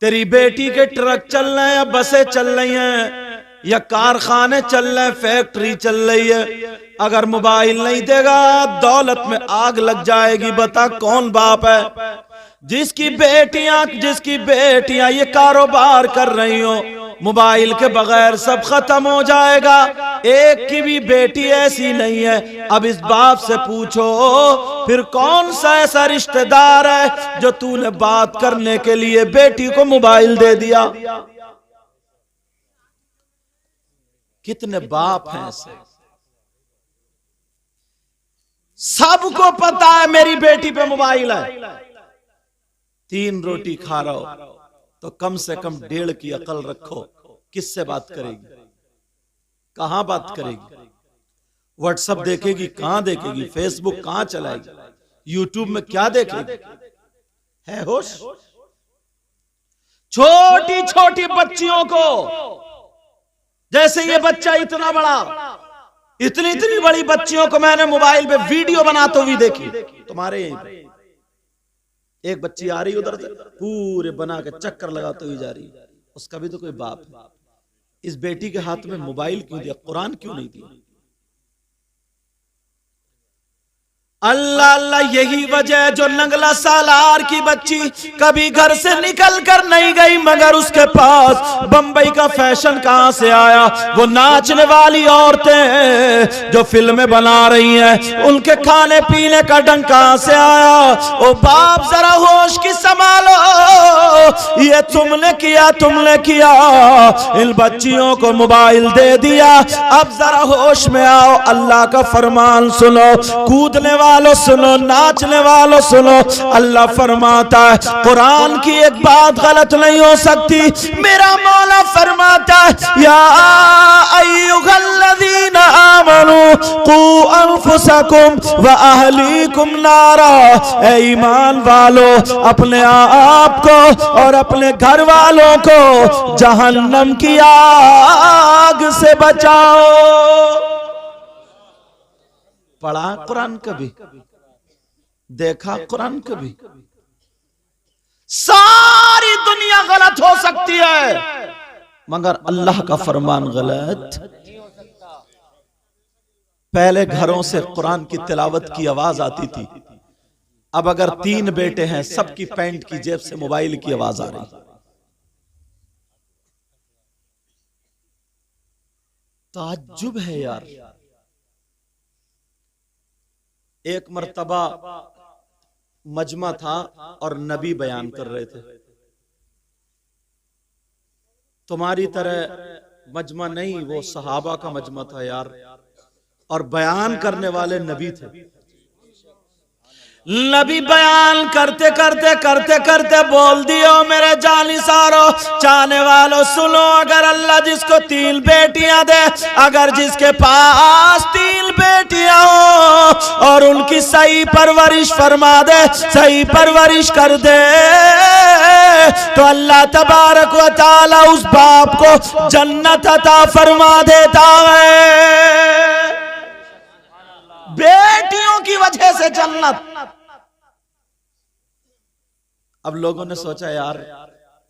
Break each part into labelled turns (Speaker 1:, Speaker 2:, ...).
Speaker 1: तेरी बेटी के ट्रक चल रहे हैं या बसें चल रही हैं या कारखाने चल रहे हैं, फैक्ट्री चल रही है, अगर मोबाइल नहीं देगा दौलत में आग लग जाएगी। बता कौन बाप है? जिसकी बेटियां ये कारोबार कर रही हो, मोबाइल के बगैर सब खत्म हो जाएगा। एक की भी बेटी ऐसी नहीं है। अब इस बाप से पूछो फिर कौन सा ऐसा रिश्तेदार है जो तूने बात करने के लिए बेटी को मोबाइल दे दिया? कितने बाप हैं ऐसे? सबको पता है मेरी बेटी पे मोबाइल है। 3 रोटी खा रहा हो तो कम से कम 1.5 की अकल रखो। किससे बात करेगी? कहां बात करेगी? व्हाट्सएप देखेगी? कहां देखेगी? फेसबुक कहां चलाएगी? यूट्यूब में क्या देखेगी? है होश? छोटी छोटी बच्चियों को, जैसे ये बच्चा इतना बड़ा, इतनी बड़ी बच्चियों को मैंने मोबाइल पे वीडियो बनाते हुए देखी। तुम्हारे यहीं पे एक बच्ची आ रही उधर से पूरे बना के चक्कर लगाते हुए जा रही, उसका भी तो कोई बाप है। इस बेटी के हाथ में मोबाइल क्यों दिया? कुरान क्यों नहीं दिया? अल्लाह अल्लाह, यही वजह है जो नंगला सालार की बच्ची कभी घर से निकल कर नहीं गई, मगर उसके पास बंबई का फैशन कहां से आया? वो नाचने वाली औरतें हैं जो फिल्में बना रही हैं, उनके खाने पीने का ढंग कहां से आया? ओ बाप जरा होश की संभालो, ये तुमने किया, इन बच्चियों को मोबाइल दे दिया। अब जरा होश में आओ, अल्लाह का फरमान सुनो, कूदने वालों सुनो, नाचने वालों सुनो। अल्लाह फरमाता है कुरान की एक बात गलत नहीं हो सकती। मेरा मौला फरमाता है या अय्युहल्लज़ीना आमनू कू अनफुसकुम व अहलीकुम नारा, ऐ ईमान वालों अपने आप को और अपने घर वालों को जहन्नम की आग से बचाओ। पढ़ा कुरान कभी? देखा कुरान कभी? सारी दुनिया गलत हो सकती है मगर अल्लाह का फरमान गलत। पहले घरों से कुरान की तिलावत की आवाज आती थी, अब अगर 3 बेटे हैं सबकी पैंट की जेब से मोबाइल की आवाज आ रही। ताज्जुब है यार। एक मर्तबा मजमा था और नबी बयान कर रहे थे। तुम्हारी तरह मजमा नहीं, वो सहाबा का मजमा था यार, और बयान करने वाले नबी थे। नबी बयान करते करते बोल दियो मेरे जानिसारो चाहने वालों सुनो, अगर अल्लाह जिसको 3 बेटियां दे, अगर जिसके पास 3 बेटियां हो और उनकी सही परवरिश फरमा दे, सही परवरिश कर दे, तो अल्लाह तबारक व तआला उस बाप को जन्नत अता फरमा देता है। बेटियों की वजह से जन्नत। अब लोगों ने सोचा यार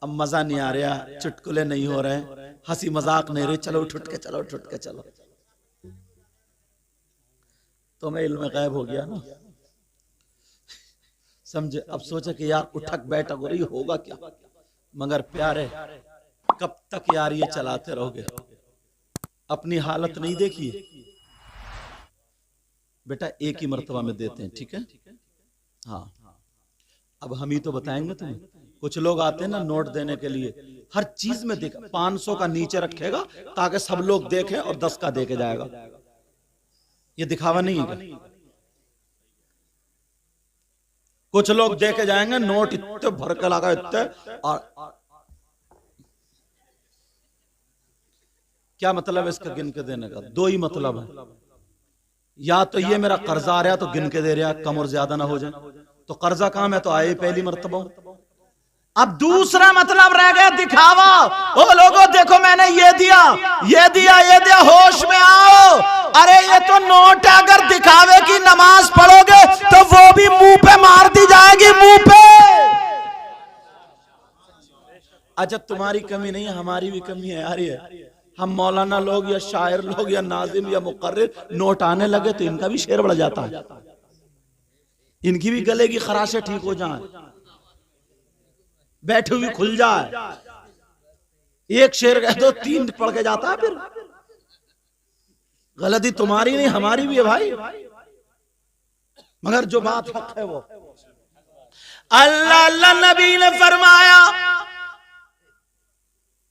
Speaker 1: अब मजा नहीं आ रहा, चुटकुले नहीं हो रहे, हंसी मजाक नहीं रही, चलो उठ के चलो। तो मैं इल्म गायब हो गया ना, समझे? अब सोचे कि यार उठक बैठक हो रही, होगा क्या? मगर प्यारे कब तक यार ये चलाते रहोगे? अपनी हालत नहीं देखी? बेटा एक ही मर्तबा में देते हैं, ठीक है? हाँ, अब हम ही तो बताएंगे तुम्हें। कुछ लोग आते हैं ना नोट देने के लिए, हर चीज में देखा 500 का नीचे रखेगा ताकि सब लोग देखें और 10 का दे के जाएगा। ये दिखावा नहीं है। कुछ लोग दे के जाएंगे नोट इतने भर के लगा इतने, और क्या मतलब है इसका गिन के देने का? 2 ही मतलब है, या तो ये मेरा कर्जा आ रहा तो गिन के दे रहा, कम और ज्यादा ना हो जाए, तो कर्जा कहां? मैं तो आए पहली मर्तबा। अब दूसरा मतलब रह गया दिखावा। ओ लोगों देखो मैंने ये दिया, होश में आओ। अरे ये तो नोट है, अगर दिखावे की नमाज पढ़ोगे तो वो भी मुंह पे मार दी जाएगी, मुंह पे। अच्छा तुम्हारी कमी नहीं है, हमारी भी कमी है यार। ये हम मौलाना लोग या शायर लोग या नाजिम या मुकर्रिर नोट आने लगे तो इनका भी शेर बढ़ जाता है, इनकी भी गले की खराशें ठीक हो जाए, बैठे हुए खुल जाए। एक शेर कह दो 3 पढ़ के जाता है। फिर गलती तुम्हारी नहीं हमारी भी है भाई, मगर जो बात हक है वो। अल्लाह नबी ने फरमाया,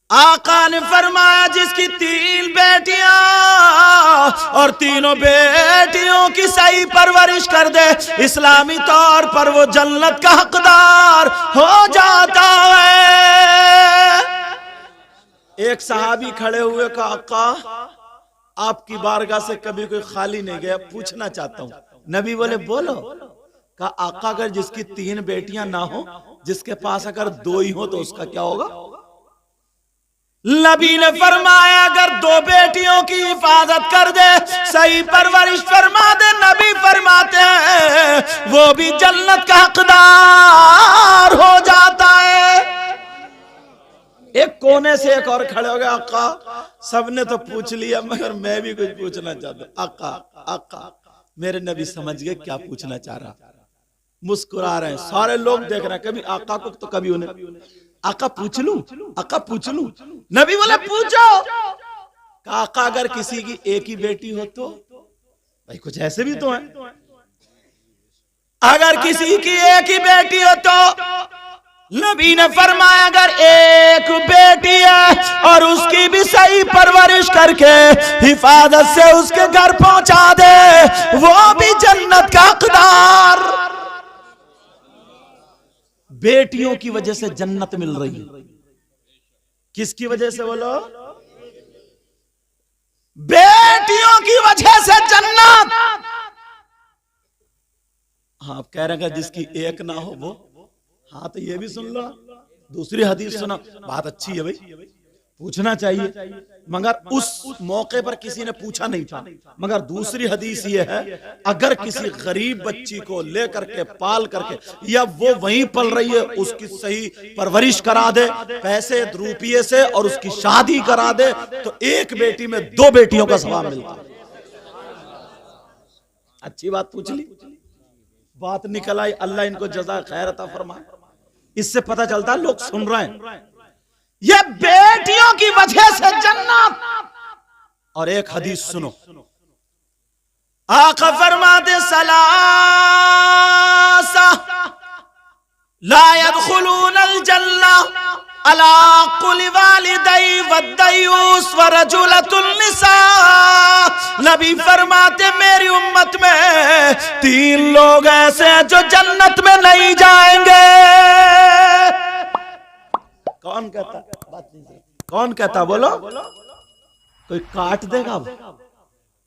Speaker 1: आका ने फरमाया, जिसकी 3 बेटियां और तीनों बेटियों की सही परवरिश कर दे, इस्लामी तौर पर वो जन्नत का हकदार हो जाता है। एक सहाबी खड़े हुए कहा, आका आपकी बारगाह से कभी कोई खाली नहीं गया, पूछना चाहता हूं। नबी बोले बोलो। कहा आका अगर जिसकी 3 बेटियां ना हो, जिसके पास अगर 2 ही हो तो उसका क्या होगा? नबी ने फरमाया अगर 2 बेटियों की हिफाजत कर दे, सही परवरिश फरमा दे, नबी फरमाते हैं वो भी जन्नत का हकदार हो जाता है। एक कोने से एक और खड़े हो गए, आका सबने तो पूछ लिया मगर मैं भी कुछ पूछना चाहता हूं। आका आका मेरे नबी समझ गए क्या पूछना चाह रहा, मुस्कुरा रहे हैं, सारे लोग देख रहे हैं, कभी आका को तो कभी उन्हें। आका पूछ लूं, आका पूछ लूं। नबी बोले पूछो। आका अगर किसी की एक ही बेटी हो तो, भाई कुछ ऐसे भी तो है, अगर किसी की एक ही बेटी हो तो नबी ने फरमाया अगर एक बेटी है और उसकी भी सही परवरिश करके हिफाजत से उसके घर पहुंचा दे, वो भी जन्नत का हकदार। बेटियों की वजह से जन्नत मिल रही है। किसकी वजह से बोलो? बेटियों की वजह से जन्नत। हाँ आप कह रहे हैं जिसकी एक ना हो वो, हाँ तो ये भी सुन लो, दूसरी हदीस सुना, बात अच्छी है भाई, पूछना चाहिए, मगर उस मौके पर किसी ने पूछा नहीं था। मगर दूसरी हदीस ये है, अगर किसी गरीब बच्ची को लेकर के पाल करके या वो वहीं पल रही है, उसकी सही परवरिश करा दे पैसे रुपये से और उसकी शादी करा दे, तो एक बेटी में 2 बेटियों का सवाब मिलता है। अच्छी बात पूछ ली, बात निकल आई, अल्लाह इनको जज़ा खैर अता फरमाए। इससे पता चलता है लोग सुन रहे हैं, ये बेटियों की वजह से जन्नत। और एक हदीस सुनो, आका फरमाते सलासा ला यदखुलूनल जन्नह अला कुल्ली वालिदै वद्दयूस व रजुलतुन निसा। नबी फरमाते मेरी उम्मत में 3 लोग ऐसे हैं जो जन्नत में नहीं जाएंगे। कौन कहता? बात नहीं, कौन कहता बोलो? कोई काट देगा?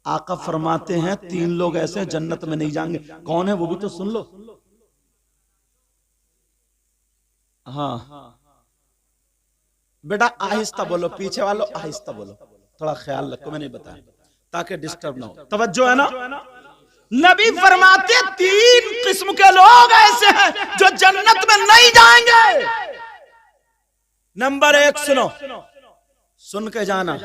Speaker 1: आका फरमाते हैं 3 लोग ऐसे हैं जन्नत में नहीं जाएंगे। कौन है वो भी तो सुन लो। हाँ बेटा आहिस्ता बोलो, पीछे वालों आहिस्ता बोलो, थोड़ा ख्याल रखो, मैं नहीं बताया ताकि डिस्टर्ब ना हो। तवज्जो है ना? नबी फरमाते 3 किस्म के लोग ऐसे हैं जो जन्नत में नहीं जाएंगे। नंबर 1 सुनो, सुन के जाना,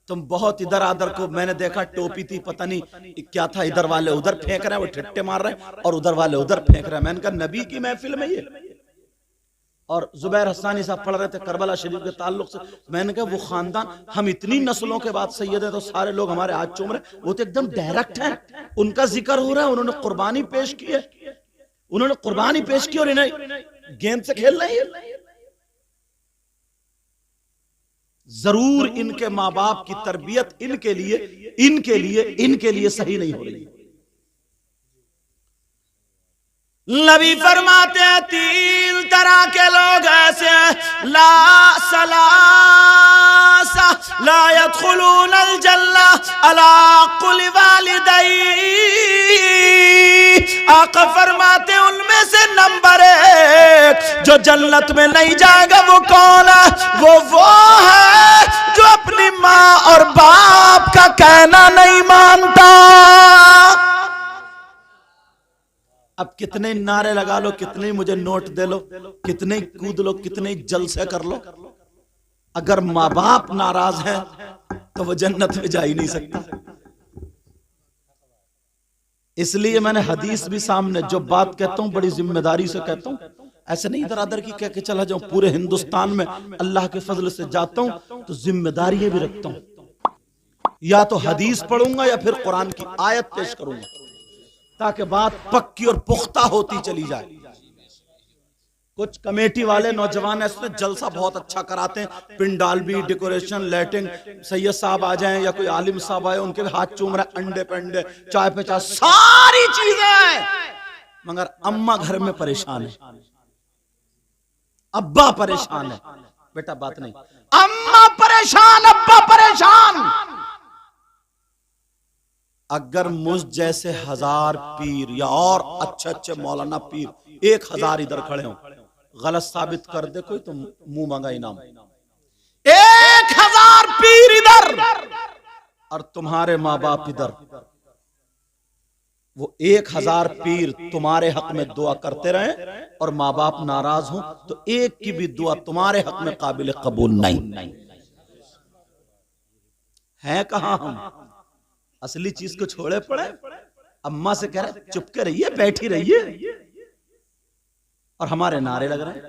Speaker 1: तुम बहुत इधर आधर को, मैंने देखा टोपी थी पता नहीं क्या था, इधर वाले उधर फेंक रहे हैं, वो ठट्टे मार रहे हैं और उधर वाले उधर फेंक रहे हैं। मैंने कहा नबी की महफिल में ये। और जुबैर हसानी साहब पढ़ रहे थे करबला शरीफ के ताल्लुक से, मैंने कहा वो खानदान, हम इतनी नस्लों के बाद सैयद है तो सारे लोग हमारे हाथ चूम रहे, वो तो एकदम डायरेक्ट है, उनका जिक्र हो रहा है, उन्होंने कुर्बानी पेश की है, उन्होंने कुर्बानी पेश की और इन्हें गेंद से खेल रही है। जरूर इनके माँ बाप की तरबियत इनके लिए सही नहीं हो रही। नबी फरमाते हैं 3 तरह के लोग ऐसे हैं, ला सलासा ला यदखुलूनल जन्नह अला कुल्ली वालिदै। आका फरमाते उनमें से नंबर 1 जो जन्नत में नहीं जाएगा वो कौन है? वो है जो अपनी माँ और बाप का कहना नहीं मानता। अब कितने नारे लगा लो, कितने मुझे नोट दे लो, कितने कूद लो, कितने जलसे कर लो, अगर माँ बाप नाराज है तो वो जन्नत में जा ही नहीं सकता। इसलिए मैंने हदीस भी सामने, जो बात कहता हूं बड़ी जिम्मेदारी से कहता हूं, ऐसे नहीं दरादर की कह के चला जाऊं। पूरे हिंदुस्तान में अल्लाह के फजल से जाता हूं तो जिम्मेदारियां भी रखता हूं। या तो हदीस पढ़ूंगा या फिर कुरान की आयत पेश करूंगा, ताकि बात पक्की और पुख्ता होती चली जाए। कुछ कमेटी वाले नौजवान है, इसमें जलसा बहुत अच्छा कराते हैं, पिंडाल भी, डेकोरेशन, लाइटिंग, सैयद साहब आ जाएं या कोई आलिम साहब आए, उनके हाथ चूम रहे, अंडे पे अंडे, चाय पे चाय, सारी चीजें, मगर अम्मा घर में परेशान है, अब्बा परेशान है। बेटा बात नहीं, अम्मा परेशान, अब्बा परेशान। अगर मुझ जैसे 1000 पीर या और अच्छे अच्छे मौलाना पीर 1000 इधर खड़े हों, गलत साबित कर दे कोई तो मुंह मांगा इनाम। 1000 पीर इधर और तुम्हारे माँ बाप इधर, वो 1000 पीर तुम्हारे हक में दुआ करते रहे और माँ बाप नाराज हो तो एक की भी दुआ तुम्हारे हक में काबिल कबूल नहीं है। कहां हम असली चीज को छोड़े पड़े, अम्मा से कह रहे चुप के रहिए, बैठी रहिए, और हमारे नारे लग रहे हैं।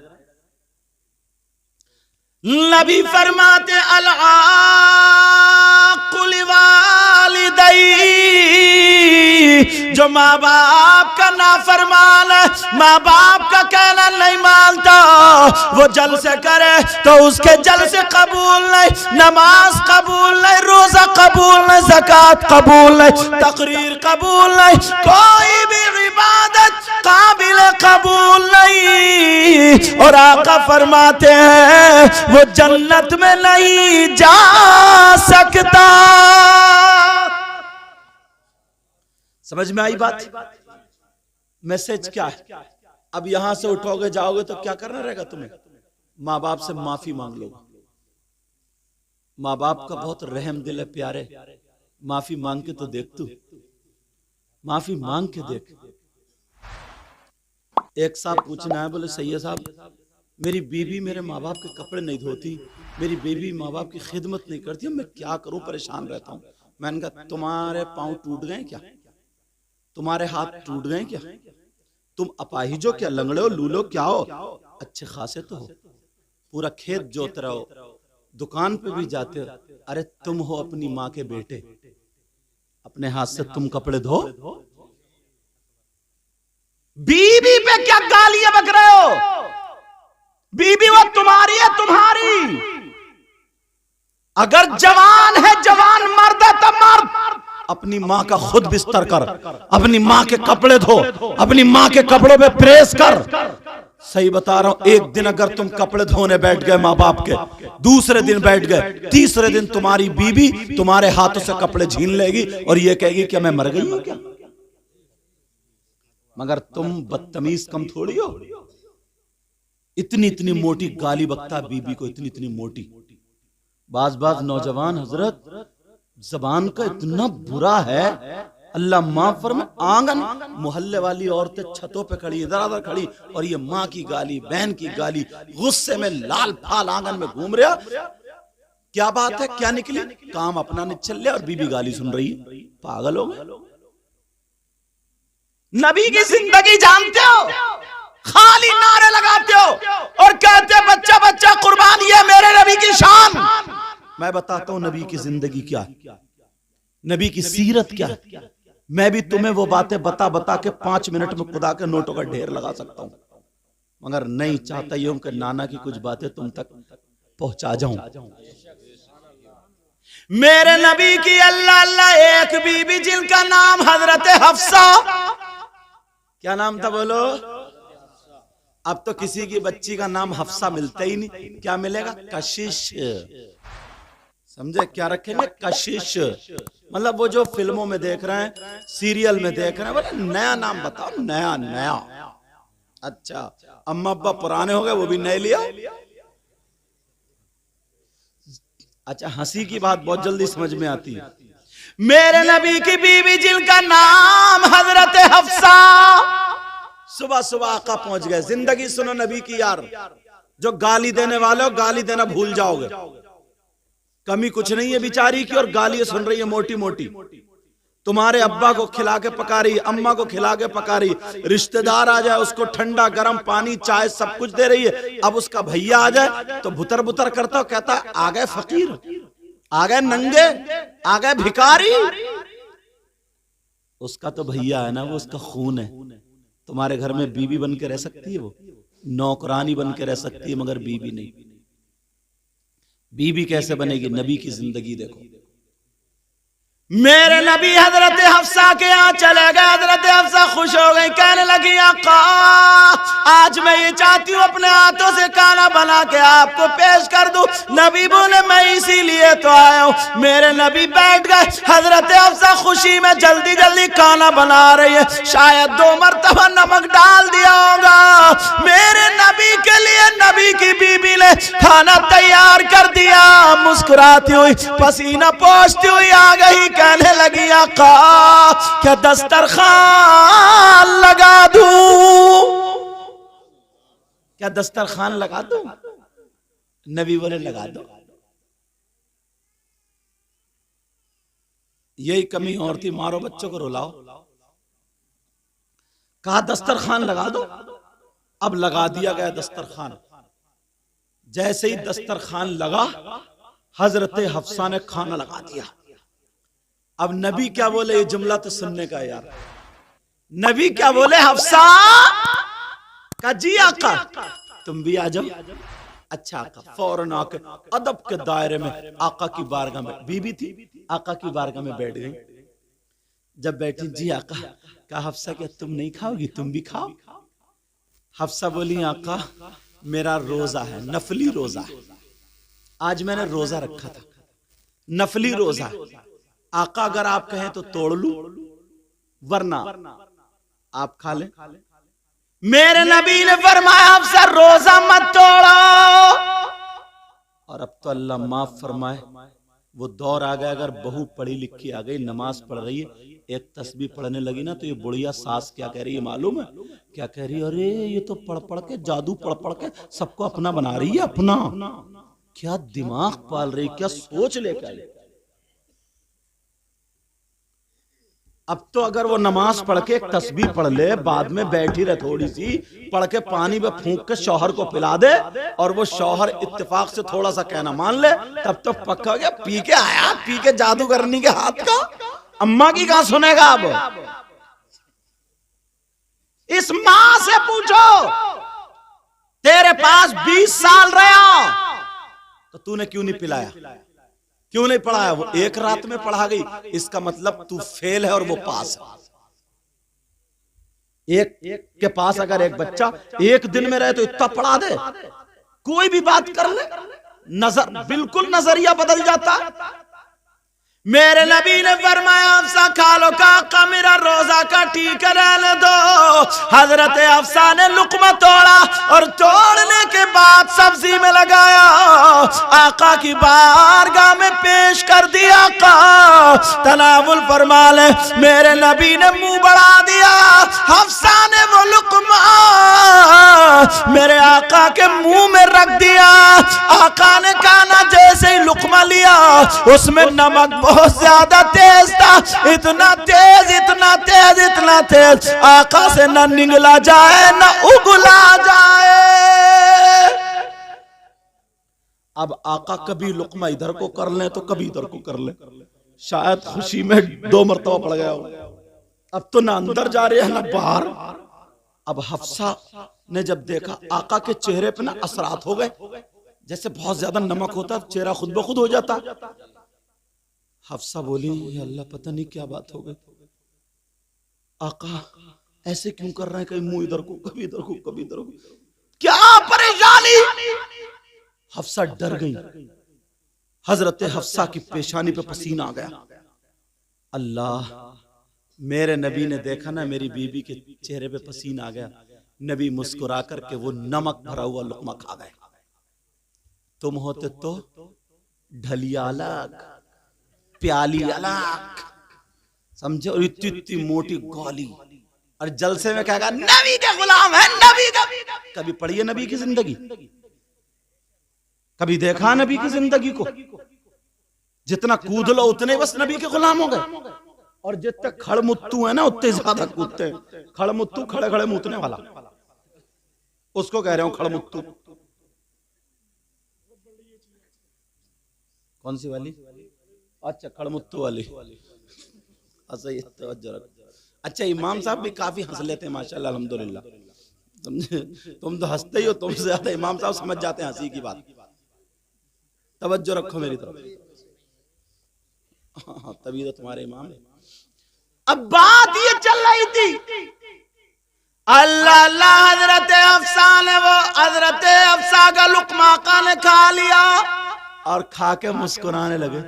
Speaker 1: नबी फरमाते अल-आक़ुल वालिदैहि, जो माँ बाप का नाफरमान है, माँ बाप का कहना नहीं मानता, वो जल से करे तो उसके जल से कबूल नहीं, नमाज कबूल नहीं, रोजा कबूल नहीं, ज़कात कबूल नहीं, तकरीर कबूल नहीं, कोई भी इबादत काबिल कबूल नहीं। और आका फरमाते हैं वो जन्नत में नहीं जा सकता। समझ में आई बात? मैसेज क्या है? अब यहां से उठोगे जाओगे तो क्या करना रहेगा तुम्हें? माँ बाप से माफी मांग लो। माँ बाप का बहुत रहम दिल है प्यारे, माफी मांग के तो देख, तू माफी मांग के देख। एक साहब पूछना है, बोले सैयद साहब मेरी बीवी मेरे माँ बाप के कपड़े नहीं धोती, मेरी बीवी माँ बाप की खिदमत नहीं करती, मैं क्या करूं, परेशान रहता हूं। मैंने कहा तुम्हारे पांव टूट गए क्या? तुम्हारे हाथ टूट गए क्या? तुम अपाहिजो क्या, लंगड़े हो, लूलो क्या हो? अच्छे खासे तो हो, पूरा खेत जोत रहे हो, दुकान पे भी जाते हो। अरे तुम हो अपनी माँ के बेटे, अपने हाथ से तुम कपड़े धो। बीबी पे क्या गालियां बक रहे हो? बीबी वो तुम्हारी है, तुम्हारी। अगर जवान है, जवान मर्द है तो मर्द अपनी माँ का खुद बिस्तर कर, अपनी माँ के कपड़े धो, अपनी माँ के कपड़ों पे प्रेस कर। सही बता रहा हूं, एक दिन अगर तुम कपड़े धोने बैठ गए माँ बाप के, दूसरे दिन बैठ गए, तीसरे दिन तुम्हारी बीबी तुम्हारे हाथों से कपड़े छीन लेगी और ये कहेगी क्या मैं मर गई हूं क्या? मगर तुम बदतमीज कम थोड़ी हो, इतनी इतनी मोटी गाली बकता बीबी को, इतनी इतनी मोटी। बाज बाज नौजवान हजरत जबान का इतना बुरा है, अल्लाह माफ फरमाए। आंगन मोहल्ले वाली औरतें छतों पे खड़ी, इधर उधर खड़ी, और ये माँ की गाली, बहन की गाली, गुस्से में लाल फाल आंगन में घूम रहा। क्या बात है, क्या निकली? काम अपना नहीं चल रहा और बीबी गाली सुन रही है। पागल हो गए? नबी की जिंदगी जानते हो, खाली नारे लगाते हो और कहते बच्चा बच्चा कुर्बान, ये मेरे नबी की शान। मैं बताता हूं नबी की जिंदगी क्या है, नबी की सीरत क्या है। मैं भी तुम्हें वो बातें बता बता के 5 मिनट में खुदा के नोटों का ढेर लगा सकता हूं, मगर नहीं चाहता यूं कि नाना की कुछ बातें तुम तक पहुंचा जाऊं। मेरे नबी की अल्लाह अल्लाह एक बीबी जिनका नाम हजरत हफ्सा, क्या नाम था बोलो? अब तो किसी की बच्ची का नाम हफ्सा मिलता ही नहीं, क्या मिलेगा? कशिश। समझे? क्या रखेंगे? कशिश। मतलब वो जो फिल्मों में देख रहे हैं, सीरियल में देख रहे हैं, बोले नया नाम बताओ, नया नया। अच्छा, अम्मा अब्बा पुराने हो गए, वो भी नए लिया। अच्छा, हंसी की बात बहुत जल्दी समझ में आती है। मेरे नबी की बीवी जिनका नाम हजरत हफ्सा, सुबह सुबह आका पहुंच गए। जिंदगी सुनो नबी की यार, जो गाली देने वाले हो गाली देना भूल जाओगे। कमी कुछ नहीं है बेचारी की, और गालियां सुन रही है मोटी मोटी। तुम्हारे अब्बा को खिला के पका रही, अम्मा को खिला के पका रही, रिश्तेदार आ जाए उसको ठंडा गर्म पानी चाय सब कुछ दे रही है। अब उसका भैया आ जाए तो भुतर भुतर करता हो, कहता आ गए फकीर, आ गए नंगे, आ गए भिखारी। उसका तो भैया है ना, वो उसका खून है। तुम्हारे घर में बीबी बन के रह सकती है, वो नौकरानी बन के रह सकती है, मगर बीबी नहीं। बीबी कैसे बनेगी? नबी की जिंदगी देखो। मेरे नबी हजरत हफ्सा के यहाँ चले गए। हजरत हफ्सा खुश हो गई, कहने लगी आका आज मैं ये चाहती हूँ अपने हाथों से खाना बना के आपको पेश कर दूं। नबी बोले मैं इसीलिए तो आया हूँ। मेरे नबी बैठ गए। हजरत हफ्सा खुशी में जल्दी जल्दी खाना बना रही है, शायद 2 मरतबा नमक डाल दिया होगा। मेरे नबी के लिए नबी की बीबी ने खाना तैयार कर दिया। मुस्कुराती हुई पसीना पोंछती हुई आ गई, कहने लगी आका क्या दस्तरखान लगा दूं? क्या दस्तरखान लगा दूं? नबी बोले लगा दो। यही कमी और थी, मारो बच्चों को रुलाओ। कहा दस्तरखान लगा दो। अब लगा दिया गया दस्तरखान। जैसे ही दस्तरखान लगा, हजरत हफ्सा ने खाना लगा दिया। अब नबी क्या बोले, ये जुमला तो सुनने का यार। नबी क्या बोले, हफ्सा का जी आका तुम भी आ जाओ। अच्छा आका। फौरन आके अदब के दायरे में आका की बारगाह में, बीबी थी, आका की बारगाह में बैठ गई। जब बैठी, जी आका। कहा हफ्सा क्या तुम नहीं खाओगी, तुम भी खाओ। हफ्सा बोली आका मेरा रोजा है, नफली रोजा है, आज मैंने रोजा रखा था, नफली रोजा। आका अगर आप कहें तो तोड़ लूं, वरना आप खा लें। मेरे नबी ने फरमाया हफ्सा रोजा मत तोड़ो। और अब तो अल्लाह माफ फरमाए, वो दौर आ गया अगर बहू पढ़ी लिखी आ गई, नमाज पढ़ रही है, एक तस्बीह पढ़ने लगी ना, तो ये बुढ़िया सास क्या कह रही है मालूम है? क्या कह रही है? अरे ये तो पढ़ पढ़ के, जादू पढ़ पढ़ के सबको अपना बना रही है। अपना क्या दिमाग पाल रही, क्या सोच लेकर। अब तो अगर वो नमाज पढ़ के एक तस्बीह पढ़ ले, बाद में बैठी रहे थोड़ी सी, पढ़ के पानी में फूंक के शौहर को पिला दे, और वो शौहर इत्तेफाक से थोड़ा सा कहना मान ले, तब तो पक्का हो गया पी के आया, पी के जादू करने के हाथ का। अम्मा की कहां सुनेगा? अब इस मां से पूछो, तेरे पास 20 साल रहा तो तूने क्यों नहीं पिलाया, क्यों नहीं पढ़ाया? वो एक रात में पढ़ा गई, इसका मतलब तू फेल है और वो पास है। एक के पास अगर एक बच्चा एक दिन में रहे तो इतना पढ़ा दे, कोई भी बात कर ले, बिल्कुल नजरिया बदल जाता। मेरे नबी ने फरमाया हफ्सा खा लो, का मेरा रोजा का ठीक रहने दो। हजरत हफ्सा ने लुकमा तोड़ा और तोड़ने के बाद सब्जी में लगाया, आका की बारगाह में पेश कर दिया। आका तनावुल फरमा ले। मेरे नबी ने मुंह बढ़ा दिया, हफ्सा ने वो लुकमा मेरे आका के मुंह में रख दिया। आका ने खाना जैसे ही लुकमा लिया, उसमें नमक बहुत ज्यादा तेज था, इतना तेज, इतना तेज, इतना तेज, आका से न निगला जाए न उगला जाए। अब आका कभी लुकमा इधर को कर ले तो कभी इधर को कर ले, शायद खुशी में 2 मरतबा पड़ गया हो। अब तो ना अंदर जा रहे हैं ना बाहर। अब हफ्सा ने जब देखा, आका के चेहरे पे ना असरात हो गए, जैसे बहुत ज्यादा नमक होता चेहरा खुद ब खुद हो जाता। हफ्सा बोली अल्लाह पता नहीं क्या बात हो गई, आका ऐसे क्यों कर रहे हैं, कहीं मुंह इधर को कभी इधर को कभी इधर को, क्या परेशानी? हफ्सा डर गई। हजरत हफ्सा की पेशानी पे पसीना आ गया। अल्लाह, मेरे नबी ने देखा ना मेरी बीबी के चेहरे पे पसीना आ गया, नबी मुस्कुरा करके वो नमक भरा हुआ लुकमा खा गए। तुम होते तो ढलिया अलग, प्याली अलग, समझे? और इतनी इतनी मोटी गोली, और जलसे में कहेगा नबी के गुलाम है, नबी का। कभी पढ़ी है नबी की जिंदगी? कभी देखा नबी की जिंदगी को? जितना कूद लो उतने बस नबी के गुलाम हो गए। और जितने खड़मुत्तू है ना उतने ज्यादा कूदते हैं। खड़मुत्तू खड़े खड़े मुतने वाला, उसको कह रहे हो खड़मुत्तू। कौन सी वाली? अच्छा, खड़मुत्तू वाली। अच्छा, इमाम साहब भी काफी हंस लेते हैं माशाल्लाह, अल्हम्दुलिल्लाह। तुम तो हंसते ही हो, तुमसे ज्यादा इमाम साहब समझ जाते हैं हंसी की बात। तवज्जो रखो मेरी तरफ। हाँ, तभी तो तुम्हारे इमाम है। अब बात ये चल रही थी, अल्लाह अल्लाह हजरत हफ्सा ने, वो हजरत हफ्सा का लुकमा आका ने खा लिया और खा के मुस्कुराने लगे।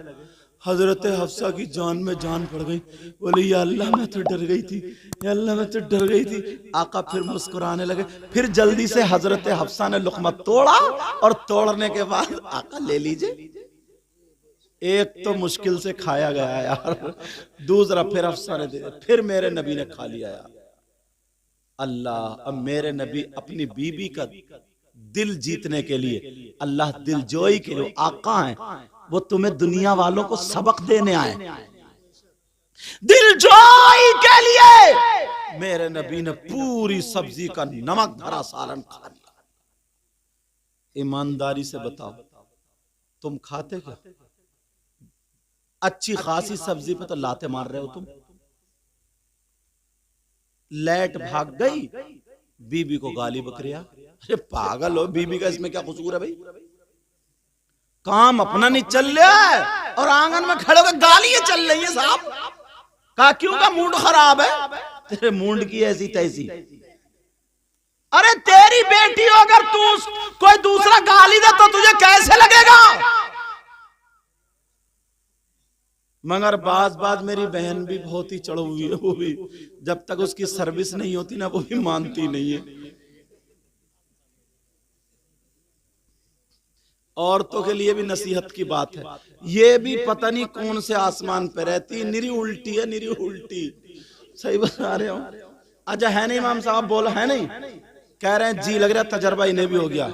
Speaker 1: हजरत हफ्सा की जान में जान पड़ गई। बोले या अल्लाह मैं तो डर गई थी, या अल्लाह मैं तो डर गई थी। आका फिर मुस्कुराने लगे। फिर जल्दी से हजरत हफ्सा ने लुकमा तोड़ा और तोड़ने के बाद आका ले लीजिए। एक तो मुश्किल से खाया गया यार, दूसरा फिर हफ्सा ने दे दिया, फिर मेरे नबी ने खा लिया यार। अल्लाह, अब मेरे नबी अपनी बीबी का दिल जीतने के लिए, अल्लाह दिलजोई के लिए आका हैं, वो तुम्हें दुनिया वालों को सबक देने आए। दिलजोई के लिए मेरे नबी ने पूरी सब्जी का नमक भरा सालन खा लिया। ईमानदारी से बताओ, तुम खाते क्या? अच्छी खासी सब्जी पे तो लाते मार रहे हो तुम। लेट भाग गई, बीबी को गाली बकरिया। अरे पागल हो, बीबी का इसमें क्या कसूर है भाई? काम अपना नहीं चल रहा है और आंगन में खड़े होकर गालियां चल रही है साहब। काक्यों का मूड खराब है? तेरे मूड की ऐसी तैसी। अरे तेरी बेटी हो, अगर तू कोई दूसरा गाली दे तो तुझे कैसे लगेगा? मगर बाज मेरी बहन भी बहुत ही चढ़ हुई है। वो भी जब तक उसकी सर्विस नहीं होती ना, वो भी मानती नहीं है। औरतों के लिए भी नसीहत की बात है, ये भी पता नहीं कौन से आसमान पे रहती, निरी उल्टी है, निरी उल्टी। सही बता रहे हो? अच्छा है नहीं इमाम साहब? बोलो है नहीं? कह रहे हैं जी, लग रहा है तजर्बा इन्हें भी हो गया।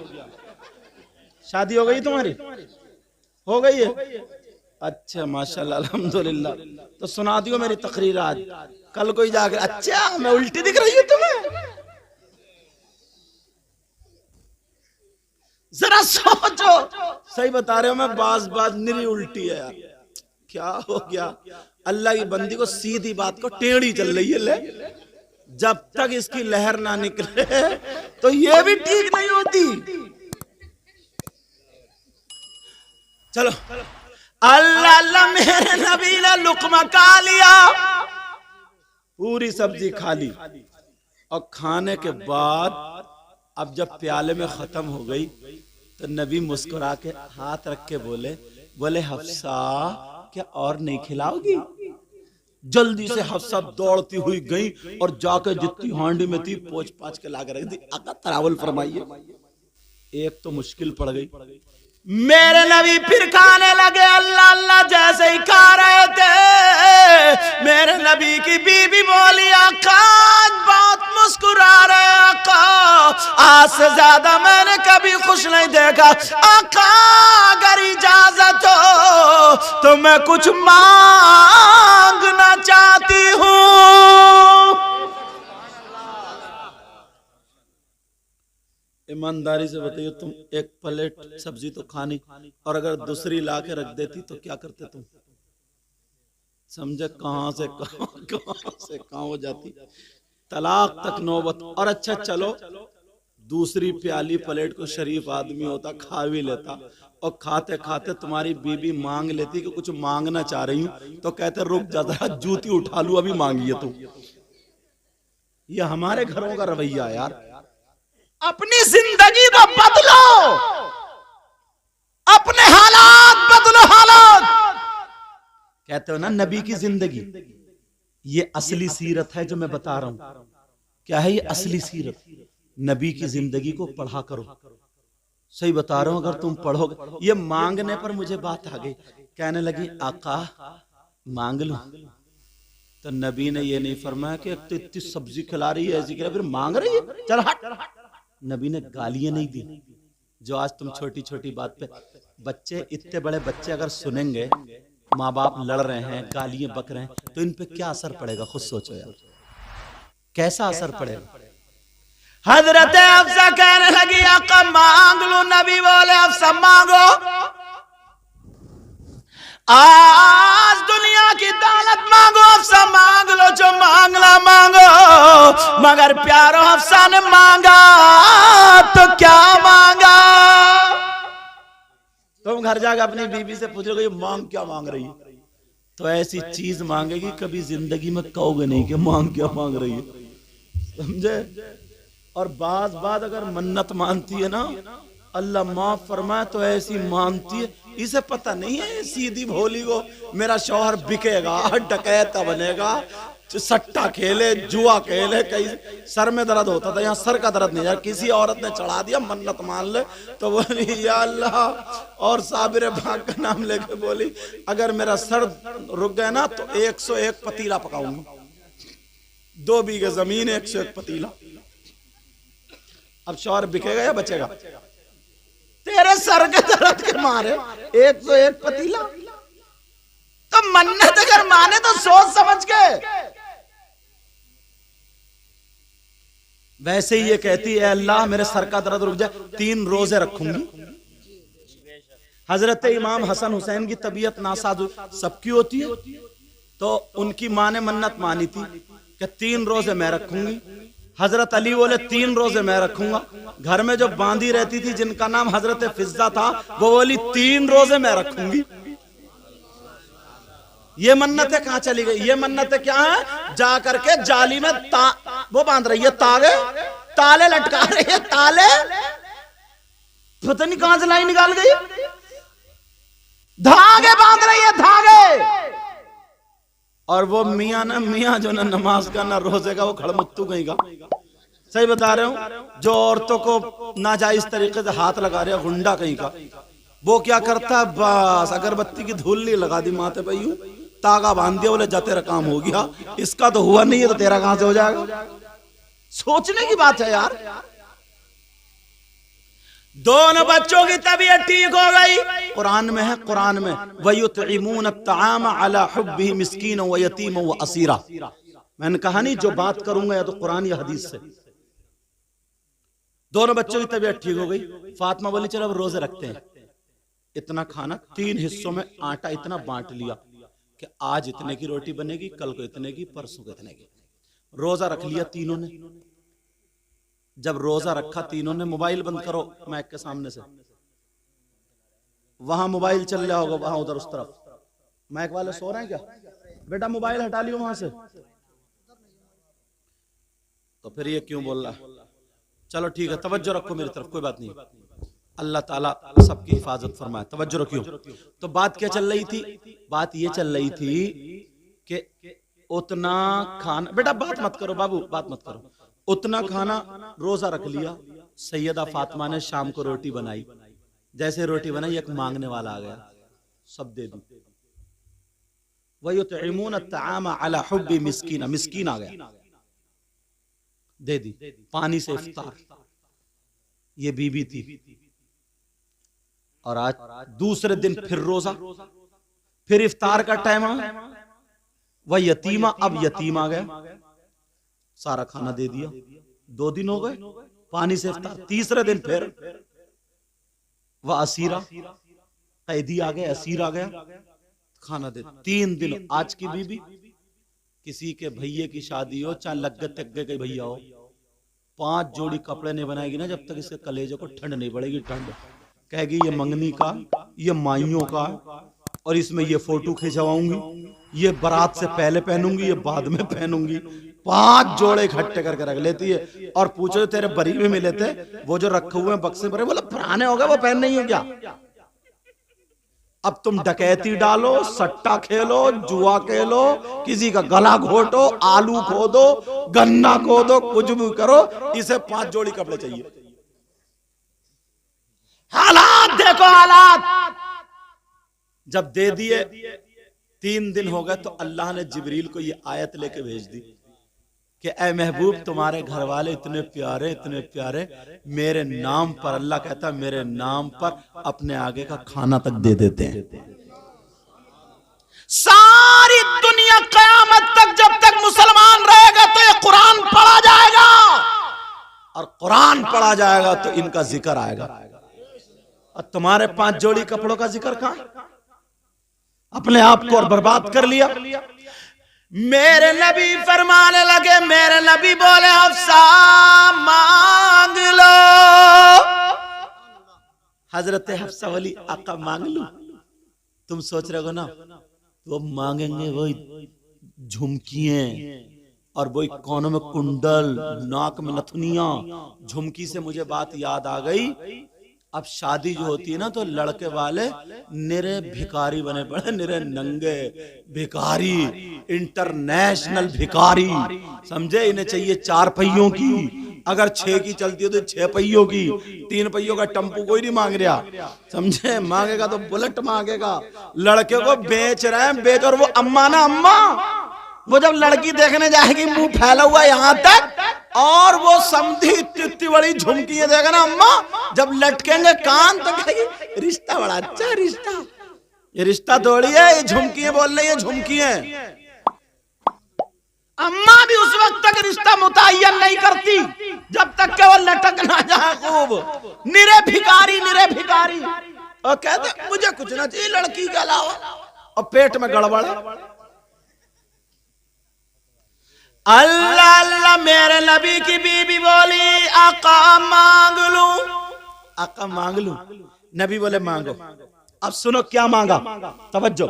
Speaker 1: शादी हो गई तुम्हारी? हो गई है? अच्छा माशाल्लाह, अल्हम्दुलिल्लाह। तो सुना दियो मेरी तकरीर आज, कल कोई जाकर अच्छा मैं उल्टी दिख रही हूं तुम्हें? जरा सोचो। सही बता रहे हो, मैं बाज निरी उल्टी है यार। क्या हो गया? अल्लाह की बंदी को सीधी बात को टेढ़ी चल रही है। ले, जब तक इसकी लहर ना निकले तो ये भी ठीक नहीं होती। चलो, अल्लाह अल्लाह, मेरे नबी ने लुकमा खा लिया, पूरी सब्जी खा ली। और खाने के बाद अब जब प्याले में खत्म हो गई तो नबी मुस्कुरा के हाथ रख के बोले हफ्सा, क्या और नहीं खिलाओगी? जल्दी से हफ्सा दौड़ती हुई गई और जाकर जितनी हांडी में थी पोंछ पाछ के लाकर रख दी। आका तरावल फरमाइए। एक तो मुश्किल पड़ गई। मेरे नबी फिर खाने लगे। अल्लाह अल्लाह, जैसे ही खा रहे थे मेरे नबी की बीबी बोली आका बहुत मुस्कुरा रहे आका, आज से ज्यादा मैंने कभी खुश नहीं देखा। आका अगर इजाजत हो तो मैं कुछ मांगना चाहती हूँ। ईमानदारी से बताइए, तुम एक प्लेट सब्जी तो खानी, और अगर दूसरी ला के रख देती तो क्या करते तुम? समझे कहां से कहां हो जाती, तलाक तक नौबत। और अच्छा चलो, दूसरी प्याली प्लेट को शरीफ आदमी होता खा भी लेता, और खाते खाते तुम्हारी बीबी मांग लेती कि कुछ मांगना चाह रही हूं, तो कहते रुक जा जरा जूती उठा लू, अभी मांगिए तुम। ये हमारे घरों का रवैया यार। अपनी जिंदगी को बदलो, अपने हालात बदलो, हालात। कहते हो ना नबी की जिंदगी, ये असली सीरत है जो मैं बता रहा हूं। क्या है ये असली सीरत? नबी की जिंदगी को पढ़ा करो। सही बता रहा हूं, अगर तुम पढ़ोगे। ये मांगने पर मुझे बात आ गई, कहने लगी आका मांग लो। तो नबी ने ये नहीं फरमाया कि तो इतनी सब्जी खिला रही है, ऐसी खिला, फिर मांग रही है, चल हट। नबी ने गालियां नहीं दी। जो आज तुम छोटी छोटी बात पे, बच्चे, इतने बड़े बच्चे अगर सुनेंगे माँ बाप लड़ रहे हैं, गालियां बक रहे हैं, तो इन पे क्या असर पड़ेगा? खुद सोचो यार, कैसा असर पड़ेगा। हजरत अफसा कहने लगी आका मांग लो। नबी बोले अफसा मांगो, आज दुनिया की दौलत मांगो, अफसा मांग लो जो मांगना मांगो। मगर प्यारो अफसा ने मांगा तो क्या मांगा? तुम घर जाकर अपनी बीबी से पूछोगे मांग क्या मांग रही है, तो ऐसी चीज मांगेगी कभी जिंदगी में कहोगे नहीं कि मांग क्या मांग रही है, समझे। और बाज अगर मन्नत मानती है ना, अल्लाह माफ फरमाए, तो ऐसी मानती है, इसे पता नहीं है सीधी भोली को मेरा शौहर बिकेगा, डकैत बनेगा, सट्टा खेले, जुआ खेले, कहीं सर में दर्द होता था, यहाँ सर का दर्द नहीं, यार किसी औरत ने चढ़ा दिया मन्नत मान ले, तो बोली या अल्लाह, और साबिर भाग का नाम लेके बोली अगर मेरा सर रुक गया ना तो 101 पतीला पकाऊंगी, 2 बीघे जमीन, 101 पतीला। अब शौहर बिकेगा या बचेगा? तेरे सर के दर्द के मारे 101 पतीला। तो मन्नत अगर माने तो सोच समझ के। वैसे ही ये कहती है अल्लाह मेरे सर का दर्द रुक जाए, 3 रोजे रखूंगी। हजरत इमाम हसन हुसैन की तबीयत नासाज सबकी होती है, तो उनकी माँ ने मन्नत मानी थी कि 3 रोजे मैं रखूंगी। हजरत अली बोले 3 रोजे मैं रखूंगा। घर में जो बांदी रहती थी जिनका नाम हजरत फिजा था, वो बोली 3 रोजे मैं रखूंगी। ये मन्नतें कहां चली गई? ये मन्नतें क्या है? जा करके जाली में वो बांध रही है, ताले लटका रही है, ताले पता नहीं कहां से लाई निकाल गई, धागे बांध रही है, धागे। और वो मियां जो ना नमाज का ना रोजे का, वो खड़मुत्तू कहीं का, सही बता रहे हूं, जो औरतों को नाजायज तरीके से हाथ लगा रहे, गुंडा कहीं का, वो क्या करता है, बस अगरबत्ती की धूल नहीं लगा दी माथे पे, यूं तागा बांध दिया, बोले जा तेरा काम हो गया, इसका तो हुआ नहीं है तो तेरा कहां से हो जाएगा। सोचने की बात है यार। दोनों बच्चों की तबीयत ठीक हो गई। कुरान में है, कुरान में वयुतइमून अत्तआम अला हुब्बिही मिस्कीना व यतीमा व असीरा। मैंने कहा नहीं जो बात करूंगा या तो कुरान या हदीस से। दोनों बच्चों की तबीयत ठीक हो गई। फातिमा बोली चलो अब रोजे रखते हैं। इतना खाना 3 हिस्सों में आटा इतना बांट लिया कि आज इतने की रोटी बनेगी, कल को इतने की, परसों को इतने की। रोजा रख लिया तीनों ने। जब रोजा रखा तीनों ने, मोबाइल बंद करो माइक के सामने से, वहां मोबाइल चल रहा होगा, वहां उधर उस तरफ माइक वाले सो रहे हैं क्या? बेटा मोबाइल हटा लियो वहां से। तो फिर ये क्यों बोल रहा? चलो ठीक है, तवज्जो रखो मेरी तरफ, कोई बात नहीं, अल्लाह ताला सबकी हिफाजत फरमाए, तवज्जो रखियो। तो बात क्या चल रही थी? बात ये चल रही थी कि उतना खाना, बेटा बात मत करो बाबू, बात मत करो, उतना खाना रोजा रख लिया। सैयदा फातिमा ने शाम को रोटी बनाई, जैसे रोटी बनाई एक मांगने वाला आ गया, सब दे दी। वयुतइमून अत्तआम अला हुब्बी मिस्कीना, मिस्कीन आ गया, दे दी। पानी से इफ्तार, ये बीबी थी। और आज दूसरे दिन फिर रोजा, फिर इफ्तार का टाइम आ, वह यतीमा, अब यतीम आ गया, सारा खाना दे दिया। 2 दिन हो गए, पानी से इफ्तार। तीसरे दिन फिर वह असीरा, कैदी आ गए, असीर आ गया, खाना दे। 3 दिन। आज की बीबी किसी के भैये की शादी हो, चाहे लग्गे तग्गे के भैया हो, 5 जोड़ी कपड़े नहीं बनाएगी ना जब तक इसके कलेजे को ठंड नहीं पड़ेगी। ठंड कहेगी ये मंगनी का, ये माइयों का, और इसमें ये फोटो खिंचवाऊंगी, ये बारात से पहले पहनूंगी, ये बाद में पहनूंगी। 5 जोड़े इकट्ठे करके रख लेती है। और पूछो तेरे बरी में मिले थे, वो जो रखे हुए बक्से भरे, बोले पुराने हो गए, वो पहन नहीं है क्या? अब तुम डकैती डालो, सट्टा खेलो, जुआ खेलो, किसी का गला घोटो, आलू खोदो, गन्ना खोदो, कुछ भी करो, इसे 5 जोड़ी कपड़े चाहिए। हालात देखो, हालात। जब दे दिए 3 दिन हो गए तो अल्लाह ने जिब्रील को ये आयत लेके भेज दी कि ए महबूब, तुम्हारे घर वाले इतने प्यारे, मेरे नाम पर, अल्लाह कहता है मेरे नाम पर अपने आगे का खाना तक दे देते हैं। सारी दुनिया क़यामत तक जब तक मुसलमान रहेगा तो ये कुरान पढ़ा जाएगा, और कुरान पढ़ा जाएगा तो इनका जिक्र आएगा। और तुम्हारे 5 जोड़ी कपड़ों का जिक्र कहां? अपने आप को और बर्बाद कर लिया। मेरे नबी फरमाने लगे, मेरे नबी बोले हफ्सा मांग लो। हजरत हफ्सा वाली आका मांग लो। तुम सोच रहे हो ना वो मांगेंगे वही झुमकियां और वही कानों में कुंडल, नाक में नथुनिया, झुमकी से मुझे बात याद आ गई। अब शादी जो होती है ना तो लड़के वाले निरे भिखारी बने पड़े, निरे नंगे भिखारी, इंटरनेशनल भिखारी, समझे। इन्हें चाहिए 4 पहियों की, अगर 6 की चलती है तो 6 पहियों की। 3 पहियों का टेम्पू कोई नहीं मांग रहा, समझे। मांगेगा तो बुलेट मांगेगा। लड़के को बेच रहे हैं, बेच। और वो अम्मा ना अम्मा, वो जब लड़की देखने जाएगी मुंह फैला हुआ यहां तक, और वो समझी इतनी बड़ी झुमकी है देगा ना अम्मा, जब लटकेंगे कान तो कहेगी रिश्ता बड़ा अच्छा रिश्ता। ये रिश्ता थोड़ी है, ये झुमकी बोल रही है, झुमकी है। अम्मा भी उस वक्त तक रिश्ता मुतय्यन नहीं करती जब तक के वो लटक ना जाए खूब। निरे भिखारी और कहते मुझे कुछ ना चाहिए लड़की के अलावा, और पेट में गड़बड़। अल्लाह अल्लाह, मेरे नबी की बीबी बोली आका मांग लूं, आका मांग लूं। नबी बोले मांगो। अब सुनो क्या मांगा, तवज्जो।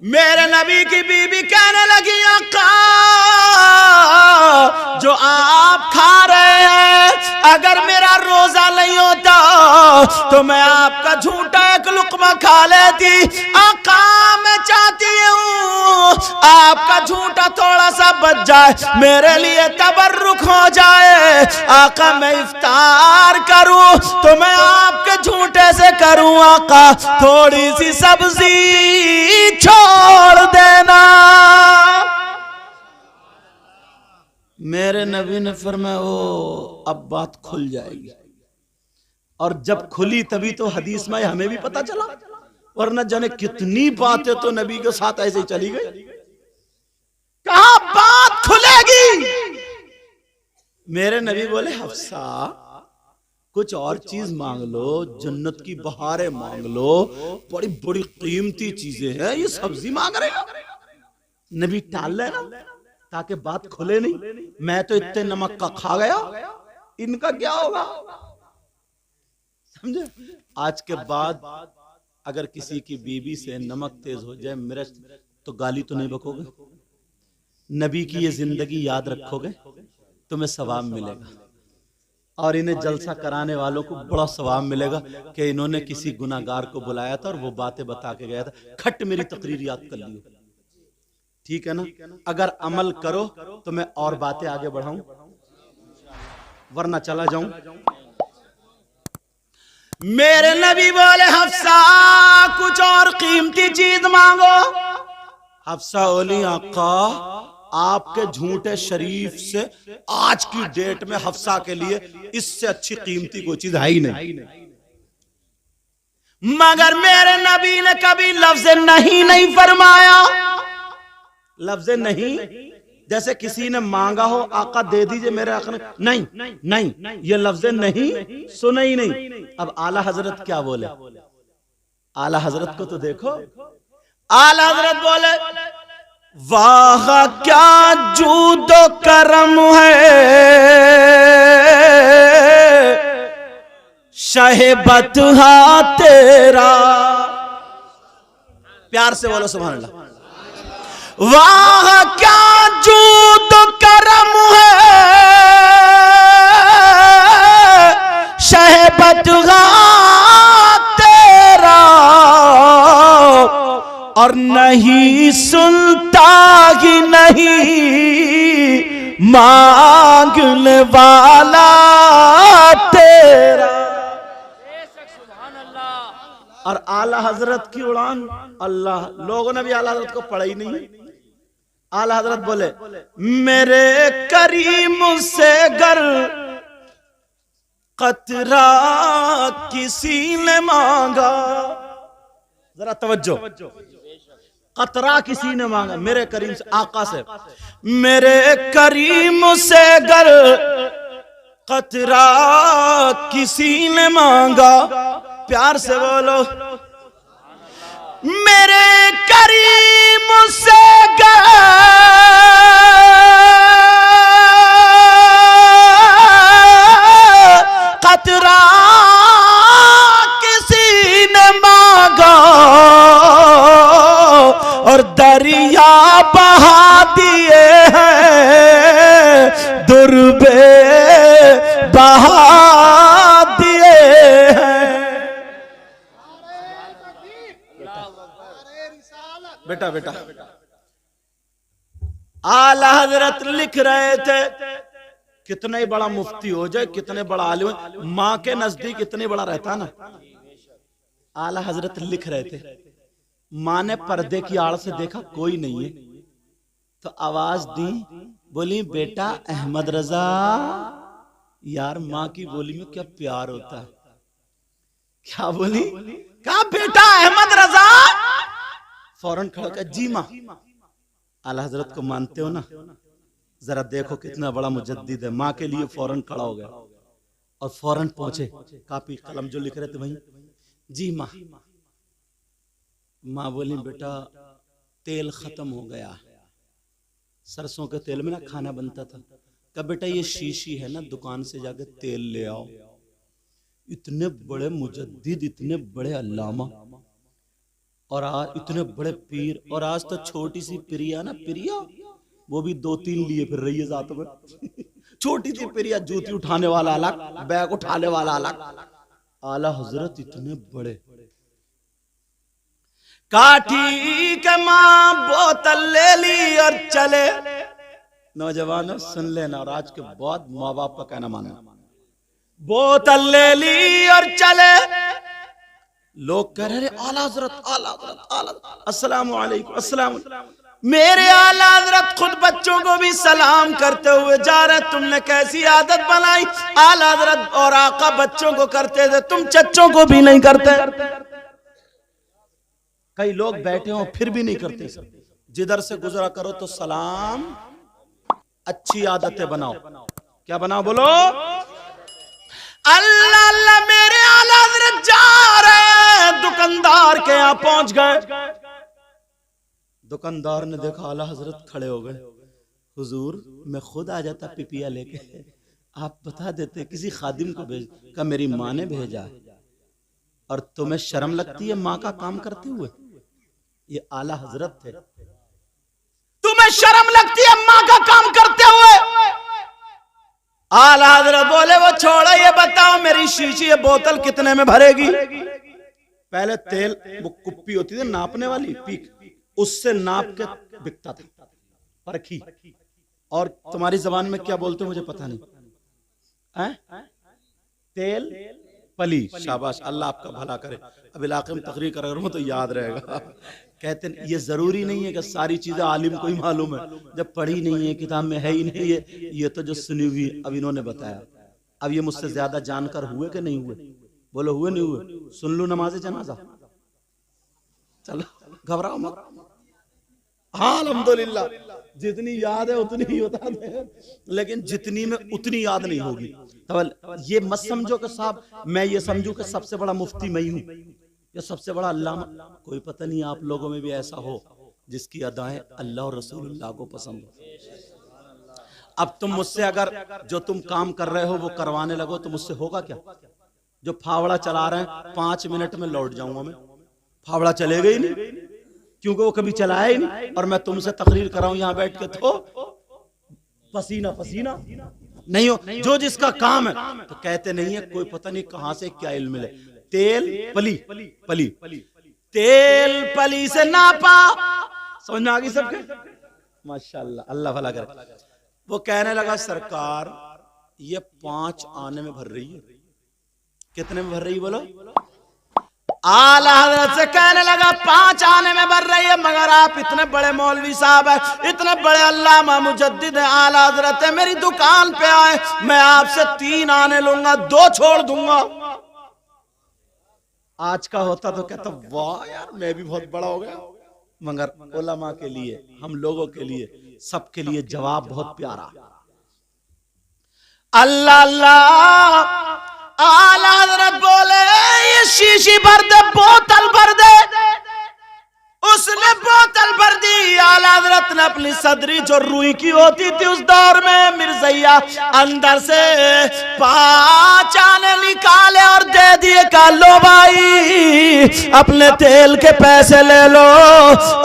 Speaker 1: मेरे नबी की बीबी कहने लगी आका, जो आप खा रहे हैं अगर मेरा रोजा नहीं होता तो मैं आपका झूठा एक लुकमा खा लेती। आका मैं चाहती हूँ आपका झूठा थोड़ा सा बच जाए, मेरे लिए तबर्रुक हो जाए। आका मैं इफ्तार करूं तो मैं आपके झूठे से करूं। आका थोड़ी सी सब्जी छोड़ देना। मेरे नबी ने फरमाया ओ अब बात खुल जाएगी। और जब खुली तभी तो हदीस में हमें भी पता चला, वरना जाने कितनी बातें तो नबी के साथ ऐसे ही चली गई। कहा बात खुलेगी। मेरे नबी बोले हफ्सा कुछ और चीज मांग लो, जन्नत की बहारें मांग लो, बड़ी बड़ी कीमती चीजें हैं, ये सब्जी मांग रहे हो। नबी टाल लेना ताकि बात खुले नहीं। मैं तो इतने नमक का खा गया, इनका क्या होगा, समझे। आज के बाद अगर किसी की बीबी से नमक तेज हो जाए, मिर्च, तो गाली तो नहीं बकोगे। नबी की ये जिंदगी याद रखोगे, तुम्हें सवाब मिलेगा। और इन्हें जलसा कराने वालों को बड़ा सवाब मिलेगा कि इन्होंने किसी गुनाहगार को बुलाया था और वो बातें बता के गया था। खट मेरी तकरीर याद कर लियो, ठीक है ना। अगर अमल करो तो मैं और बातें आगे बढ़ाऊं, वरना चला जाऊं। मेरे नबी बोले हफ्सा कुछ और कीमती चीज मांगो। हफ्सा बोली आका आपके झूठे शरीफ से आज की डेट में हफ्सा के लिए इससे अच्छी कीमती कोई चीज है ही नहीं। मगर मेरे नबी ने कभी लफ्ज नहीं फरमाया। लफ्ज नहीं, जैसे किसी ने मांगा हो आका दे दीजिए, मेरे आका ने नहीं, ये लफ्ज नहीं सुना ही नहीं। अब आला हजरत क्या बोले, आला हजरत को तो देखो। आला हजरत बोले वाह क्या जूदो करम है शहेबत हा तेरा। प्यार से बोलो सुभान अल्लाह। वाह क्या जूदो करम है शहेबत हा तेरा, और नहीं सुनता ही नहीं मांगने वाला तेरा। और आला हजरत की उड़ान, अल्लाह, लोगों ने भी आला हजरत को पढ़ा ही नहीं है। आला हजरत बोले मेरे करीम से गर कतरा किसी ने मांगा, जरा तवज्जो, कतरा किसी ने मांगा मेरे करीम से, आका से, मेरे करीम से गर कतरा किसी ने मांगा, प्यार से बोलो, मेरे करीम से गर कतरा किसी ने मांगा और दरिया बहा दिए हैं, दुर्बे बहा दिए हैं। बेटा बेटा आला हजरत लिख रहे थे, कितना ही बड़ा मुफ्ती हो जाए, कितने बड़ा आलिम, माँ के नजदीक इतने बड़ा रहता ना। आला हजरत लिख रहे थे, माँ ने पर्दे की आड़ से देखा कोई नहीं है, तो आवाज दी, बोली बेटा अहमद रजा। यार माँ की बोली में क्या प्यार होता है, क्या बोली, कहा बेटा अहमद रजा। फौरन खड़ा कर, जी माँ। आला हजरत को मानते हो ना, जरा देखो कितना बड़ा मुजद्दिद है, माँ के लिए फौरन खड़ा हो गया और फौरन पहुंचे, कापी कलम जो लिख रहे थे वहीं, जी माँ। माँ बोली बेटा तेल खत्म हो गया, सरसों के तेल में ना खाना बनता था। कहा बेटा ये शीशी है ना, दुकान से जाके तेल ले आओ। इतने बड़े मुजद्दिद, इतने बड़े अल्लामा और आज इतने बड़े पीर, और आज तो छोटी सी पिरिया ना, पिरिया वो भी 2-3 लिए फिर रही है साथ में। छोटी सी पिरिया, जूती उठाने वाला अलग, बैग उठाने वाला अलग। आला हजरत इतने बड़े, काठी के माँ बोतल ले ली और चले। नौजवानों सुन लेना, और आज के बाद माँ बाप का कहना मानना, बोतल ले ली और चले। लोग कह रहे आला हजरत, आला हजरत, आला, अस्सलाम वालेकुम, अस्सलाम। मेरे आला हजरत खुद बच्चों को भी सलाम करते हुए जा रहे, तुमने कैसी आदत बनाई। आला हजरत और आका बच्चों को करते थे, तुम चच्चों को भी नहीं करते। कई लोग बैठे हो फिर भी नहीं करते। जिधर से गुजरा करो तो सलाम, अच्छी आदतें बनाओ। क्या बनाओ बोलो, अल्लाह अल्लाह। मेरे आला हजरत जा रहे, दुकानदार के यहाँ पहुंच गए। दुकानदार ने देखा आला हजरत खड़े हो गए, हुजूर मैं खुद आ जाता पिपिया लेके, आप बता देते, किसी खादिम को भेज। का मेरी माँ ने भेजा और तुम्हें शर्म लगती है माँ का काम करते हुए। ये आला हजरत थे, तुम्हें शर्म लगती है माँ का काम करते हुए। आला हजरत बोले वो छोड़ो, ये बताओ मेरी शीशी, ये बोतल कितने में भरेगी। पहले तेल, वो कुप्पी होती थी नापने वाली, पीक, उससे नाप के बिकता था, परखी। और तुम्हारी जबान में क्या बोलते हो मुझे पता नहीं, तेल पली। शाबाश, अल्लाह आपका भला करे। अब इलाके में तकरीर कर रहा हूं तो याद रहेगा। कहते हैं ये जरूरी नहीं है कि सारी चीजें आलिम को ही मालूम है, जब पढ़ी नहीं है, किताब में है ही नहीं है। ये तो जो सुनी हुई अब इन्होंने बताया। अब ये मुझसे ज्यादा जानकर हुए कि नहीं हुए, बोलो हुए नहीं हुए। सुन लो नमाज जनाजा, चलो घबराओ मत। हाँ अल्हम्दुलिल्लाह, जितनी याद है उतनी ही बता दे, लेकिन जितनी में उतनी याद नहीं होगी। तो ये मत समझो कि साहब मैं ये समझूं कि सबसे बड़ा मुफ्ती मैं हूं या सबसे बड़ा अल्लामा। कोई पता नहीं आप लोगों में भी ऐसा हो जिसकी अदाएं अल्लाह और रसूलुल्लाह को पसंद हो। अब तुम मुझसे अगर जो तुम काम कर रहे हो वो करवाने लगो तो मुझसे होगा क्या। जो फावड़ा चला रहे हैं 5 मिनट में लौट जाऊंगा मैं, फावड़ा चलेगा ही नहीं क्योंकि वो कभी चलाया ही नहीं। और मैं तुमसे तकरीर कराऊं यहाँ बैठ के तो पसीना पसीना नहीं हो। जो जिसका काम है तो कहते नहीं है कोई पता नहीं कहां से क्या इल्म मिले। तेल पली पली तेल पली से नापा, समझ में आ गई सबके, माशाल्लाह अल्लाह भला करे। वो कहने लगा सरकार ये 5 आने में भर रही है। कितने में भर रही बोलो, आला हजरत से कहने लगा 5 आने में भर रही है, मगर आप इतने बड़े मौलवी साहब है, इतने बड़े अल्लामा मुजद्दिद है, आला हजरत है, मेरी दुकान पे आए, मैं आपसे 3 आने लूंगा, 2 छोड़ दूंगा। आज का होता तो कहता वाह यार मैं भी बहुत बड़ा हो गया, मगर उलमा के लिए, हम लोगों के लिए, सबके लिए जवाब बहुत प्यारा। अल्लाह अल्लाह, आला हज़रत बोले ये शीशी भर दे, बोतल भर दे। उसने बोतल भर दी। आला हज़रत ने अपनी सदरी जो रुई की होती थी उस दौर में, मिर्जैया अंदर से 5 आने निकाले और दे दिए। कहा लो भाई अपने तेल के पैसे ले लो।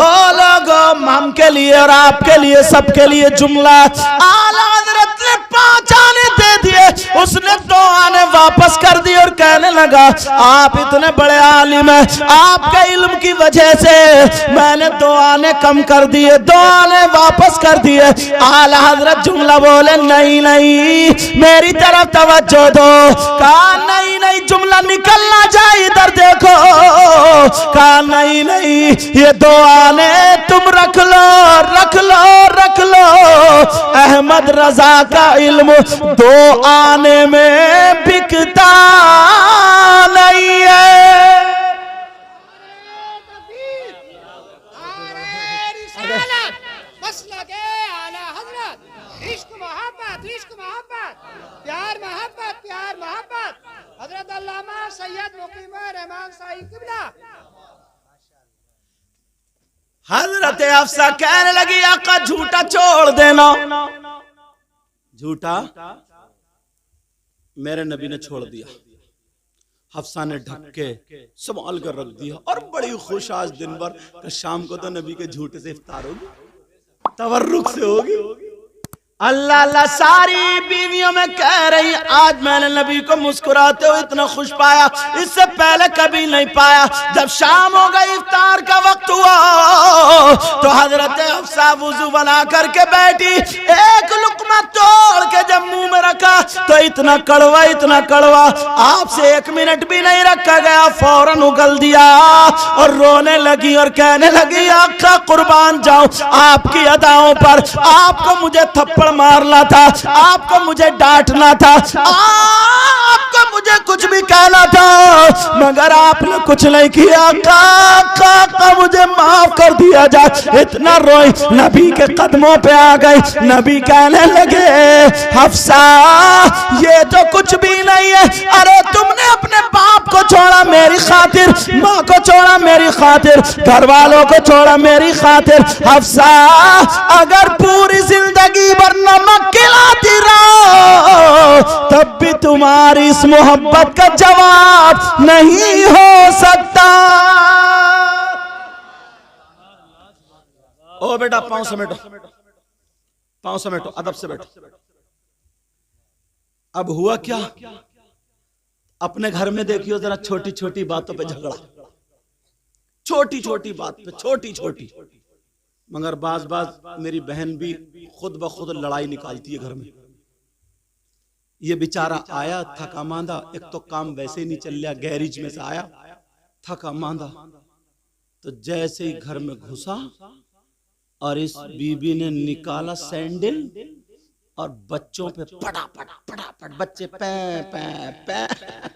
Speaker 1: ओ लोगों, हम के लिए और आपके लिए, सबके लिए जुमला। आला हज़रत ने 5 आने दे दिए, उसने 2 आने वापस कर दिए और कहने लगा आप इतने बड़े आलिम हैं, आपके इल्म की वजह से मैंने 2 आने कम कर दिए, 2 आने वापस कर दिए। आला हज़रत जुमला बोले नहीं नहीं मेरी तरफ तवज्जो दो। कहा नहीं नहीं, जुमला निकलना जाए, इधर देखो। कहा नहीं नहीं, ये 2 आने तुम रख लो रख लो रख लो। अहमद रजा का इल्म 2 आने में बिकता नहीं है।
Speaker 2: प्यार मोहब्बत प्यार मोहब्बत। हजरत अल्लामा सैयद मुकीम रहमान साई किबला।
Speaker 1: हजरत हफ्सा कहने लगी आका झूठा छोड़ देना। झूठा मेरे नबी ने छोड़ दिया। हफ्सा ने ढक के संभाल कर रख दिया और बड़ी खुश आज दिन भर। शाम को तो नबी के झूठे से इफ्तार होगी, तवर्रुक से होगी। अल्लाह अल्लाह सारी बीवियों में कह रही आज मैंने नबी को मुस्कुराते हुए इतना खुश पाया, इससे पहले कभी नहीं पाया। जब शाम हो गई, इफ्तार का वक्त हुआ, तो हजरत हफ्सा वुजू बना करके बैठी। एक लुकमा तोड़ के जब मुंह में रखा तो इतना कड़वा आपसे 1 मिनट भी नहीं रखा गया, फौरन उगल दिया और रोने लगी और कहने लगी आका कुर्बान जाऊं आपकी अदाओं पर। आपको मुझे थप्पड़ मारना था, आपको मुझे डांटना था, आपको मुझे कुछ भी कहना था, मगर आपने कुछ नहीं किया। का मुझे माफ कर दिया जाए। इतना रोई, नबी के कदमों पे आ गई। नबी कहने लगे हफ्सा ये तो कुछ भी नहीं है। अरे तुमने अपने बाप को छोड़ा मेरी खातिर, माँ को छोड़ा मेरी खातिर, घर वालों को छोड़ा मेरी खातिर। हफ्सा अगर पूरी जिंदगी भर नमक खिलाती रहो तब भी तुम्हारी इस मोहब्बत का जवाब नहीं हो सकता। ओ बेटा पांव समेटो, पांव समेटो, अदब से बैठो। अब हुआ क्या, अपने घर में देखियो जरा, छोटी छोटी बातों पे झगड़ा, छोटी छोटी बात पे छोटी। मगर बाज मेरी बहन भी खुद ब खुद लड़ाई निकालती है घर में। ये बेचारा आया थका मांदा, एक तो काम वैसे ही नहीं चल रहा, गैरेज में से आया थका मांदा, तो जैसे ही घर में घुसा और इस बीबी ने निकाला सैंडल और बच्चों पे पटापट बच्चे पै पै पै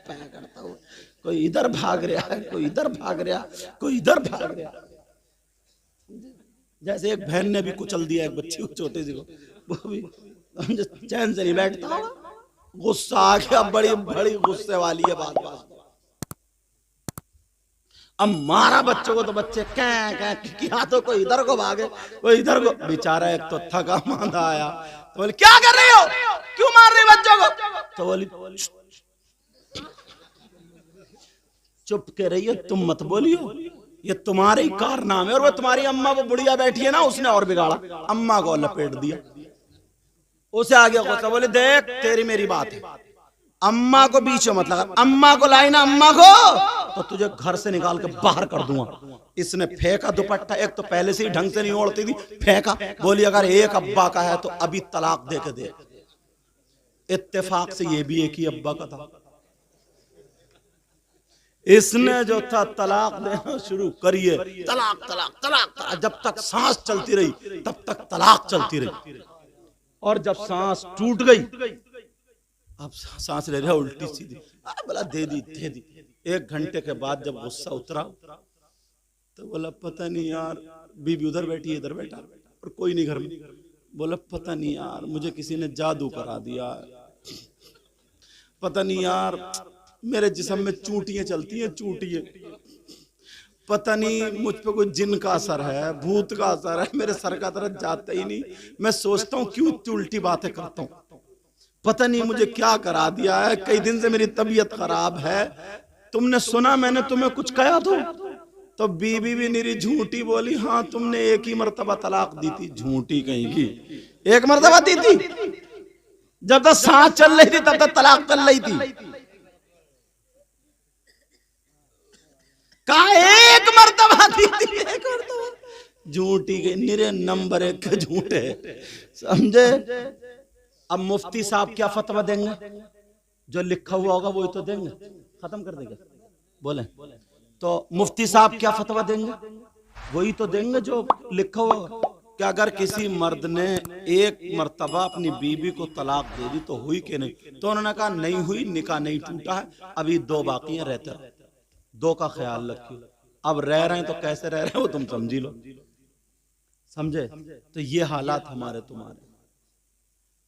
Speaker 1: पै करता हुआ, कोई इधर भाग रहा है, कोई इधर भाग रहा, कोई इधर भाग रहा। जैसे एक बहन ने भी कुचल दिया एक बच्ची को, छोटे सी को, वो भी चैन से नहीं बैठता, गुस्सा आ गया, बड़ी गुस्से वाली है बात। अब मारा बच्चों को तो बच्चे क्या किया, तो कोई इधर को भागे कोई इधर को। बेचारा एक तो थका मांदा आया, तो बोले क्या कर रही हो, क्यों मार रही बच्चों को? तो बोली चुप के रहिए, तुम मत बोलियो, ये तुम्हारे ही कारनामे। और वो तुम्हारी अम्मा वो बुढ़िया बैठी है ना, उसने और बिगाड़ा, अम्मा को लपेट दिया। उसे आगे गुस्सा, बोले देख तेरी मेरी बात है, अम्मा को बीच में मत लगा, अम्मा को लाई ना अम्मा को तो तुझे घर से निकाल के बाहर कर दूंगा। इसने फेंका दुपट्टा, एक तो पहले से ही ढंग से नहीं ओढ़ती थी, फेंका। बोली अगर एक अब्बा का है तो अभी तलाक दे के दे। इत्तेफाक से ये भी एक ही अब्बा का था, इसने जो था तलाक देना शुरू करिए, तलाक तलाक तलाक तलाक, जब तक सांस चलती रही तब तक तलाक चलती रही। और जब सांस टूट गई, अब सांस ले रहा उल्टी सीधी, बोला दे दी दे दी। 1 घंटे के बाद जब गुस्सा उतरा तो बोला पता नहीं यार, बीबी उधर बैठी है इधर बैठा और कोई नहीं घर में। बोला पता नहीं यार, मुझे किसी ने जादू करा दिया, पता नहीं यार मेरे जिस्म में चूंटियां चलती हैं, चूंटियां, पता नहीं मुझ पे कोई जिन का असर है, भूत का असर है, मेरे सर का तरफ जाता ही नहीं। मैं सोचता हूँ क्यों उल्टी बातें करता हूँ, पता नहीं मुझे क्या करा दिया है, कई दिन से मेरी तबीयत खराब है। तुमने सुना मैंने तुम्हें कुछ कहा तो बीबी भी मेरी झूठी बोली, हाँ तुमने 1 ही मर्तबा तलाक दी थी। झूठी कहीं की, 1 मर्तबा दी थी, जब तक सांस चल रही थी तब तक तलाक चल रही थी। कहा 1 मर्तबा दी थी, 1 मर्तबा, झूठी गई, निरे नंबर 1 झूठे, समझे। अब मुफ्ती साहब क्या फतवा देंगे, जो लिखा हुआ होगा वही तो देंगे, खत्म कर देंगे। बोले तो मुफ्ती साहब क्या फतवा देंगे, वही तो देंगे जो लिखा हुआ होगा। कि अगर किसी मर्द ने 1 मर्तबा अपनी बीबी को तलाक दे दी तो हुई कि नहीं, तो उन्होंने कहा नहीं हुई, निकाह नहीं टूटा है, अभी 2 बाकी हैं, रहते रहो, 2 का ख्याल रखिए। अब रह रहे हैं तो कैसे रह रहे हैं वो तुम समझी लो, समझे। तो ये हालात हमारे तुम्हारे,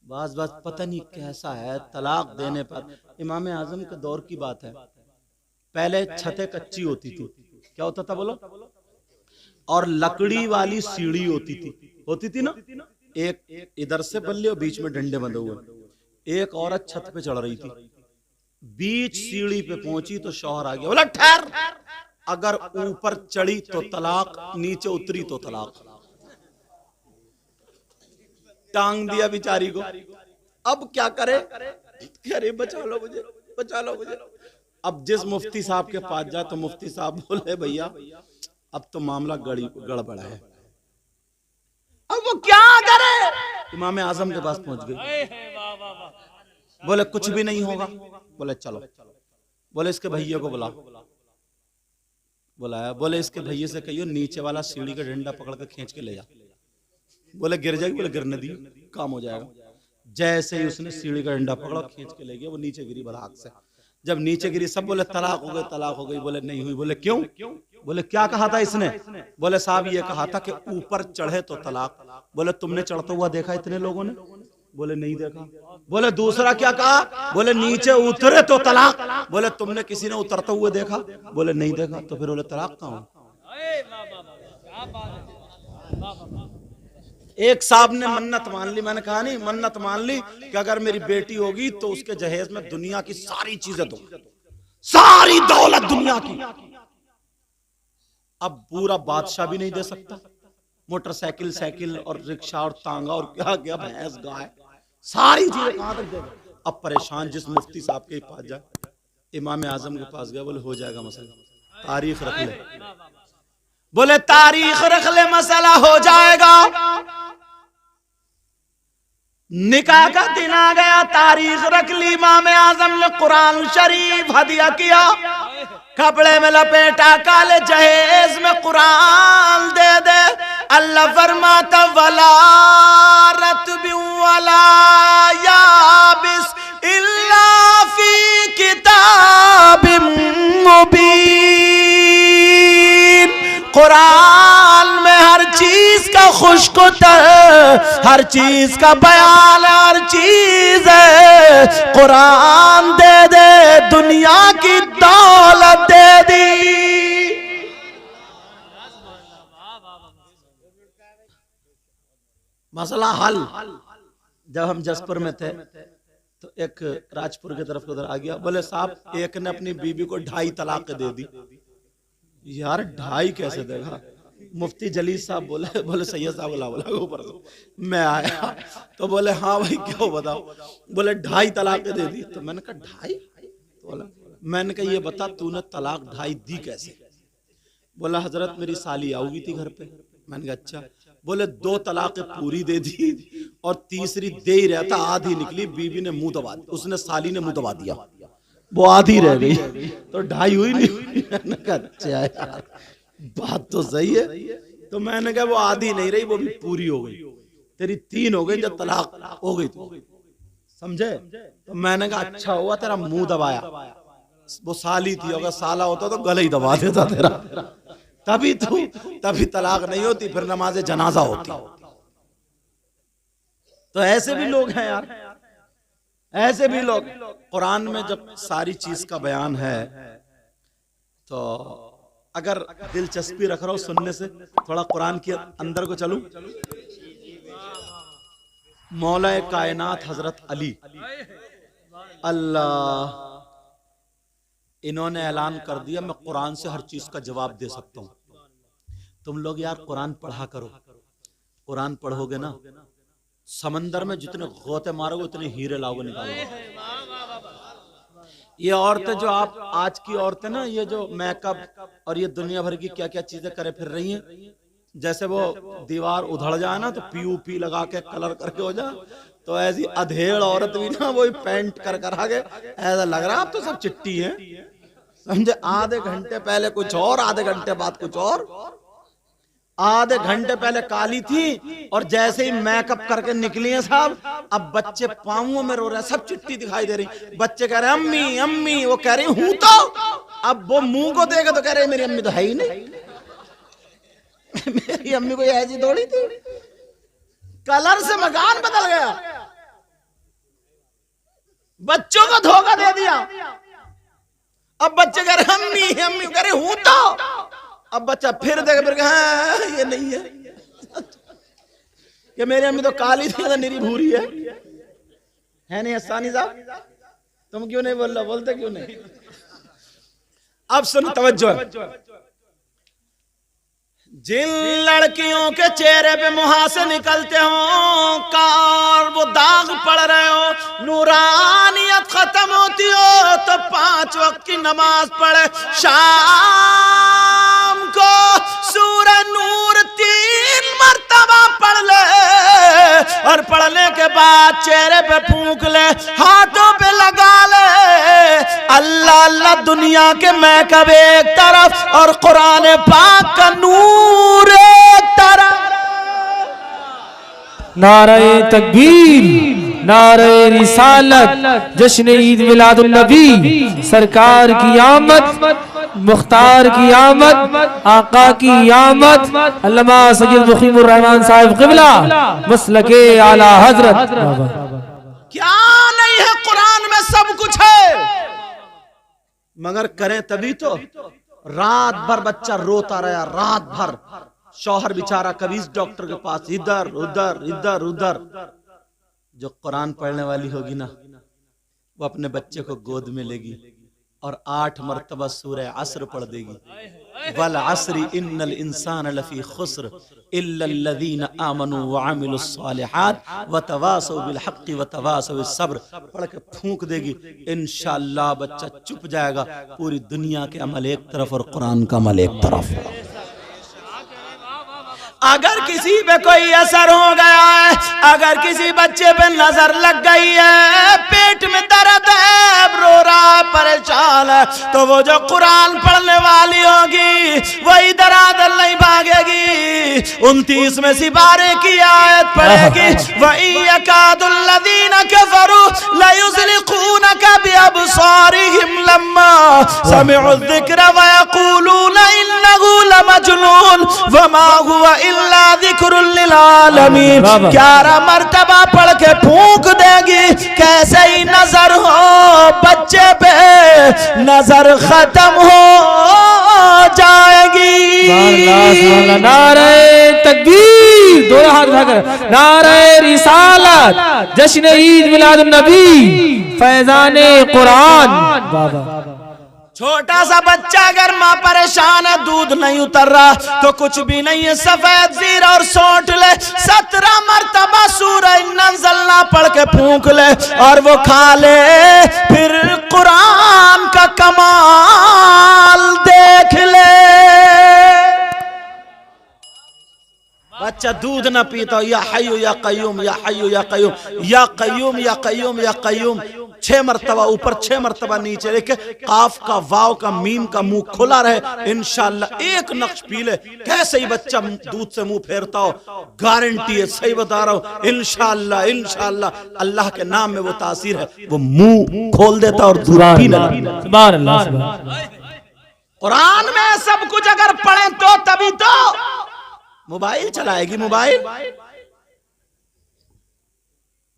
Speaker 1: बस पता नहीं कैसा है तलाक देने पर। इमाम आजम के दौर की बात है, पहले छतें कच्ची होती थी, क्या होता था बोलो, और लकड़ी वाली सीढ़ी होती थी ना, एक इधर से बल्ले और बीच में डंडे बंधे हुए। एक औरत छत पे चढ़ रही थी, बीच सीढ़ी पे पहुंची तो शौहर आ गया, बोला ठहर, अगर ऊपर चढ़ी तो तलाक, नीचे उतरी तो तलाक। टांग दिया बेचारी को। अब क्या करे, अरे बचा लो मुझे, बचा लो मुझे। अब जिस मुफ्ती साहब के पास जा तो मुफ्ती साहब बोले भैया अब तो मामला गड़बड़ है, अब वो क्या करे। इमाम आजम के पास पहुंच गए, बोले कुछ भी नहीं होगा। बोले चलो, बोले इसके भैया को बुलाया, बोले इसके भैया से कहियो नीचे वाला सीढ़ी का डंडा पकड़ के खींच के ले जा। बोले गिर जाएगी, बोले गिरने दी, काम हो जाएगा। जैसे ही उसने सीढ़ी का डंडा पकड़ा खींच के ले गया, वो नीचे गिरी बराक से। जब नीचे गिरी सब बोले तलाक हो गई, तलाक हो गई। बोले नहीं हुई। बोले क्यों? बोले क्या कहा था इसने? बोले साहब ये कहा था कि ऊपर चढ़े तो तलाक। बोले तुमने चढ़ता हुआ देखा इतने लोगों ने? बोले नहीं देखा। बोले दूसरा क्या कहा? बोले नीचे उतरे तो तलाक। बोले तुमने किसी ने उतरते हुए देखा? बोले नहीं देखा। तो फिर बोले तलाक कहाँ? एक साहब ने मन्नत मान ली, मैंने कहा नहीं मन्नत मान ली कि अगर मेरी बेटी होगी तो उसके जहेज में दुनिया की सारी चीजें दो, सारी दौलत दुनिया की। अब पूरा बादशाह भी नहीं दे सकता, मोटरसाइकिल साइकिल और रिक्शा और तांगा और क्या क्या भैंस गाय सारी चीजें कहां तक देगा। अब परेशान जिस मुफ्ती साहब के पास जाए, इमाम आजम के पास गया, बोले हो जाएगा मसला, तारीख रख ले। बोले तारीख रख ले, मसला हो जाएगा। निकाह का दिन आ गया, तारीख रख ली। इमाम आजम ने कुरान शरीफ हदिया किया, कपड़े में लपेटा, काले जहेज में कुरान दे दे। अल्लाह फरमाता वला रत्बि वला याबिस इल्ला फी किताबिम मुबीन। कुरान में हर चीज का खुशकुतर, हर चीज का बयान, हर चीज है। कुरान दे दे, दुनिया की दौलत दे दी। मसला हल। जब हम जसपुर में थे तो एक राजपुर की तरफ उधर आ गया, बोले साहब एक ने अपनी बीबी को 2.5 तलाक दे दी। यार 2.5 कैसे देगा? मुफ्ती जलील साहब बोले सैयद साहब बोला ऊपर से। मैं आया तो बोले हाँ भाई क्या बताओ? बोले 2.5 तलाक दे दी। तो मैंने कहा 2.5? तो बोला, मैंने कहा ये बता तूने तलाक 2.5 दी कैसे? बोला हजरत मेरी साली आओगी थी घर पे। मैंने कहा अच्छा। बोले 2 तलाक पूरी दे दी और तीसरी दे ही रहता, आधी निकली, बीबी ने मुंह दबा दिया, उसने साली ने मुंह दबा दिया, वो आधी रह गई। तो 2.5 हुई नहीं? मैंने कहा अच्छा यार बात तो सही है। तो मैंने कहा वो आधी नहीं रही, वो भी पूरी हो गई, तेरी 3 हो गई जब तलाक हो गई तो, समझे। तो मैंने कहा अच्छा हुआ तेरा मुंह दबाया, वो साली थी, अगर साला होता तो गले ही दबा देता तेरा, तभी तलाक नहीं होती, फिर नमाज जनाजा होती। तो ऐसे भी लोग हैं यार, ऐसे भी लोग। कुरान में जब सारी चीज का बयान है तो अगर दिलचस्पी रख रहा हो सुनने से, थोड़ा कुरान के अंदर को चलूं। मौला कायनात हजरत अली अल्लाह, इन्होंने ऐलान कर दिया मैं कुरान से हर चीज का जवाब दे सकता हूं। तुम लोग यार कुरान पढ़ा करो, कुरान पढ़ोगे ना समंदर में जितने गोते मारोगे उतने हीरे लाओगे निकालोगे। ये औरतें जो आप आज की औरतें ना, ये जो मेकअप और ये दुनिया भर की क्या क्या चीजें करे फिर रही हैं, जैसे वो दीवार उधड़ जाए ना तो पीओपी लगा के कलर करके हो जाए, तो ऐसी अधेड़ औरत भी ना वही पेंट कर आगे ऐसा लग रहा है आप तो सब चिट्टी हैं, समझे। आधे घंटे पहले कुछ और, आधे घंटे बाद कुछ और। आधे घंटे पहले काली थी और जैसे ही मेकअप करके निकली है साहब, अब बच्चे पांवों में रो रहे हैं, सब चिट्टी दिखाई दे रही। बच्चे कह रहे हैं अम्मी अम्मी, वो कह रही हूं तो, अब वो मुंह को देखे तो कह रहे मेरी अम्मी तो है ही नहीं। मेरी अम्मी कोई ऐसी थोड़ी थी, कलर से मकान बदल गया, बच्चों को धोखा दे दिया। अब बच्चे कह रहे अम्मी अम्मी, कह रहे हूं तो, अब बच्चा फिर देख फिर हाँ ये नहीं है कि मेरी अम्मी तो काली थी तो निरी भूरी है नहीं। असानी साहब तुम क्यों नहीं बोल रहे, बोलते क्यों नहीं। अब सुन तवज्जो, जिन लड़कियों के चेहरे पे मुहासे निकलते हो, कार वो दाग पड़ रहे हो, नूरानियत खत्म होती हो तो 5 वक्त की नमाज पढ़े, शाम को सूरह नूर 3 मर्तबा पढ़ ले और पढ़ने के बाद चेहरे पे फूंक ले, हाथों पे लगा ले। अल्लाह अल्लाह दुनिया के मेकअप एक तरफ और कुरान पाक का नूर एक तरफ।
Speaker 3: नारे तकबीर, नारे रिसालत, जश्न ईद मिलादुन नबी, सरकार की आमद, मुख्तार की आमद, आका की आमद, अल्लामा सैयद मुखीमुर रहमान साहिब क़िबला मसलके आला हजरत।
Speaker 1: क्या नहीं है कुरान में, सब कुछ है, मगर करें तभी तो। रात भर बच्चा रोता रहा, रात भर शौहर बेचारा कभी इस डॉक्टर के पास, इधर उधर इधर उधर। जो कुरान पढ़ने वाली होगी ना, वो अपने बच्चे को गोद में लेगी और 8 मरतबा सूरह अस्र पढ़ देगी, वल अस्री इन्नल इंसान लफी खुस्र इल्लल्लज़ीना आमनू व अमिलुस सालिहात व तवासौ बिल हक़्क़ि व तवासौ बिस सब्र, पढ़ के फूंक देगी, इंशाअल्लाह बच्चा चुप जाएगा। पूरी दुनिया के अमल एक तरफ और कुरान का अमल एक तरफ। अगर किसी पे कोई असर हो गया है, अगर किसी बच्चे पे नजर लग गई है, पेट में दर्द है, रो रहा है, परेशान है, तो वो जो कुरान पढ़ने वाली होगी वो इधर आधर नहीं भागेगी, 29 में सिपारे की आयत पढ़ेगी, वही यकादुल्लज़ीना कफरू लयुज़लिक़ूनका बिअबसारिहिम लम्मा समिअु ज़िक्र व यक़ूलूना इन्नहु लमजनून वमा हुवा इल्ला ज़िक्रुल लिल आलमीन। 11 मरतबा पढ़ के फूंक देगी, कैसे ही नजर हो बच्चे पे, नजर खत्म हो जाएगी।
Speaker 3: नारे तकबीर, दोनों हाथ उठाकर, नारे रिसालत, जश्न ईद मिलादुन नबी, फैजाने कुरान।
Speaker 1: छोटा सा बच्चा अगर माँ परेशान है, दूध नहीं उतर रहा तो कुछ भी नहीं है, सफेद जीरा और सौंठ ले, 17 मरतबा सूरह नज़लना पढ़ के फूंक ले और वो खा ले, फिर कुरान का कमाल देख ले। बच्चा दूध ना पीता हो, या हय्यु या कय्यूम, या हय्यु या कय्यूम, या कय्यूम या कय्यूम या कय्यूम, 6 मरतबा ऊपर 6 मरतबा नीचे लेके काफ का वाव का मीम का मुंह खुला रहे, इंशाअल्लाह एक नक्श पी ले, कैसे ही बच्चा दूध से मुंह फेरता हो, गारंटी है, सही बता रहा हूं, इंशाअल्लाह इंशाअल्लाह अल्लाह के नाम में वो तासीर है, वो मुंह खोल देता और दूध पीने लगता।
Speaker 3: सुभान अल्लाह, सुभान अल्लाह।
Speaker 1: कुरान में सब कुछ अगर पढ़े तो तभी तो मोबाइल चलाएगी, मोबाइल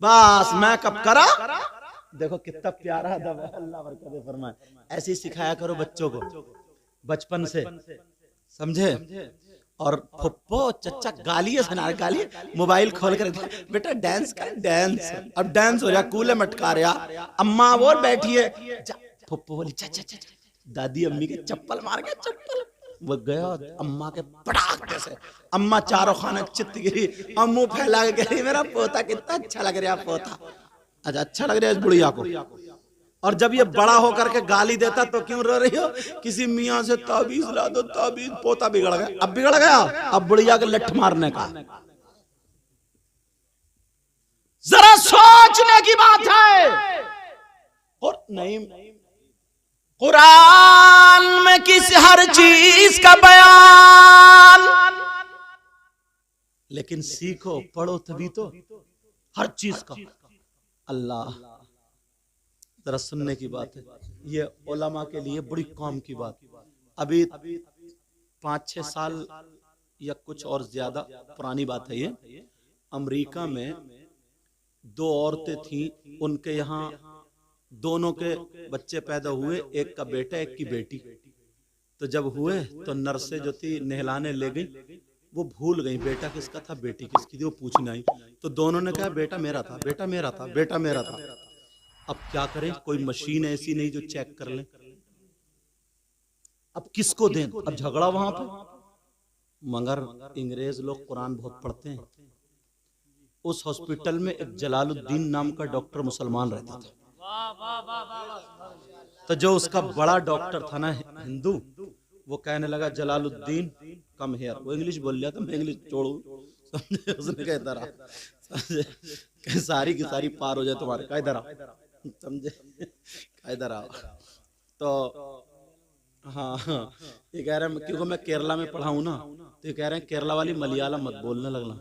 Speaker 1: बस मैं कब करा। देखो कितना प्यारा अदब है, अल्लाह बरकत फरमाए। ऐसे ही सिखाया करो बच्चों को बचपन से, समझे। और फुप्पो चचा गाली सुना, गाली मोबाइल खोल कर बेटा डांस कर, डांस अब डांस हो रहा, कूले मटका रहा, अम्मा वो बैठी है, फुप्पो बोली चाचा, दादी अम्मी के चप्पल मार के, चप्पल वो गया अम्मा के पटाखे से, अम्मा चारों खाना चित्त गिरी, अम्मू फैला के कह रही मेरा पोता कितना अच्छा लग रहा, पोता अच्छा लग रहा है इस बुढ़िया को। और जब ये बड़ा होकर के गाली देता तो क्यों रो रही हो, किसी मियाँ से ताबीज ला दो, ताबीज, पोता बिगड़ गया, अब बिगड़ गया, अब बुढ़िया के लठ मारने का। जरा सोचने की बात है। और नहीं, कुरान में किसी हर चीज का बयान, लेकिन सीखो पढ़ो तभी तो हर चीज का। अल्लाह, जरा सुनने की बात है, ये उलमा के लिए बड़ी काम की बात। अभी 5-6 साल या कुछ और ज्यादा पुरानी बात है ये, अमेरिका में 2 औरतें थीं, उनके यहाँ दोनों के बच्चे पैदा हुए, एक का बेटा एक की बेटी। तो जब हुए तो नर्सें जो थी नहलाने ले गई, वो भूल गई बेटा किसका था बेटी किसकी थी, वो पूछने आई। तो दोनों ने कहा बेटा मेरा था, बेटा मेरा था, बेटा मेरा था। अब क्या करें, कोई मशीन ऐसी नहीं जो चेक कर ले, अब किसको दें, अब झगड़ा वहां पे। मगर अंग्रेज लोग कुरान बहुत पढ़ते हैं। उस हॉस्पिटल में एक जलालुद्दीन नाम का डॉक्टर मुसलमान रहता था। तो जो उसका बड़ा डॉक्टर था ना हिंदू, वो कहने लगा जलालुद्दीन कम हेयर, वो इंग्लिश बोल लिया था, मैं इंग्लिश छोड़ू, समझे। उसने कहा इधर आ, समझे, सारी की सारी पार हो जाए तुम्हारे, कहा इधर आ, समझे, कहा इधर आ। तो हाँ ये कह रहे हैं, क्योंकि मैं केरला में पढ़ा हूँ ना, तो ये कह रहे हैं केरला वाली मलयालम मत बोलने लगना।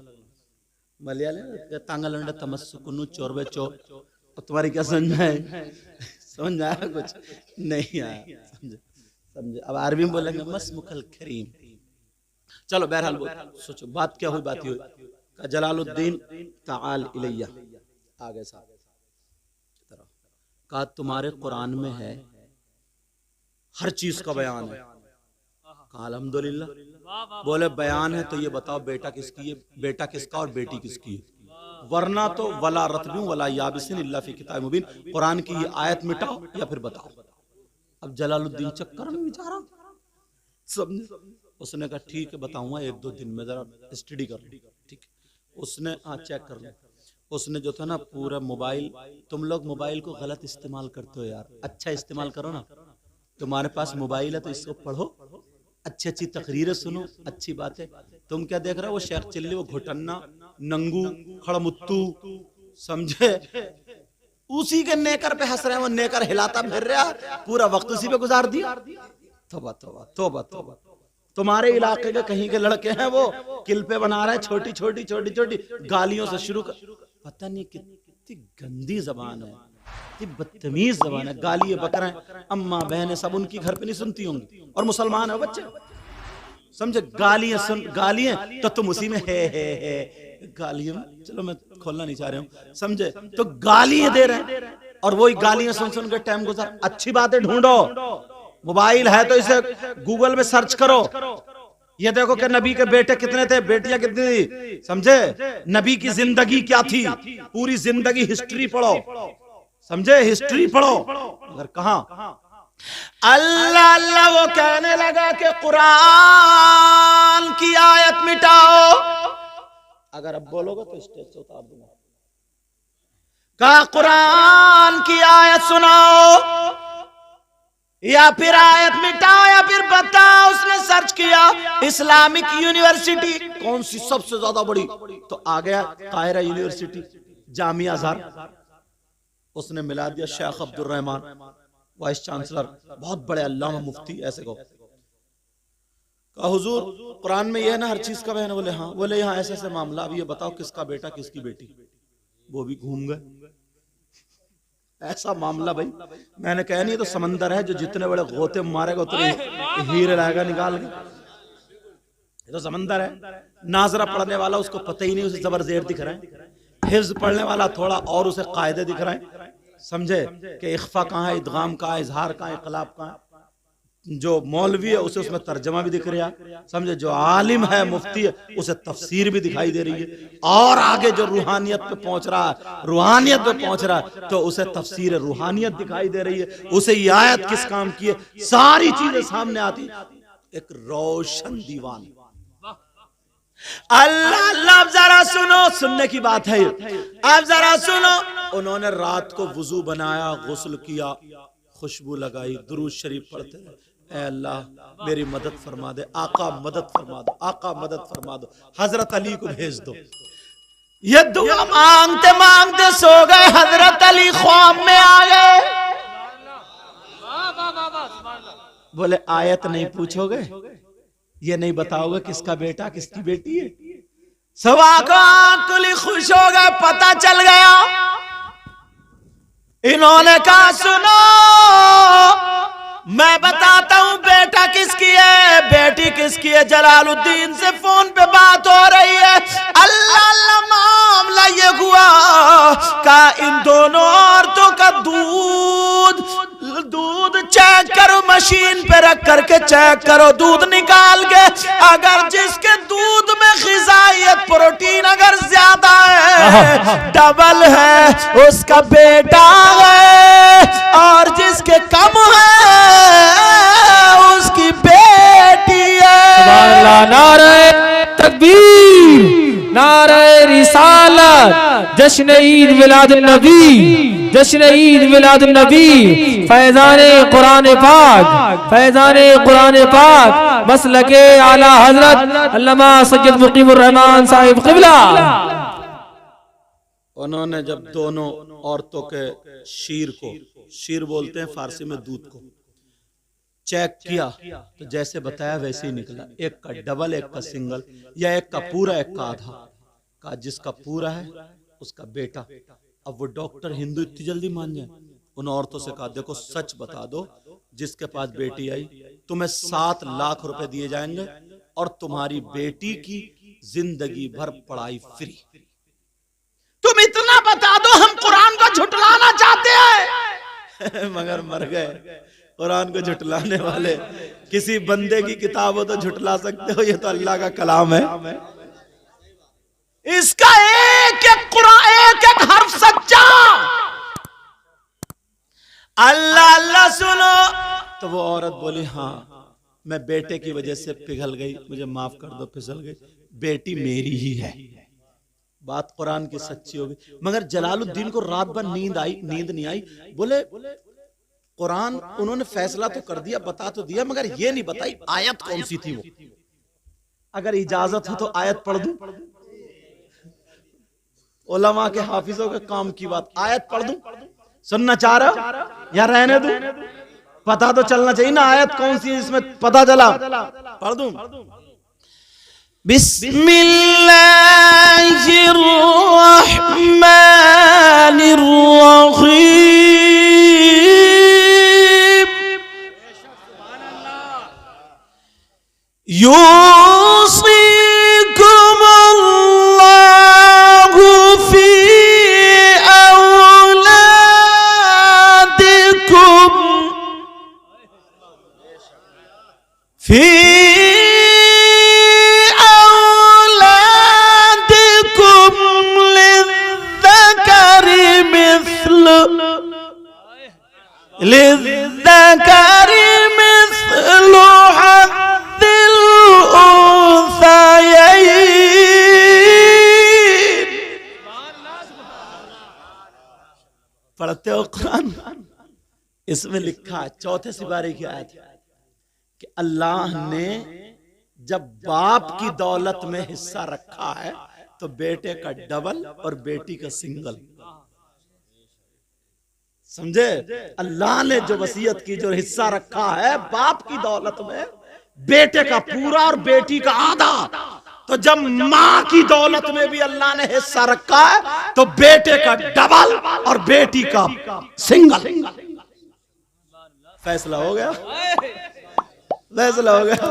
Speaker 1: मलयालम तांगलंड तमस्सुकुनु चोरबे चो, अब तुम्हारी क्या समझ आए, समझ आया कुछ नहीं आया, समझे समझे। अब अरबी में बोलेंगे मसमुखल करीम। चलो बहरहाल सोचो बात क्या हुई, बात हुई जलालुद्दीन ताल इलैया, आगे साहब कहा तुम्हारे कुरान में है हर चीज का बयान है। कहा अल्हम्दुलिल्लाह। बोले बयान है तो ये बताओ बेटा किसकी है, बेटा किसका और बेटी किसकी है, वरना तो वला रतबी वला याबिसिन इल्ला फी किताब मुबीन, कुरान की ये आयत मिटाओ या फिर बताओ। अब जलालुद्दीन चक्कर में बेचारा समझे, उसने कहा ठीक है बताऊंगा 1-2 दिन में, जरा स्टडी कर लो। ठीक, उसने चेक कर लो। उसने जो था ना पूरा मोबाइल, तुम लोग मोबाइल को गलत इस्तेमाल करते हो यार, अच्छा इस्तेमाल करो ना। तुम्हारे पास मोबाइल है तो इसको पढ़ो, अच्छी अच्छी तकरीरें सुनो, अच्छी बातें। तुम क्या देख रहे हो, वो शेख चिल्ली, वो घुटन्ना, नंगू, खड़मुत्तू, समझे, उसी के नेकर पे हंस रहे हैं, वो नेकर हिलाता फिर रहा, पूरा वक्त उसी पे गुजार दिया। तौबा तौबा तौबा तौबा। तुम्हारे इलाके के कहीं के लड़के हैं वो किल्पे बना रहे हैं, छोटी छोटी छोटी छोटी गालियों से शुरू कर, पता नहीं कितनी गंदी जबान है, कितनी बदतमीज जबान है। गाली बक रहे हैं, अम्मा बहनें सब उनकी घर पे नहीं सुनती होंगी, और मुसलमान है बच्चे, समझे। गालियां सुन, गालियां तो तुम उसी में है गालियां, चलो मैं खोलना नहीं चाह रहा हूं, समझे। तो गालियां दे रहे हैं और वही गालियां सुन सुन के टाइम गुजार। अच्छी बातें ढूंढो, मोबाइल है तो इसे गूगल में सर्च करो, ये देखो कि नबी के बेटे कितने थे, बेटियां कितनी थी, समझे, नबी की जिंदगी क्या थी, पूरी जिंदगी हिस्ट्री पढ़ो, समझे, हिस्ट्री पढ़ो। अगर कहां अल्लाह अल्लाह वो कहने लगा कि कुरान की आयत मिटाओ, अगर अब बोलोगे तो स्टेज से उतार दूंगा। कहा कुरान की आयत सुनाओ, या फिर आयत मिटाओ या फिर बताओ। उसने सर्च किया इस्लामिक यूनिवर्सिटी कौन सी सबसे ज्यादा बड़ी, तो आ गया काहिरा यूनिवर्सिटी, जामिया अज़हर। उसने मिला दिया शेख अब्दुल रहमान, वाइस चांसलर, बहुत बड़े अल्लामा मुफ्ती, ऐसे को कहा हुजूर कुरान में यह है ना हर चीज का बयान। बोले हाँ। बोले यहाँ ऐसे ऐसे मामला, अब ये बताओ किसका बेटा किसकी बेटी। वो भी घूम गए। ऐसा मामला भाई मैंने कहा नहीं, तो समंदर है जो जितने बड़े गोते मारेगा उतने हीरे लाएगा निकाल के। ये तो समंदर है। नाजरा पढ़ने वाला उसको पता ही नहीं, उसे जबर जेर दिख रहा है। हिफ्ज पढ़ने वाला थोड़ा और उसे कायदे दिख रहा है, समझे कि इख्फा कहाँ है, इदगाम कहाँ है, इजहार कहाँ है, इक़लाब कहाँ है। जो मौलवी है उसे उसमें तर्जमा भी दिख रहा, समझे। जो आलिम है मुफ्ती है उसे तफसीर भी दिखाई दे रही है। और आगे जो रूहानियत पे पहुंच रहा है, रूहानियत पे पहुंच रहा है, तो उसे तफसीर रूहानियत दिखाई दे रही है। उसे ये आयत किस काम की है, सारी चीजें सामने आती। एक रोशन दीवान। अल्लाह अल्लाह, जरा सुनो, सुनने की बात है। अब जरा सुनो, उन्होंने रात को वुजू बनाया, गुस्ल किया, खुशबू लगाई, दुरूद शरीफ पढ़ते रहे। ऐ अल्लाह मेरी मदद फरमा दे, आका मदद फरमा दो, आका मदद फरमा दो, हजरत अली को भेज दो। ये दुआ मांगते मांगते सो गए। हजरत अली ख्वाब में आ गए। बोले आयत नहीं पूछोगे, ये नहीं बताओगे किसका बेटा किसकी बेटी है। सवा को आंकुली खुश हो गए, पता चल गया। इन्होंने कहा सुनो मैं बताता हूं बेटा किसकी है बेटी किसकी है। जलालुद्दीन से फोन पे बात हो रही है। अल्लाह अल्लाह, मामला ये हुआ का इन दोनों औरतों का दूध चेक करो, मशीन पे रख करके चेक करो, दूध निकाल के। अगर जिसके दूध में ग़िज़ाइयत प्रोटीन अगर ज्यादा है, डबल है, उसका बेटा है। और जिसके कम है उसकी बेटी है।
Speaker 3: नारे तकबीर, नारे रिसालत, जश्न ईद मिलादुन नबी, जश्न ईद मिलादुन नबी, फैज़ाने कुरान पाक, फैज़ाने कुरान पाक, मसलके आला हजरत अल्लामा सैयद मुकीमुर रहमान साहिब क़िबला।
Speaker 1: उन्होंने जब दोनों औरतों के शीर बोलते हैं फारसी में दूध को, चेक किया तो जैसे बताया वैसे ही निकला। एक का डबल, एक का सिंगल, या एक का पूरा एक का आधा। का जिसका पूरा है उसका बेटा। अब वो डॉक्टर हिंदू इतनी जल्दी मान जाए? उन औरतों से कहा देखो सच बता दो, जिसके पास बेटी आई तुम्हें 7 लाख रुपए दिए जाएंगे और तुम्हारी बेटी की जिंदगी भर पढ़ाई फ्री। तुम इतना बता दो, हम कुरान को झुटलाना चाहते हैं मगर मर गए। कुरान को झुटलाने वाले, किसी बंदे की किताब हो तो झुटला सकते हो, ये तो अल्लाह का कलाम है। इसका एक एक कुरान, एक एक हर्फ सच्चा। अल्लाह अल्लाह सुनो। तो वो औरत बोली हाँ मैं बेटे की वजह से पिघल गई, मुझे माफ कर दो, फिसल गई, बेटी मेरी ही है। बात कुरान की सच्ची होगी। मगर जलालुद्दीन को रात भर नींद नहीं आई। बोले कुरान उन्होंने फैसला तो कर दिया, बता तो दिया, मगर ये नहीं बताई आयत कौन सी थी वो। अगर इजाजत हो तो आयत पढ़ दूं। उलमा के हाफिजों के काम की बात, आयत पढ़ दूं। सुनना चाह रहे हो या रहने दूं? पता तो चलना चाहिए ना आयत कौन सी है, इसमें पता चला। पढ़ दूं। यूसिकुमुल्लाहु फी औलादिकुम फी औलादिकुम लिज़्ज़करि मिस्लु हद्दिल उन्सयैन। पढ़ते हो कुरान? इसमें लिखा है 4 सिपारे की आयत कि अल्लाह ने जब बाप की दौलत में हिस्सा रखा है तो बेटे का डबल और बेटी का सिंगल। समझे? अल्लाह ने जो वसीयत की, जो हिस्सा रखा है बाप की दौलत में, बेटे का पूरा और बेटी का आधा। तो जब मां की दौलत में भी अल्लाह ने हिस्सा रखा है तो बेटे का डबल और बेटी का सिंगल। फैसला हो गया, फैसला हो गया।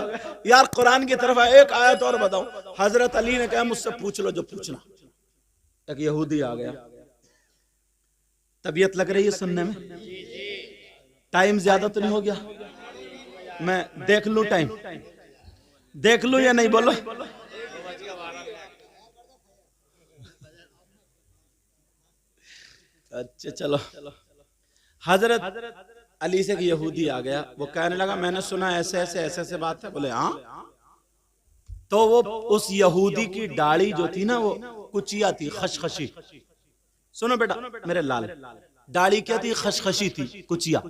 Speaker 1: यार कुरान की तरफ एक आयत और बताऊं। हजरत अली ने कहा मुझसे पूछ लो जो पूछना। एक यहूदी आ गया, तबीयत लग रही है सुनने में, टाइम ज्यादा तो नहीं हो गया? मैं देख लूं टाइम, देख लूं या नहीं, बोलो। अच्छा चलो। हजरत अली से यहूदी आ गया, वो कहने लगा मैंने सुना ऐसे ऐसे ऐसे ऐसे बात है। बोले हाँ। तो वो उस यहूदी की दाढ़ी जो थी ना वो कुचिया थी, खशखशी। सुनो बेटा मेरे लाल, दाढ़ी क्या थी? खशखशी थी, कुचिया,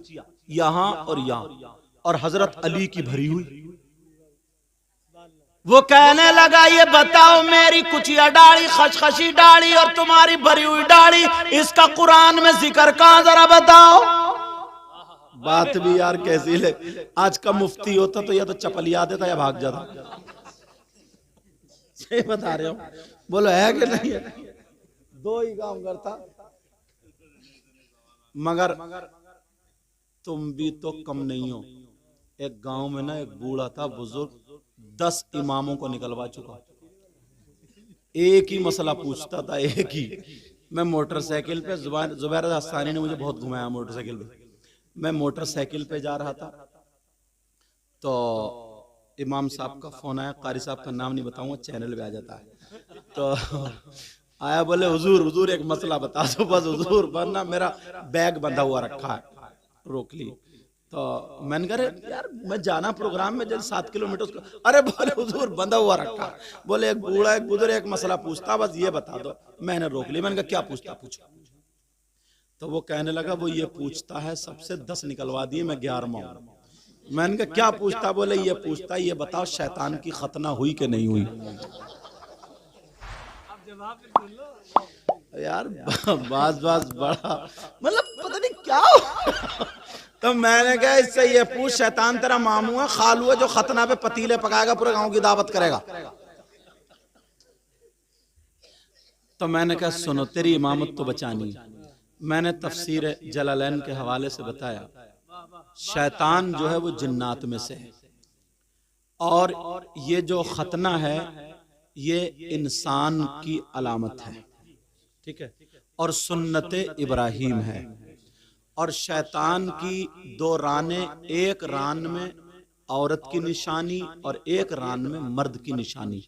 Speaker 1: यहां और यहां, और हजरत अली की भरी हुई। वो कहने लगा ये बताओ मेरी कुचिया दाढ़ी, खशखशी दाढ़ी और तुम्हारी भरी हुई दाढ़ी, इसका कुरान में जिक्र कहां, जरा बताओ। बात भी यार कैसी ले। आज का मुफ्ती होता तो या तो चपलिया देता या भाग जाता। सही बता रहे हो? बोलो है कि नहीं है? 2 ही काम करता। मगर तुम भी तो कम नहीं हो। एक गांव में ना एक बूढ़ा था बुजुर्ग, 10 इमामों को निकलवा चुका। एक ही मसला पूछता था, एक ही। मैं मोटरसाइकिल पे, जुबैर हस्सानी ने मुझे बहुत घुमाया मोटरसाइकिल पे। मैं मोटरसाइकिल पे जा रहा था तो इमाम साहब का फोन आया, कारी साहब का नाम नहीं बताऊंगा, चैनल पे आ जाता है। तो आया, बोले हुजूर हुजूर एक मसला बता दो बस हुजूर, वरना मेरा बैग बंधा हुआ रखा है। रोक ली। तो मैंने कहा यार मैं जाना प्रोग्राम में, जब 7 किलोमीटर उसको। अरे बोले हुजूर बंधा हुआ रखा है। बोले एक बूढ़ा एक बुजुर्ग एक मसला पूछता, बस ये बता दो। मैंने रोक ली। मैंने कहा क्या पूछता, पूछो। तो वो कहने लगा वो ये पूछता है, सबसे 10 निकलवा दिए, मैं 11वां हूं। मैंने कहा क्या पूछता? बोले ये पूछता ये बताओ शैतान की खतना हुई कि नहीं हुई। यार बाज बड़ा मतलब पता नहीं क्या। तो मैंने कहा इससे ये पूछ, शैतान तेरा मामू है, खालू है, जो खतना पे पतीले पकाएगा, पूरे गांव की दावत करेगा। तो मैंने कहा सुनो तेरी इमामत तो बचानी। मैंने तफसीर जलालैन के हवाले से बताया शैतान जो है वो जिन्नात में से है, और ये जो खतना है ये इंसान की अलामत है, ठीक है, और सुन्नत इब्राहिम है। और शैतान की 2 राने, एक रान में औरत की निशानी और एक रान में मर्द की निशानी।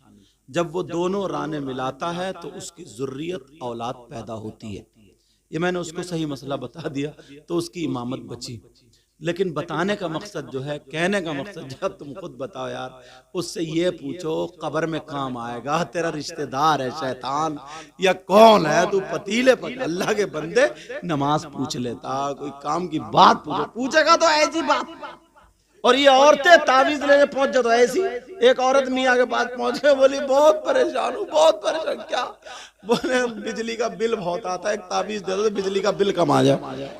Speaker 1: जब वो दोनों राने मिलाता है तो उसकी ज़ुर्रियत औलाद पैदा होती है। ये मैंने उसको सही मसला बता दिया तो उसकी इमामत बची। लेकिन बताने का मकसद जो है, कहने का मकसद जो है, तुम खुद बताओ यार, उससे ये पूछो कब्र में काम आएगा, तेरा रिश्तेदार है शैतान या कौन है? तू पतीले पर अल्लाह के बंदे नमाज पूछ लेता, कोई काम की बात पूछेगा तो ऐसी बात। और ये औरतें तावीज लेने पहुंच जाते, ऐसी एक औरत मियाँ के पास पहुंचे, बोली बहुत परेशान हूँ, बहुत परेशान। क्या? बोले बिजली का बिल बहुत आता है, एक तावीज दे दो तो बिजली का बिल कम आ जाए।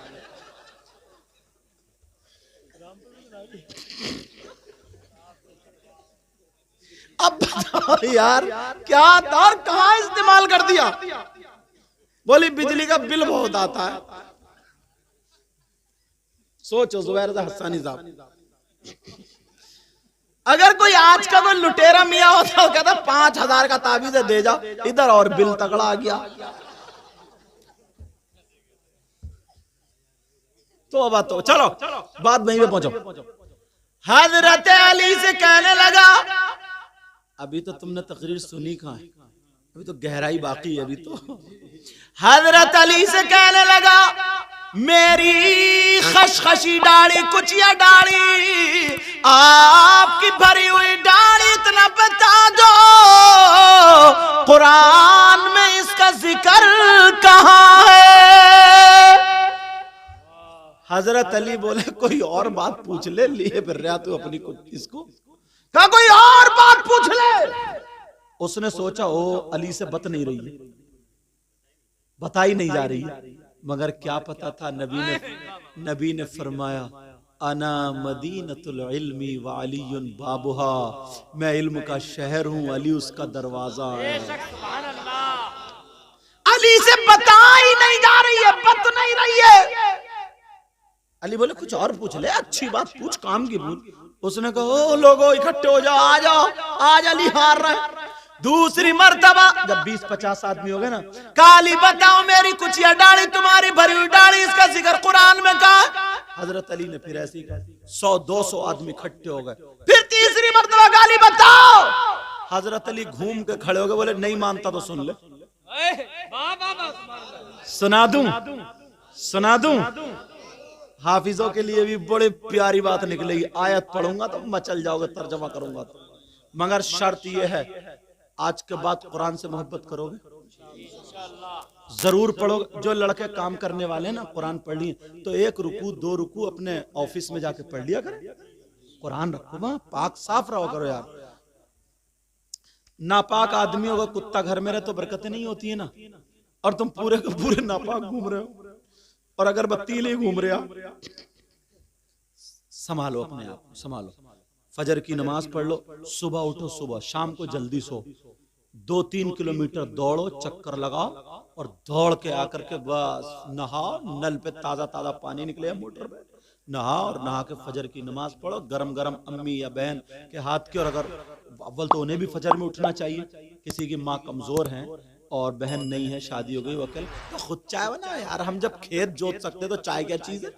Speaker 1: अब बताओ यार क्या दौर कहां इस्तेमाल कर दिया। बोली बिजली का बिल बहुत आता है। सोचो जुबैर हस्सानी साहब, अगर कोई आज का कोई लुटेरा मियां होता तो कहता 5000 का ताबीज दे जा, इधर और बिल तगड़ा आ गया। तो अब तो चलो बात वहीं पे पहुंचो। हजरत अली से कहने लगा, अभी तो तुमने तकरीर सुनी कहां है, अभी तो गहराई बाकी है। अभी तो हजरत अली से कहने लगा मेरी खशखशी दाढ़ी, कुचिया दाढ़ी, आपकी भरी हुई दाढ़ी, इतना बता दो कुरान में इसका जिक्र कहां है? हजरत अली बोले कोई और बात पूछ ले, लिए फिर रहा तू अपनी कुछ इसको, कहा कोई और बात पूछ ले। उसने सोचा ओ अली से बत नहीं रही है, बताई नहीं जा रही है, मगर क्या पता था नबी ने फरमाया अना मदीनतुल इल्मी व अलीयुन बाबुहा, मैं इल्म का शहर हूं, अली उसका दरवाजा है। अली से बताई नहीं जा रही है, बत नहीं रही है। अली बोले कुछ और पूछ ले, अच्छी बात पूछ, काम की पूछ। उसने कहा ओ लोगों इकट्ठे हो जाओ, आ जाओ, आज अली हार रहा है। दूसरी मर्तबा जब 20-50 आदमी हो गए ना, काली बताओ मेरी कुचिया डाली, तुम्हारी भरी हुई डाली, इसका जिक्र कुरान में कहा। हजरत अली ने फिर ऐसे ही 100-200 आदमी इकट्ठे हो गए। फिर तीसरी मर्तबा गाली बताओ। हजरत अली घूम के खड़े हो गए, बोले नहीं मानता तो सुन ले, सुना दूं। हाफिजों के लिए भी बड़ी प्यारी बात निकलेगी, आयत पढ़ूंगा तो मचल जाओगे, तर्जमा करूंगा तो, मगर शर्त यह है आज के बाद कुरान से मोहब्बत करोगे, जरूर पढ़ोगे। जो लड़के काम करने वाले ना कुरान पढ़ लिए तो 1 रुकू 2 रुकू अपने ऑफिस में जाके पढ़ लिया करें, कुरान रखो वहां, पाक साफ रहो करो यार। नापाक आदमियों का कुत्ता घर में रहे तो बरकतें नहीं होती है ना, और तुम पूरे के पूरे नापाक घूम रहे हो और अगरबत्ती लिए घूम रहे हो। संभालो अपने आप, संभालो। फजर की नमाज पढ़ लो, सुबह उठो, सुबह शाम को जल्दी सो, 2-3 किलोमीटर दौड़ो, चक्कर लगाओ और दौड़ के आकर के बस नहाओ, नल पे ताजा ताजा पानी निकले मोटर पे, नहाओ और नहा के फजर की नमाज पढ़ो, गरम गरम अम्मी या बहन के हाथ की। और अगर अव्वल तो उन्हें भी फजर में उठना चाहिए, किसी की माँ कमजोर है और बहन नहीं है, शादी हो गई वकल, तो खुद चाय बना यार। हम जब खेत जोत सकते तो चाय क्या चीज है,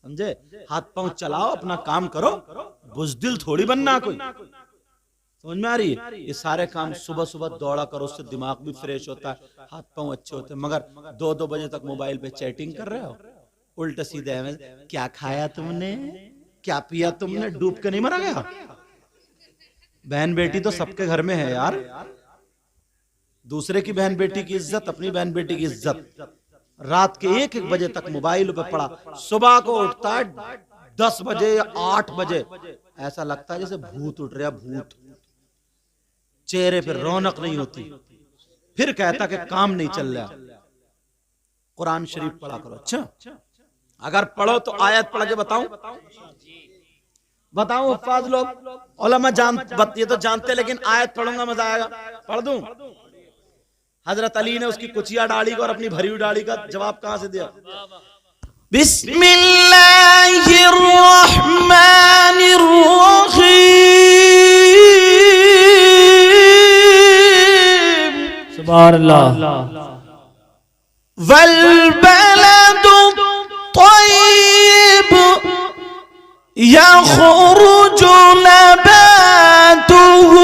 Speaker 1: समझे? हाथ पांव चलाओ, अपना काम करो, बुजदिल थोड़ी बनना कोई, समझ में आ रही है? ये सारे काम सुबह सुबह दौड़ा करो, उससे दिमाग भी फ्रेश होता है, हाथ पांव अच्छे होते हैं। मगर 2-2 बजे तक मोबाइल पे चैटिंग कर रहे हो, उल्टे सीधे में क्या खाया तुमने, क्या पिया तुमने, डूब के नहीं मरा गया? बहन बेटी तो सबके घर में है यार, दूसरे की बहन बेटी की इज्जत, अपनी बहन बेटी की इज्जत। रात के 1-1 बजे तक मोबाइल पे पड़ा, सुबह को उठता है 10 बजे या 8 बजे, ऐसा लगता है जैसे भूत उठ रहा, भूत, चेहरे पे रौनक नहीं होती। फिर कहता कि काम नहीं चल रहा। कुरान शरीफ पढ़ा करो। अच्छा अगर पढ़ो तो आयत पढ़ के बताऊं, हुफ्फाज लोग, उलमा ये तो जानते, लेकिन आयत पढ़ूंगा मजा आएगा, पढ़ दूं। हजरत अली ने उसकी कुचिया डाली को और अपनी भरी हुई डाली का जवाब कहां से दिया? बिस्मिल्लाहिर्रहमानिर्रहीम,
Speaker 3: सुभान अल्लाह।
Speaker 1: वल बलदु तय्यिब यखरुजु नबातुहु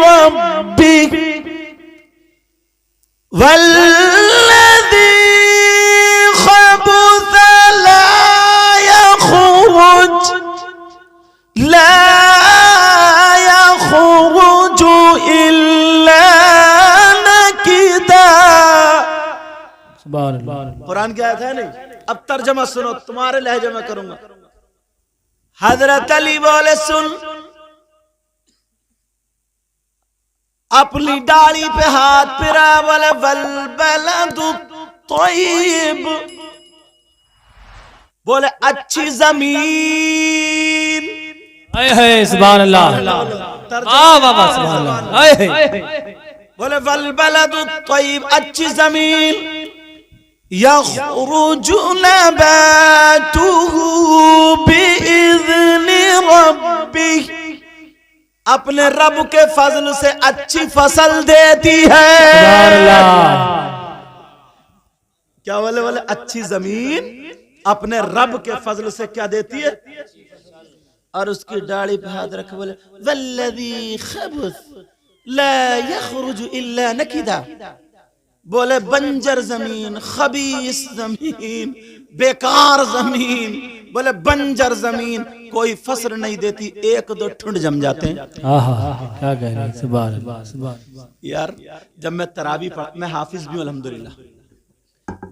Speaker 1: रब्बिह वल्लज़ी खबुथ ला यखरुजु इल्ला नकिदा।
Speaker 3: सुभान अल्लाह।
Speaker 1: कुरान की आयत है नहीं, अब तर्जमा सुनो, तुम्हारे लहजे में करूंगा। हजरत अली बोले सुन, अपनी डाली पे हाथ फिरा, बोले वल बलदु तय्यिब, बोले अच्छी जमीन।
Speaker 3: सुभान अल्लाह,
Speaker 1: बोले वल बलदु तय्यिब, अच्छी जमीन, यखरुजु नबातुहु बिइज़्नि रब्बिह, अपने रब के फजल से अच्छी फसल देती है। क्या बोले? बोले अच्छी जमीन अपने रब के फजल से क्या देती है? और उसकी डाली पे हाथ रखे, बोले वल्लज़ी खबुथ ला यखरुजु इल्ला नकिदा, बोले बंजर जमीन, खबीस जमीन, बेकार जमीन, बोले बंजर जमीन कोई फसल नहीं देती, 1-2 ठुंड जम जाते हैं।
Speaker 3: क्या कह रहे हैं? सुभान अल्लाह, सुभान अल्लाह।
Speaker 1: यार जब मैं तरावी पढ़, मैं हाफिज भी हूं अल्हम्दुलिल्लाह,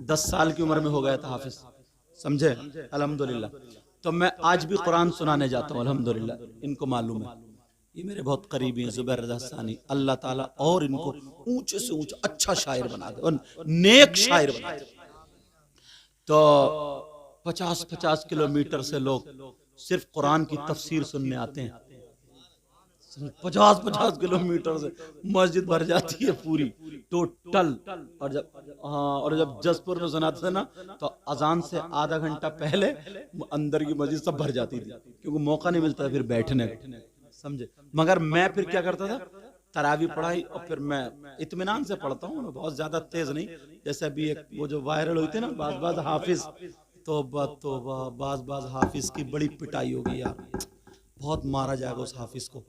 Speaker 1: 10 साल की उम्र में हो गया था हाफिज, समझे, अल्हम्दुलिल्लाह। तो मैं आज भी कुरान सुनाने जाता हूँ अल्हम्दुलिल्लाह, इनको मालूम है, ये मेरे बहुत करीबी हैं जुबैर रज़ा सानी। अल्लाह ताला और इनको ऊंचे से ऊंचा अच्छा शायर बना दे और नेक शायर बना दे। तो 50-50 किलोमीटर से लोग सिर्फ कुरान की तफसीर सुनने आते हैं। 50-50 किलोमीटर से मस्जिद भर जाती है पूरी टोटल। और जब जसपुर में सुनाते थे ना तो अजान से आधा घंटा पहले अंदर की मस्जिद सब भर जाती थी, क्योंकि मौका नहीं मिलता फिर बैठने का, समझे। मगर मैं फिर क्या करता था, तरावी पढ़ाई और फिर मैं इत्मीनान से पढ़ता हूँ, बहुत ज्यादा तेज नहीं। जैसे अभी एक वो जो वायरल हुई थी ना बाज हाफिज, तौबा बाज हाफिज की बड़ी पिटाई होगी यार, बहुत मारा जाएगा उस हाफिज को।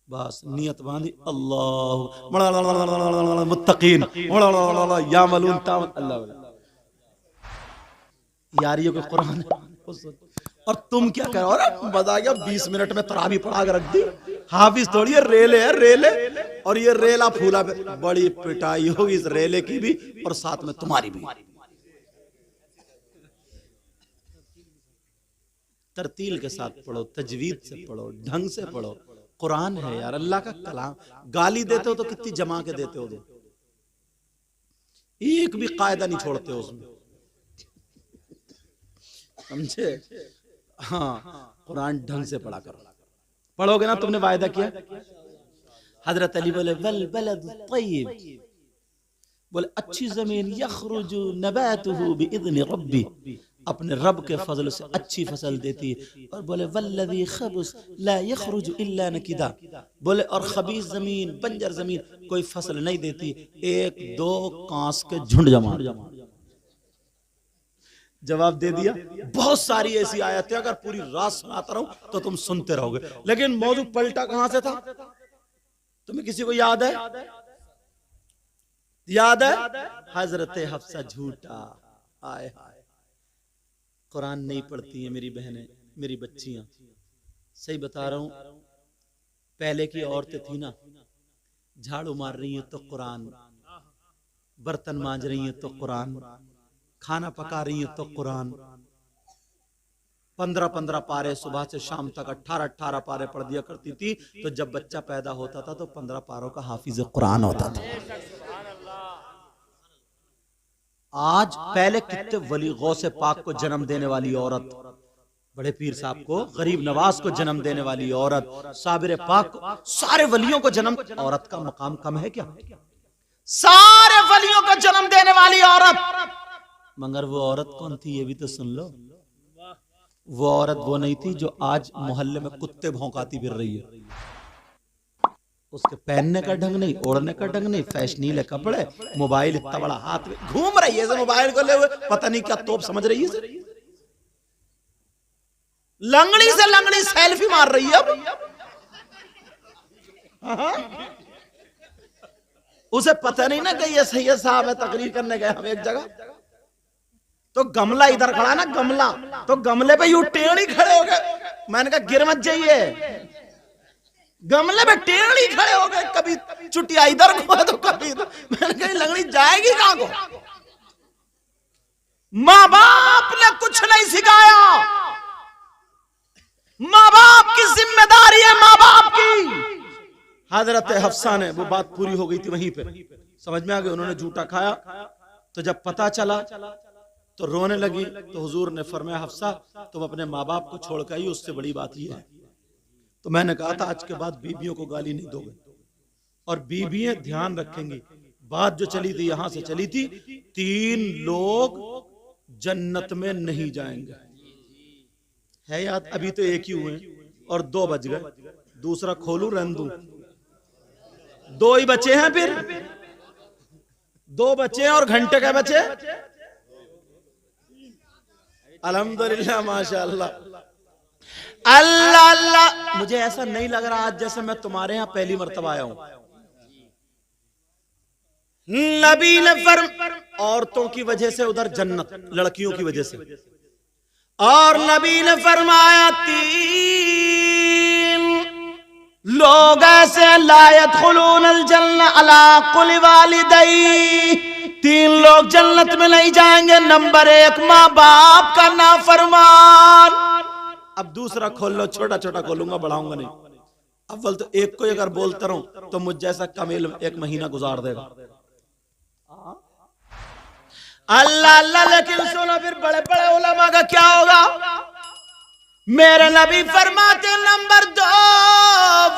Speaker 1: बस नियत बांधी, अल्लाह मुत्तकीन यामलून तामत, अल्लाह यार ये कोई कुरान है। और तुम क्या करो, अरे मजा आ गया, 20 मिनट में तरावी पढ़ा के रख दी। हाफिज थोड़ी है, रेले है रेले, और ये रेला फूला पे बड़ी पिटाई होगी इस रेले की भी और साथ में तुम्हारी भी। तरतील के साथ पढ़ो, तजवीद से पढ़ो, ढंग से पढ़ो। कुरान है यार, अल्लाह का कलाम। गाली देते हो तो कितनी जमा के देते हो, एक भी कायदा नहीं छोड़ते हो उसमें, समझे। हाँ, कुरान ढंग से पढ़ा करो, पढ़ोगे ना, तुमने वायदा किया। हजरत अली बोले वल बलद तय्यब, बोले अच्छी जमीन यखरुजु नबातुहु बिइज़्नि रब्बी, अपने रब के फजल से अच्छी फसल देती है। और बोले वल्लज़ी खबुस ला यखरुजु इल्ला नकिदा, बोले और खबीस जमीन, बंजर जमीन कोई फसल नहीं देती, 1-2 कांस के झुंड जमा। जवाब दे दिया। बहुत सारी ऐसी आयतें अगर पूरी रात सुनाता रहूं तो तुम सुनते रहोगे, लेकिन मौजू पलटा कहां से था, तुम्हें किसी को याद है? याद है? हजरत हफ्सा झूठा, आए हाय, कुरान नहीं पढ़ती है मेरी बहनें, मेरी बच्चियां, सही बता रहा हूं। पहले की औरतें थी ना, झाड़ू मार रही हैं तो कुरान, बर्तन मांज रही हैं तो कुरान, खाना पका रही हैं तो कुरान। 15-15 पारे सुबह से शाम तक 18-18 पारे पढ़ दिया करती थी। तो जब बच्चा पैदा होता था तो 15 पारों का हाफिज कुरान होता था। आज पहले कितने वली गौसे पाक को जन्म देने वाली औरत, बड़े पीर साहब को, गरीब नवाज को जन्म देने वाली औरत, साबिर पाक को, सारे वलियों को जन्म, औरत का मकाम कम है क्या? सारे वलियों को जन्म देने वाली औरत, मगर वो औरत कौन थी ये भी तो सुन लो। वो औरत वो नहीं थी जो आज मोहल्ले में कुत्ते भौंकाती फिर रही है। उसके पहनने का ढंग नहीं, ओढ़ने का ढंग नहीं, फैशनीले कपड़े, मोबाइल इतना बड़ा हाथ में घूम रही है, मोबाइल को ले हुए पता नहीं क्या तोप समझ रही है, लंगड़ी से लंगड़ी सेल्फी मार रही है। उसे पता नहीं ना कि ये सैयद साहब है, तकरीर करने गए हम एक जगह, तो गमला इधर खड़ा ना, गमला, तो गमले पे यूं टेढ़ी खड़े हो गए। मैंने कहा गिर मत जाइए, गमले पे टेढ़ी खड़े हो गए, कभी चुटिया इधर को तो कभी इधर। मैंने कहा लंगड़ी जाएगी कहां को? माँ बाप ने कुछ नहीं सिखाया, माँ बाप की जिम्मेदारी है, माँ बाप की। हजरत हफ्सा ने, वो बात पूरी हो गई थी वहीं पे, समझ में आ गया, उन्होंने झूठा खाया। तो जब पता चला तो रोने लगी। तो हुजूर ने फरमाया हफ्सा तुम अपने माँ बाप को छोड़ के आई, उससे बड़ी बात यह है। तो मैंने कहा था आज के बाद बीबियों को गाली नहीं दोगे, और बीबियां ध्यान रखेंगी। बात जो चली थी यहां से चली थी, 3 लोग जन्नत में नहीं जाएंगे, है याद? अभी तो एक ही हुए और 2 बज गए, दूसरा खोलू रहने दूं? 2 ही बचे हैं, फिर 2 बचे हैं और घंटे के बचे। अल्हम्दुलिल्लाह, माशाअल्लाह, अल्लाह अल्लाह। मुझे ऐसा नहीं लग रहा आज जैसे मैं तुम्हारे यहां पहली मर्तबा आया हूं। नबी ने औरतों की वजह से उधर जन्नत, लड़कियों की वजह से, और नबी ने फरमाया 3 लोग ऐसे ला यदखुलूनल जन्नह अला कुल वालिदै, तीन लोग जन्नत में नहीं जाएंगे। नंबर 1 माँ बाप का नाफरमान। अब दूसरा खोल लो, छोटा छोटा खोलूंगा, बढ़ाऊंगा नहीं। अव्वल तो एक को अगर बोलता रहूं तो मुझ जैसा कमील 1 महीना गुजार देगा। अल्लाह अल्लाह। लेकिन सुनो फिर बड़े बड़े उलमा का क्या होगा। मेरे नबी फरमाते नंबर 2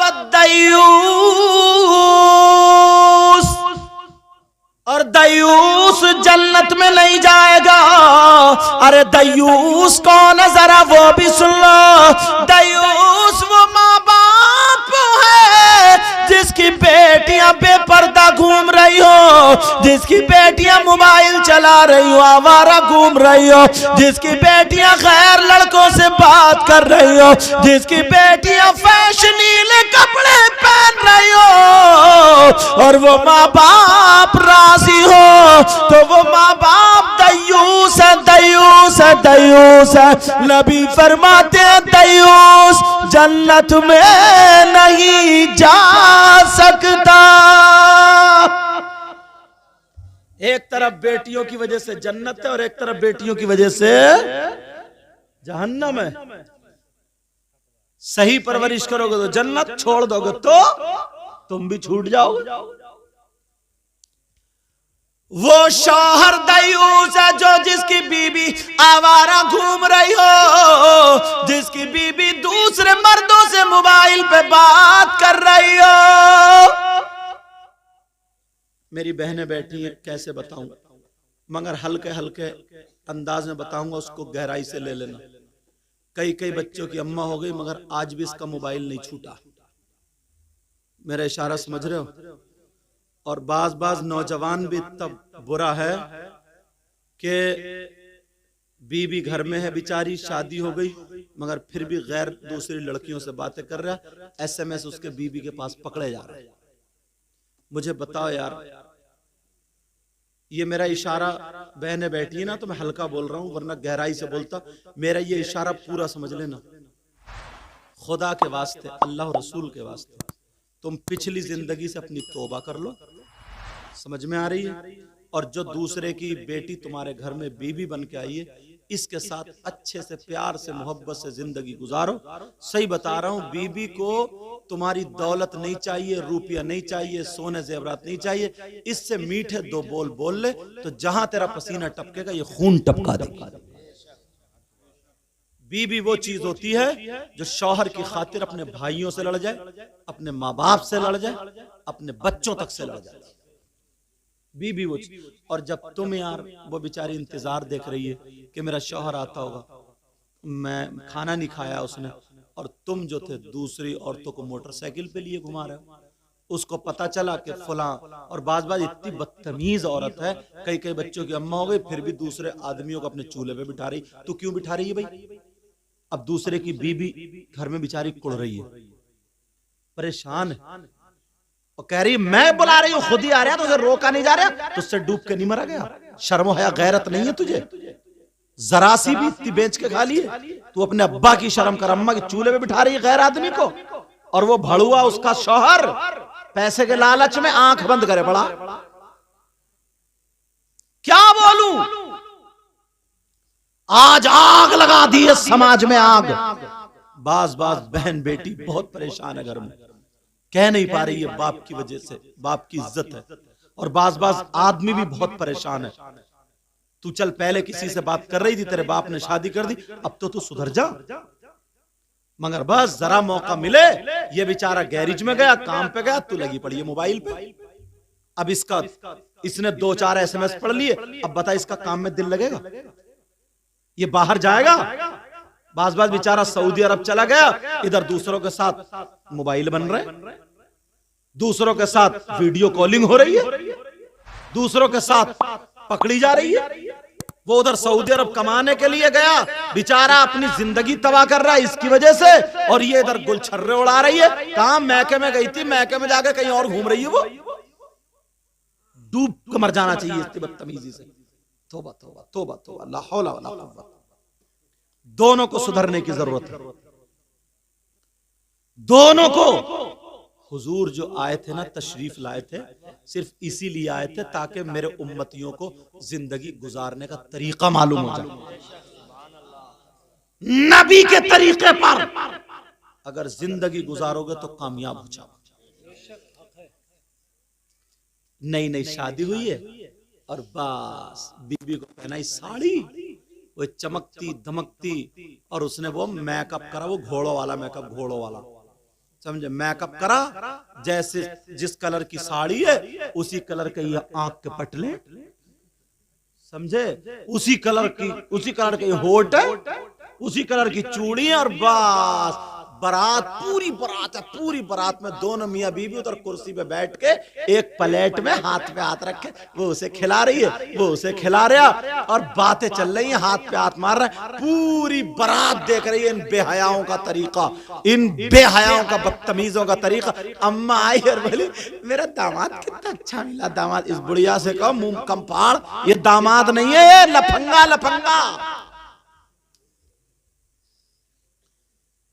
Speaker 1: वद्दयूस, और दयूस जन्नत में नहीं जाएगा। अरे दयूस कौन है जरा वो भी सुन लो। दयूस वो माँ बाप है जिसकी बेटियां बेपर्दा घूम रही हो, जिसकी बेटियां मोबाइल चला रही हो, आवारा घूम रही हो, जिसकी बेटियां गैर लड़कों से बात कर रही हो, जिसकी बेटियां फैशनीले कपड़े पहन रही हो, और वो माँ बाप राजी हो, तो वो माँ बाप दयूस है, दयूस है, दयूस है। नबी फरमाते हैं दयूस जन्नत में नहीं जा सकता। एक तरफ बेटियों की वजह से जन्नत है और एक तरफ बेटियों की वजह से जहन्नम है। सही परवरिश करोगे तो जन्नत, छोड़ दोगे तो तुम भी छूट जाओगे। वो शौहर दयूस है जो जिसकी बीबी आवारा घूम रही हो, जिसकी बीबी दूसरे मर्दों से मोबाइल पे बात कर रही हो। मेरी बहनें बैठी हैं, कैसे बताऊं, मगर हल्के हल्के अंदाज में बताऊंगा, उसको गहराई से ले लेना। कई कई बच्चों की अम्मा हो गई मगर आज भी इसका मोबाइल नहीं छूटा। मेरा इशारा समझ रहे हो। और बाज नौजवान भी तब बुरा है कि बीबी घर में है बेचारी, शादी हो गई मगर फिर भी गैर दूसरी लड़कियों से बातें कर रहा है। SMS उसके बीबी के पास पकड़े जा रहे हैं। मुझे बताओ यार, ये मेरा इशारा, बहनें बैठी है ना तो मैं हल्का बोल रहा हूं वरना गहराई से बोलता। मेरा ये इशारा पूरा समझ लेना, खुदा के वास्ते, अल्लाह और रसूल के वास्ते, तुम पिछली जिंदगी से अपनी तौबा कर लो। समझ में आ रही है। और जो दूसरे की बेटी तुम्हारे घर में बीबी बन के आई है, इसके साथ अच्छे से प्यार से मोहब्बत से जिंदगी गुजारो। सही बता रहा हूं, बीबी को तुम्हारी दौलत नहीं चाहिए, रुपया नहीं चाहिए, सोने जेवरात नहीं चाहिए। इससे मीठे 2 बोल बोल ले तो जहां तेरा पसीना टपकेगा ये खून टपका देगा। बीबी वो चीज होती है जो शौहर की खातिर अपने भाइयों से लड़ जाए, अपने माँ बाप से लड़ जाए, अपने बच्चों तक से लड़ जाए। बीबी वो चीज। और जब तुम यार, वो बेचारी इंतजार देख रही है कि मेरा शौहर आता होगा, मैं खाना नहीं खाया उसने, और तुम जो थे दूसरी औरतों को मोटरसाइकिल पे लिए घुमा रहे हो। उसको पता चला कि फलां, और बाज इतनी बदतमीज औरत है, कई कई बच्चों की अम्मा हो गई फिर भी दूसरे आदमियों को अपने चूल्हे पे बिठा रही। तू क्यों बिठा रही है भाई? अब दूसरे की बीबी घर में बेचारी कुड़ रही है, परेशान है, और कह रही मैं बुला रही हूं, खुद ही आ रहा, तुझे रोका नहीं जा रहा, तुझसे डूब के नहीं मरा गया? शर्म हया गैरत नहीं है तुझे? जरा सी भी इतनी बेच के खा ली है? तू अपने अब्बा की शर्म कर, अम्मा के चूल्हे पे बिठा रही है गैर आदमी को, और वो भड़ुआ उसका शौहर पैसे के लालच में आंख बंद करे पड़ा। क्या बोलूं, आज आग लगा दी है समाज में, आग। बाज बहन बेटी बहुत परेशान है घर में, कह नहीं पा रही है बाप की वजह से, बाप की इज्जत है। और बाज आदमी भी बहुत परेशान है। तू चल पहले किसी से बात कर रही थी, तेरे बाप ने शादी कर दी, अब तो तू सुधर जा, मगर बस जरा मौका मिले। ये बेचारा गैरेज में गया, काम पे गया, तू लगी पड़ी है मोबाइल पे। अब इसने 2-4 SMS पढ़ लिए, अब बता इसका काम में दिल लगेगा? ये बाहर जाएगा? बाज बेचारा सऊदी अरब चला गया, इधर दूसरों के साथ मोबाइल बन रहे, दूसरों के साथ वीडियो कॉलिंग हो रही है, दूसरों के साथ पकड़ी जा रही है। वो उधर सऊदी अरब कमाने के लिए गया, बेचारा अपनी जिंदगी तबाह कर रहा है इसकी वजह से, और ये इधर गुलछर्रे उड़ा रही है। काम मैके में गई थी, मैके में जाकर कहीं और घूम रही है। वो डूब कर मर जाना चाहिए इसकी बदतमीजी से। तौबा तौबा तौबा तौबा, ला हौला वला कुव्वत। दोनों को सुधरने की जरूरत है, दोनों को हुजूर जो आए थे ना, तशरीफ लाए थे, सिर्फ इसीलिए आए थे ताकि मेरे उम्मतियों को जिंदगी गुजारने का तरीका मालूम हो जाए। नबी के तरीके पर अगर जिंदगी गुजारोगे तो कामयाब हो जाओ। नई नई शादी हुई है और बस बीबी को पहनाई साड़ी, वो चमकती धमकती, और उसने वो मेकअप करा, वो घोड़ों वाला मेकअप, घोड़ों वाला, समझे, मेकअप करा। जैसे जिस कलर की साड़ी है उसी कलर के ये आंख के पटले, समझे, उसी कलर के होठ है, उसी कलर की चूड़ी, और बस बारात, पूरी बारात में दोनों मियां बीबी उधर कुर्सी पे बैठ के एक प्लेट में हाथ पे हाथ रखे, वो उसे खिला रही है, वो उसे खिला रहा, और बातें चल रही हैं, हाथ पे हाथ मार रहे हैं। पूरी बारात देख रही है इन बेहयाओं का तरीका, इन बेहयाओं का, बदतमीजों का तरीका। अम्मा आई और बोली मेरा दामाद कितना अच्छा मिला। दामाद, इस बुढ़िया से कहो मुंह कम फाड़, ये दामाद नहीं है, ये लफंगा लफंगा।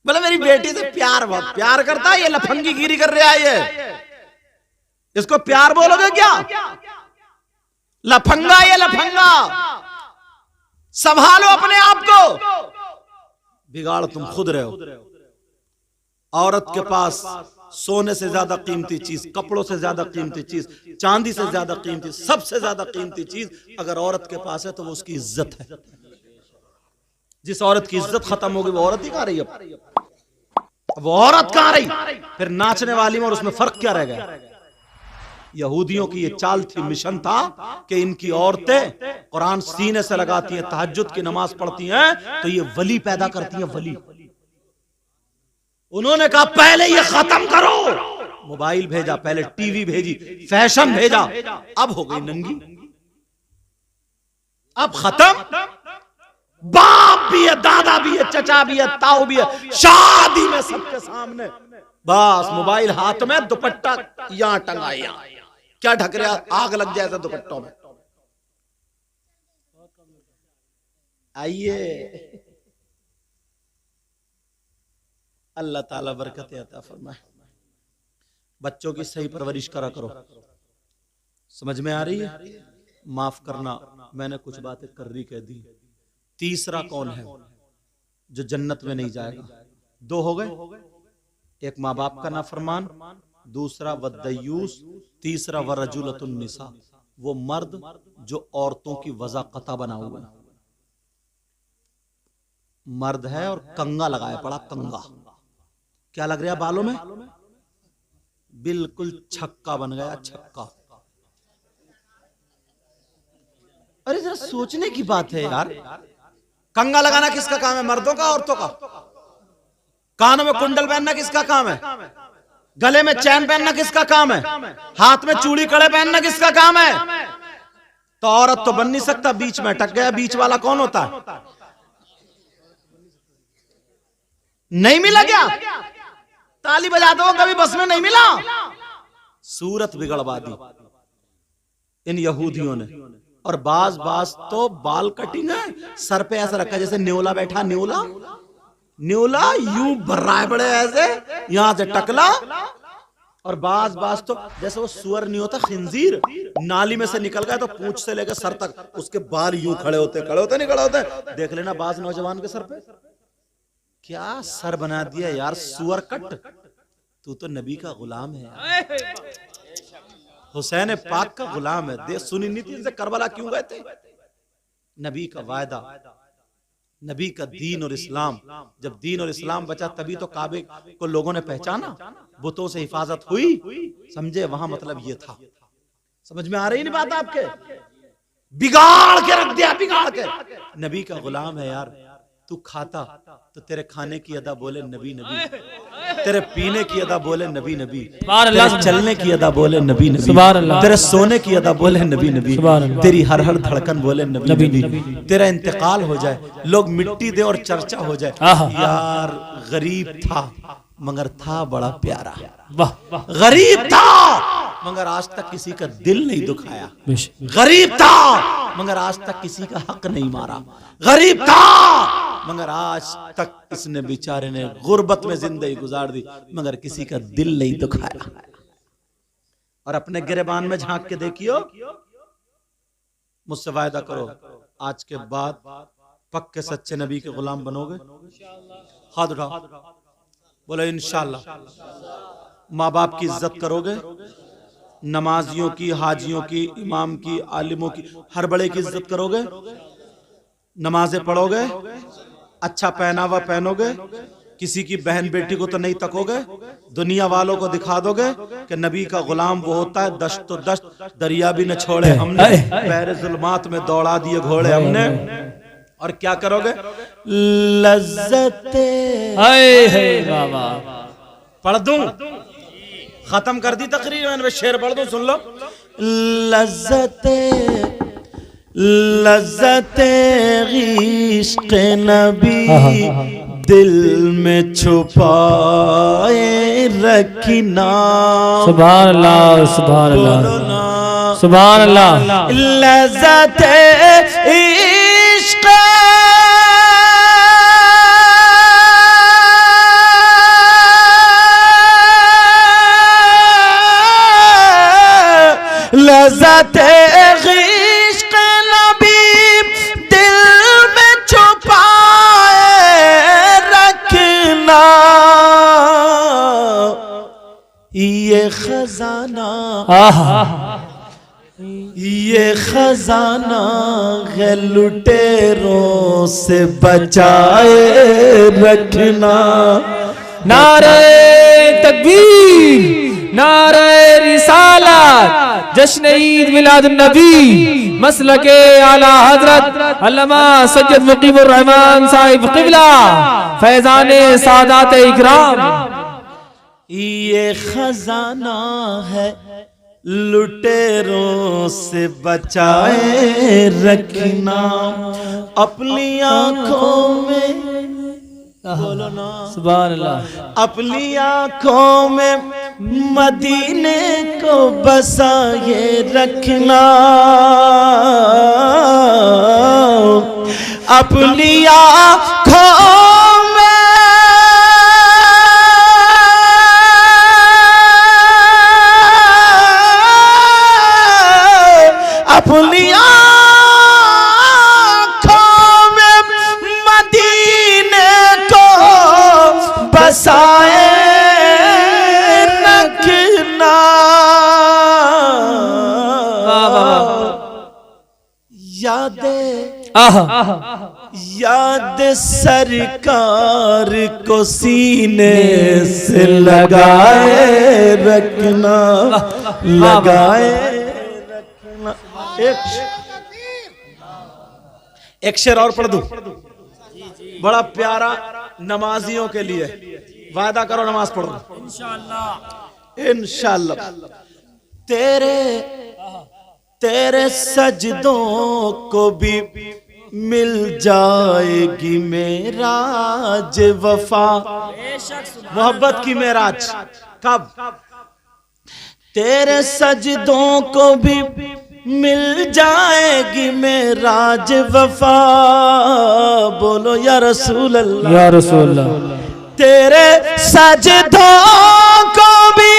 Speaker 1: बोले मेरी बेटी से बहुत प्यार करता है, ये लफंगी गिरी कर रहा है, ये इसको प्यार बोलोगे क्या? लफंगा, ये लफंगा। संभालो अपने आप को, बिगाड़ तुम खुद रहे हो। औरत के पास सोने से ज्यादा कीमती चीज, कपड़ों से ज्यादा कीमती चीज, चांदी से ज्यादा कीमती, सबसे ज्यादा कीमती चीज अगर औरत के पास है तो वो उसकी इज्जत है। जिस औरत की इज्जत खत्म होगी वो औरत ही कहां रही? अब वो औरत कहां रही? फिर नाचने वाली में और उसमें फर्क क्या रह गया? यहूदियों की ये चाल थी, मिशन था कि इनकी औरतें कुरान सीने से लगाती हैं, तहज्जुद की नमाज पढ़ती हैं, तो ये वली पैदा करती हैं, वली। उन्होंने कहा पहले ये खत्म करो। मोबाइल भेजा, पहले टीवी भेजी, फैशन भेजा, अब हो गई नंगी, अब खत्म। बाप भी है, दादा भी है, चचा भी है, ताऊ भी है, शादी में सबके सामने, बस मोबाइल हाथ में, दुपट्टा यहां टंगा, यहां क्या ढक रहा, आग लग जाए तो दुपट्टों में। आइए, अल्लाह ताला बरकत अता फरमाए। बच्चों की सही परवरिश करा करो। समझ में आ रही है? माफ करना, मैंने कुछ बातें कर्री कह दी। तीसरा कौन है जो जन्नत में नहीं जाएगा? दो हो गए, एक माँ बाप का नाफरमान, दूसरा वद्दयूस, तीसरा वरजुलतुन निसा, वो मर्द जो औरतों की वज़ाक़ता बना हुआ है। मर्द है और कंगा लगाया पड़ा, कंगा। क्या लग रहा है बालों में? बिल्कुल छक्का बन गया, छक्का। अरे जरा सोचने की बात है यार, कंगा लगाना किसका काम है? मर्दों का, औरतों का? कानों में कुंडल पहनना किसका काम है? गले में चैन पहनना किसका काम है? हाथ में चूड़ी कड़े पहनना किसका काम है? तो औरत तो बन नहीं सकता, बीच में अटक गया। बीच वाला कौन होता है? नहीं मिला क्या? ताली बजा दो, कभी बस में नहीं मिला। सूरत बिगड़वा दी इन यहूदियों ने। और बाज तो बाल कटिंग है, सर पे ऐसा रखा जैसे न्योला बैठा, न्योला यूं भर रहा है बड़े ऐसे, यहां से टकला। और बाज तो जैसे वो सुअर नहीं होता, खिंजीर, नाली में से निकल गया तो पूंछ से लेकर सर तक उसके बाल यूं खड़े होते नहीं खड़े होते। देख लेना बाज नौजवान के सर पे क्या सर बना दिया यार, सुअर कट। तू तो नबी का गुलाम है यार, हुसैन पाक का गुलाम है। दे सुनी नहीं थी इनसे करबला क्यों गए थे? नबी का वायदा, नबी का दीन और इस्लाम। जब दीन और इस्लाम बचा तभी तो काबे को लोगों ने पहचाना, बुतों से हिफाजत हुई, समझे? वहां मतलब ये था। समझ में आ रही नहीं बात आपके? बिगाड़ के रख दिया, बिगाड़ के। नबी का गुलाम है यार। तू खाता तो तेरे खाने की अदा बोले नबी नबी, तेरे पीने की अदा बोले नबी नबी, तेरे चलने की अदा बोले नबी नबी, तेरे सोने की अदा बोले नबी नबी, तेरी हर हर धड़कन बोले नबी नबी। तेरा इंतकाल हो जाए, लोग मिट्टी दे और चर्चा हो जाए, यार गरीब था मगर था बड़ा प्यारा। गरीब था मगर आज तक किसी का दिल नहीं दुखाया। गरीब था मगर आज तक किसी का हक नहीं मारा। गरीब था मगर आज तक इसने बेचारे ने गुर्बत में जिंदगी गुजार दी, मगर किसी का दिल नहीं दुखाया। और अपने गिरेबान में झांक के देखियो, मुझसे वायदा करो आज के बाद पक्के सच्चे नबी के गुलाम बनोगे? हाथ उठाओ, बोले इंशाल्लाह। माँ बाप की इज्जत करोगे, नमाजियों की, हाजियों की, इमाम की, आलिमों की, हर बड़े की इज्जत करोगे, नमाजें पढ़ोगे, अच्छा पहनावा पहनोगे, किसी की बहन बेटी को तो नहीं तकोगे, दुनिया वालों को दिखा दोगे कि नबी का गुलाम वो होता है दश्त तो दश्त, दरिया भी न छोड़े हमने, पैर जुल्मात में दौड़ा दिए घोड़े हमने। और क्या करोगे? लज्जते पढ़ दूं, खत्म कर दी तकरीर मैंने, शेर पढ़ दूं, सुन लो। लज्जते लज्जते इश्क़ नबी दिल में छुपाए रखना।
Speaker 3: सुभान अल्लाह, सुभान अल्लाह, सुभान अल्लाह।
Speaker 1: लज्जते इश्क़ लज़्ज़त इश्क़ नबी दिल में छुपाए रखना, ये खजाना, ये खजाना है लुटेरों से बचाए रखना।
Speaker 3: नारे तकबीर, नारे रिसालत, जश्न ईद मिलादुन नबी, मसलके आला हजरत अल्लामा सैयद मुकीमुर रहमान साहिब क़िबला, फैज़ाने सादात इकराम।
Speaker 1: ये खजाना है लुटेरों से बचाए रखना, अपनी आंखों में, बोलो ना
Speaker 3: सुभान अल्लाह,
Speaker 1: अपनी आंखों में मदीने को बसाए रखना, अपनी आंखों अपनी आँखों में मदीने को बसाए रखना। याद सरकार को सीने से लगाए रखना, लगाए रखना। एक शेर और पढ़ दूं, बड़ा प्यारा नमाजियों के लिए, वादा करो नमाज पढ़ो इंशाअल्लाह, इंशाअल्लाह। तेरे सजदों को भी मिल जाएगी मेराज वफा। मोहब्बत की मेराज कब? तेरे सजदों को भी मिल जाएगी मेराज वफा। बोलो या रसूल अल्लाह,
Speaker 3: या रसूल अल्लाह।
Speaker 1: तेरे सजदों को भी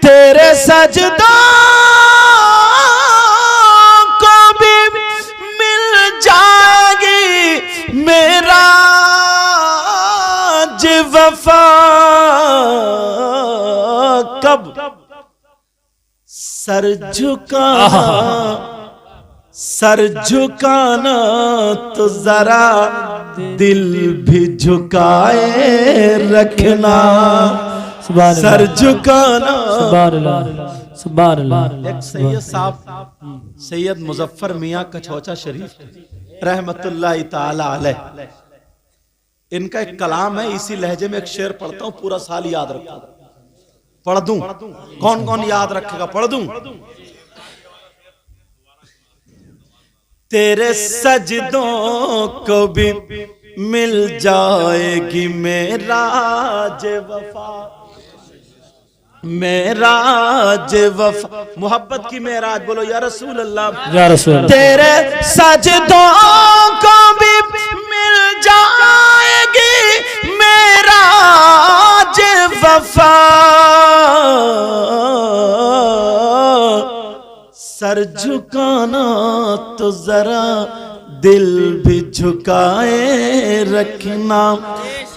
Speaker 1: तेरे सजदों को भी मिल जाएगी मेरा वफा। कब? सर झुकाना, सर झुकाना तो जरा दिल भी झुकाए रखना। सर झुकाना।
Speaker 3: सुभान अल्लाह, सुभान अल्लाह।
Speaker 1: एक सैयद साहब, सैयद मुजफ्फर मियाँ कछौचा शरीफ रहमतुल्लाह ताला अलैह, इनका एक कलाम है, इसी लहजे में एक शेर पढ़ता हूँ, पूरा साल याद रखता हूँ। पढ़ दूं? कौन कौन याद रखेगा? पढ़ दूं? तेरे सजदों को भी मिल जाएगी मेराज वफा। मेराज वफा, मोहब्बत की मेराज, बोलो या रसूल अल्लाह।
Speaker 3: या रसूल अल्लाह।
Speaker 1: तेरे सजदों को भी मिल जाएगी मेराज वफा, सर झुकाना तो जरा दिल भी झुकाए रखना।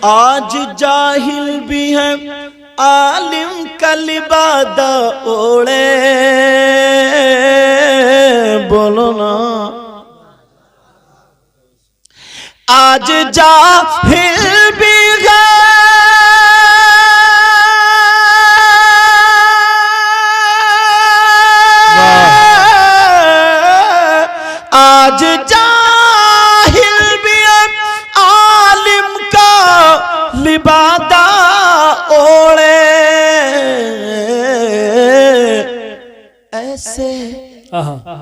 Speaker 1: आज जाहिल भी है आलिम का लिबादा ओढ़े, बोलो ना। आज जाहिल भी है आज जाहिल भी है आलिम का लिबादा ओढ़े,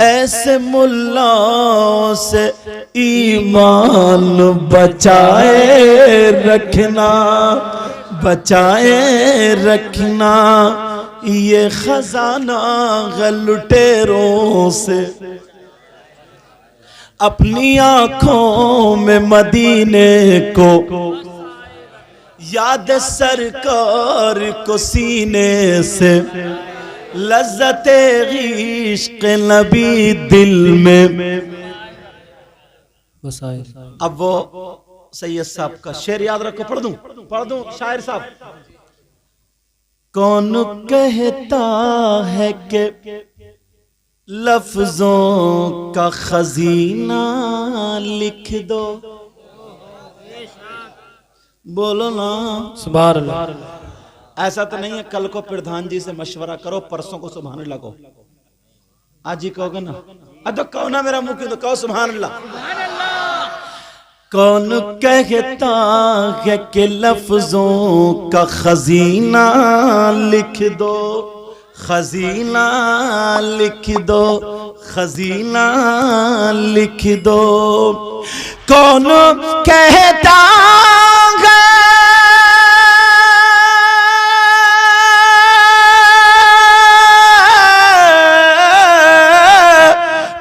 Speaker 1: ऐसे मुल्लाओं से ईमान बचाए रखना, बचाए रखना। ये खजाना लुटेरों से अपनी आंखों में मदीने को, याद सरकार को सीने से, लज्जते इश्क नबी दिल में। अब वो सैयद साहब का शेर याद रखो, पढ़ दूं शायर साहब। कौन कहता है कि लफ्जों का खजीना लिख दो, बोलो ना
Speaker 3: सुभान अल्लाह।
Speaker 1: ऐसा तो नहीं है कल को प्रधान जी से मशवरा करो, परसों को सुभान अल्लाह को। आज ही कहोगे ना, अब तो कहो ना मेरा मुंह क्यों, तो कहो सुभान अल्लाह। कौन कहता है कि लफ्जों का खजीना लिख दो, खजीना लिख दो, खजीना लिख दो। कौन कहता है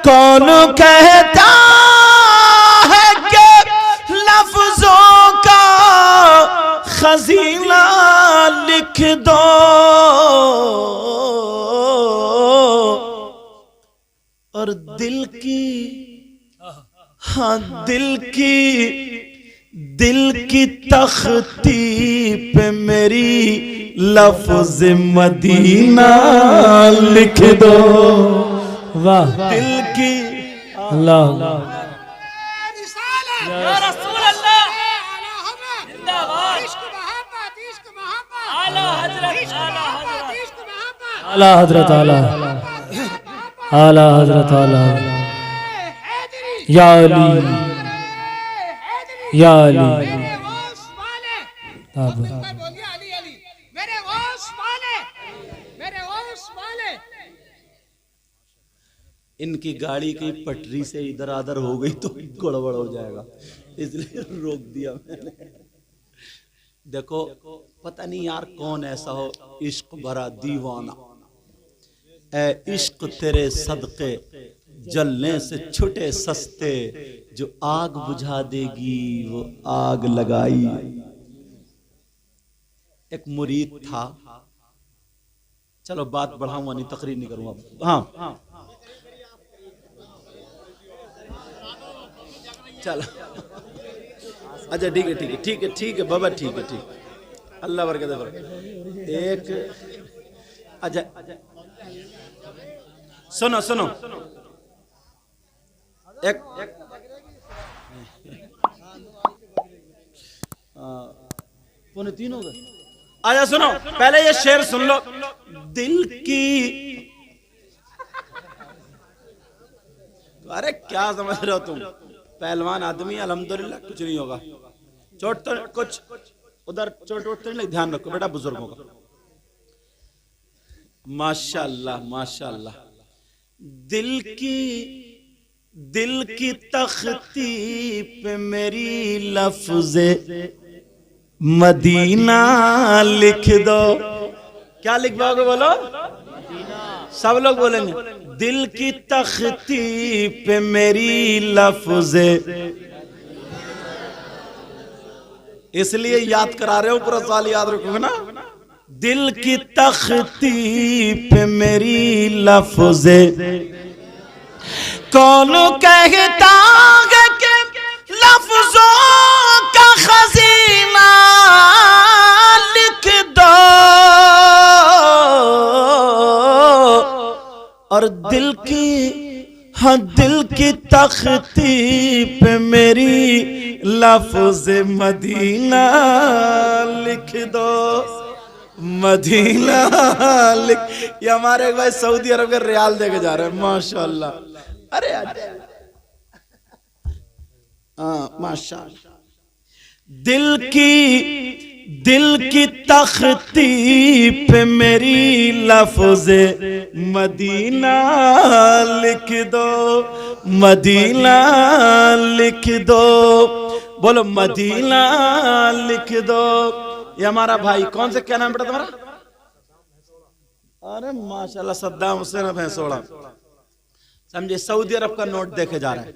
Speaker 1: कौन कहता है कि लफ्जों का खजीना लिख दो, और दिल की, हाँ दिल की तख्ती पे मेरी लफ्ज मदीना लिख दो।
Speaker 3: वाह,
Speaker 1: दिल की
Speaker 3: अल्लाह
Speaker 4: या रसूल अल्लाह जिंदाबाद। इश्क मोहब्बत, इश्क मोहब्बत, आला हजरत, आला हजरत, इश्क मोहब्बत,
Speaker 3: आला हजरत, आला आला हजरत, आला या अली, या अली।
Speaker 4: मेरे गौस वाले, बोलिए अली अली, मेरे गौस वाले, मेरे गौस वाले।
Speaker 1: इनकी गाड़ी की पटरी से इधर आधर हो गई तो गड़बड़ हो जाएगा, इसलिए रोक दिया मैंने। देखो पता नहीं यार कौन ऐसा हो इश्क भरा दीवाना, ए इश्क तेरे सदके जलने से छुटे सस्ते, जो आग बुझा देगी वो आग लगाई। एक मुरीद था, चलो बात बढ़ाऊंगा नहीं, तकरीर नहीं करूंगा। हाँ चलो अच्छा ठीक है ठीक है ठीक है ठीक है बाबा ठीक है ठीक है, अल्लाह बरकत दे। एक अच्छा सुनो सुनो, एक पौने 3 हो गए। आजा सुनो, पहले ये शेर सुन लो। दिल की, अरे क्या समझ रहे हो तुम, पहलवान आदमी अल्हम्दुलिल्लाह कुछ नहीं होगा। चोट तो कुछ उधर चोट वोट तो नहीं लगी, ध्यान रखो बेटा बुजुर्गों का। माशाअल्लाह माशाअल्लाह। दिल की तख्ती पे मेरी लफ्ज़े मदीना लिख दो, क्या लिखवाओगे बोलो? सब लोग बोलेंगे दिल की तख्ती पे मेरी लफ्ज़े, इसलिए याद करा रहे हो, पूरा साल याद रखोगे ना। दिल की तख्ती पे मेरी लफ्ज़े, कौन कहता है कि लफ्ज़ों का खजीना लिख दो, और दिल की तख्ती पे मेरी लफ्ज़ मदीना लिख दो, मदीना लिख। ये हमारे भाई सऊदी अरब के रियाल देके जा रहे हैं, माशाल्लाह। अरे हाँ माशाल्लाह। दिल की तख्ती पे मेरी लफ्ज़े मदीना लिख दो, मदीना लिख दो, बोलो मदीना लिख दो। ये हमारा भाई, कौन से, क्या नाम बेटा तुम्हारा? अरे माशाल्लाह, सद्दाम हुसैन भैंसोड़ा, समझे, सऊदी अरब का नोट देखे जा रहा है।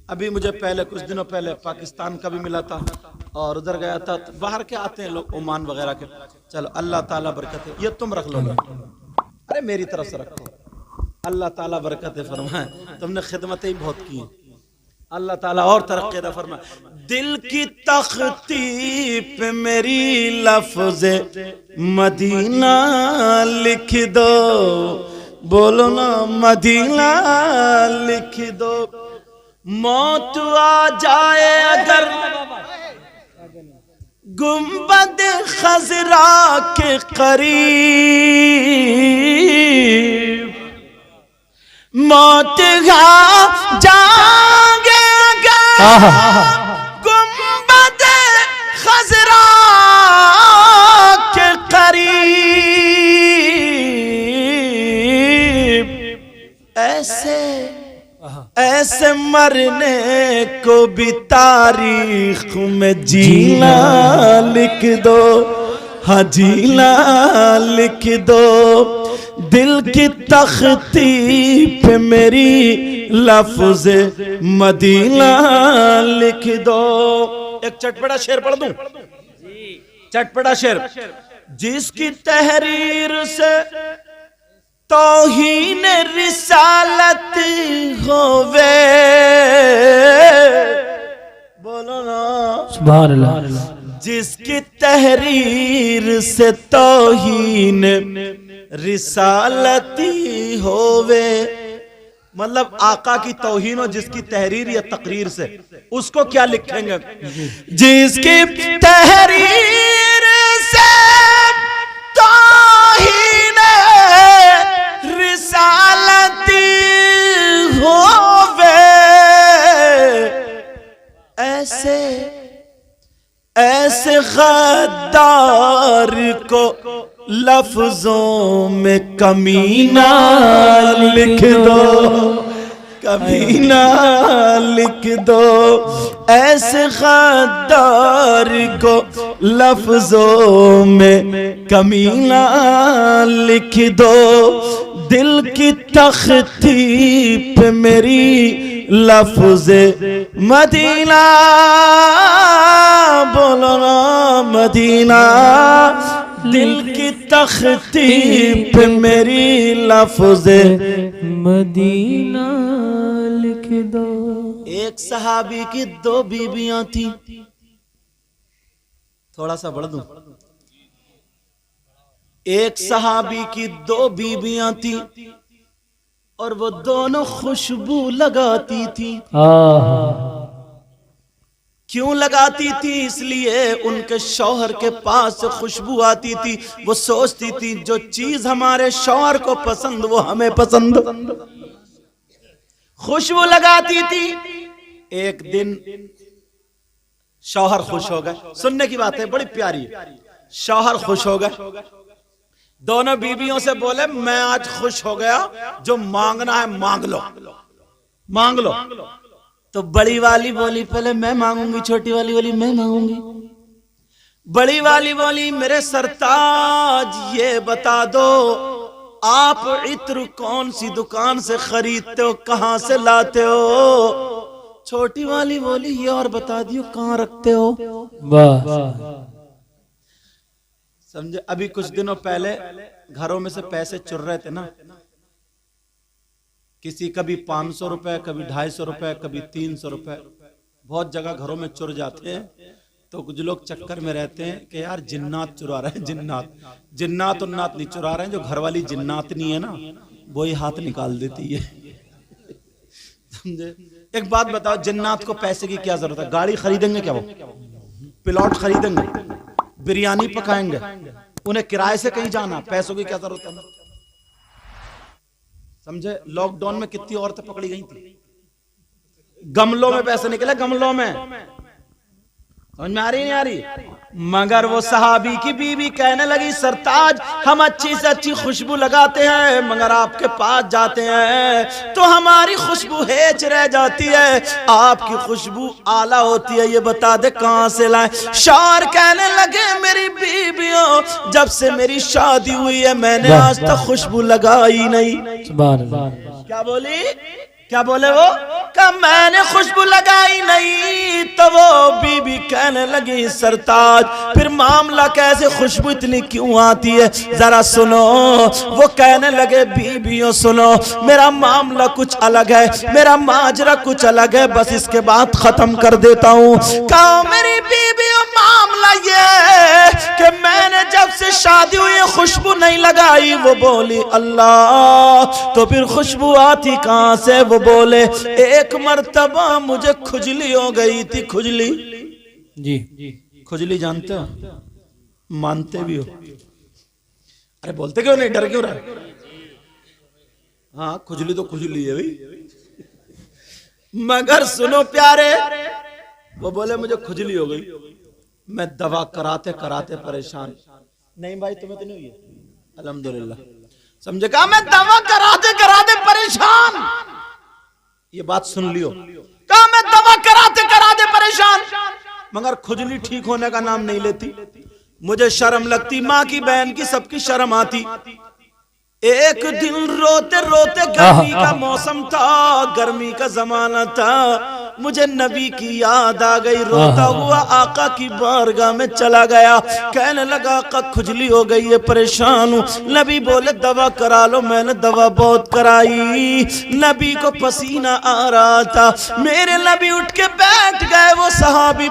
Speaker 1: अभी मुझे पहले, कुछ दिनों पहले पाकिस्तान का भी मिला था और उधर गया था। तो बाहर के आते हैं लोग, ओमान वगैरह के। चलो अल्लाह ताला बरकत है। ये तुम रख लो, अरे मेरी तरफ से रखो, अल्लाह ताला बरकत फरमाए, तुमने खिदमतें ही बहुत की, अल्लाह ताला और तरक्की दा फरमाए। दिल की तख्ती पे मेरी लफ्ज़े मदीना लिख दो, बोलो ना मदीना लिख दो। मौत आ जाए अगर गुंबद खजरा के करीब, मौत आ जाएंगे अगर गुंबद खजरा के करीब, ऐसे मरने को भी तारीख में जीना लिख दो, हाँ जीना लिख दो। दिल की तख्ती पे मेरी लफ्ज़े मदीना लिख दो। एक चटपटा शेर पढ़ दूं, चटपटा शेर। जिसकी तहरीर से तौहीन रिसालत होवे, बोलो ना
Speaker 3: सुभान अल्लाह।
Speaker 1: जिसकी तहरीर से तौहीन रिसालती होवे, मतलब आका की तौहीन हो जिसकी तहरीर या तकरीर से, उसको क्या लिखेंगे? जिसकी तहरीर से तौहीन रिसालती होवे, ऐसे गद्दार को लफ्जों में कमीना लिख दो, कमीना लिख दो। ऐसे गद्दार को लफ्जों में कमीना लिख दो। दिल की तख्ती पे मेरी लफ्ज़े मदीना, बोलो ना मदीना। दिल की तख्ती पे मेरी लफ्ज़े
Speaker 3: मदीना लिख दो।
Speaker 1: एक सहाबी की 2 बीबियां थी, थोड़ा सा बढ़ दूं। एक सहाबी की 2 बीबियां थी और वो दोनों खुशबू लगाती थी। क्यों लगाती थी? इसलिए उनके शौहर के पास से खुशबू आती थी। वो सोचती थी जो चीज हमारे शौहर को पसंद वो हमें पसंद, खुशबू लगाती थी। एक दिन शौहर खुश हो गए, सुनने की बात है बड़ी प्यारी है। शौहर खुश हो गए, दोनों बीवियों से बोले मैं आज खुश हो गया, जो मांगना है मांग लो, मांग लो। तो बड़ी वाली बोली पहले मैं मांगूंगी, छोटी वाली बोली मैं मांगूंगी। बड़ी वाली बोली मेरे सरताज ये बता दो आप इत्र कौन सी दुकान से खरीदते हो, कहां से लाते हो? छोटी वाली बोली ये और बता दियो कहां रखते हो?
Speaker 3: वाह
Speaker 1: समझे? अभी कुछ दिनों पहले घरों में से पैसे चुर रहे थे ना, किसी कभी 500 रुपए, कभी 250 रुपए, कभी 300 रुपए, बहुत जगह घरों में चुर जाते हैं। तो कुछ लोग चक्कर में रहते हैं कि यार जिन्नात चुरा रहे हैं, जिन्नात उन्नात नहीं चुरा रहे हैं, जो घर वाली जिन्नातनी है ना वो ही हाथ निकाल देती है। समझे? एक बात बताओ, जिन्नात को पैसे की क्या जरूरत है? गाड़ी खरीदेंगे क्या वो? प्लॉट खरीदेंगे? बिरयानी पकाएंगे? उन्हें किराए से कहीं जाना, पैसों की क्या जरूरत है? समझे? लॉकडाउन में कितनी औरतें पकड़ी गई थी, गमलों में पैसे निकले, गमलों में। समझ में आ रही नहीं आ रही? मगर वो सहाबी की बीवी कहने लगी सरताज हम अच्छी से अच्छी खुशबू लगाते हैं, मगर आपके पास जाते हैं तो हमारी खुशबू हेच रह जाती है, आपकी खुशबू आला होती है, ये बता दे कहां से लाए? शौहर कहने लगे मेरी बीवियों जब से मेरी शादी हुई है मैंने आज तक खुशबू लगाई नहीं। क्या बोली? क्या बोले वो? कहा मैंने खुशबू लगाई नहीं। तो वो बीबी कहने लगी सरताज फिर मामला कैसे, खुशबू इतनी क्यों आती है, जरा सुनो। वो कहने लगे बीबियों सुनो, मेरा मामला कुछ अलग है, मेरा माजरा कुछ अलग है, बस इसके बाद खत्म कर देता हूँ। कहा मेरी बीबियों मामला ये है कि मैंने जब से शादी हुई खुशबू नहीं लगाई। वो बोली अल्लाह, तो फिर खुशबू आती कहां से? वो बोले एक मर्तबा मुझे खुजली हो गई थी। खुजली
Speaker 3: जी,
Speaker 1: खुजली जानते हो? मानते भी हो? अरे बोलते क्यों नहीं, डर क्यों रहा? हाँ खुजली तो खुजली है भाई, मगर सुनो प्यारे, वो बोले मुझे खुजली हो गई, मैं दवा कराते कराते परेशान। नहीं भाई तुम्हें तो नहीं हुई है? अल्हम्दुलिल्लाह। समझे? कहा मैं दवा कराते कराते परेशान। ये बात सुन लियो। कहा मैं दवा कराते कराते परेशान, मगर खुजली ठीक होने का नाम नहीं लेती। मुझे शर्म लगती, माँ की बहन की सबकी शर्म आती। एक दिन रोते रोते, गर्मी का मौसम था, गर्मी का जमाना था, मुझे नबी की याद आ गई। रोता हुआ आका की बारगाह में चला गया, कहने लगा आका खुजली हो गई है, परेशान हूँ। नबी बोले दवा करा लो। मैंने दवा बहुत कराई, नबी को पसीना आ रहा था। मेरे नबी उठ के बैठ गए। वो सहाबी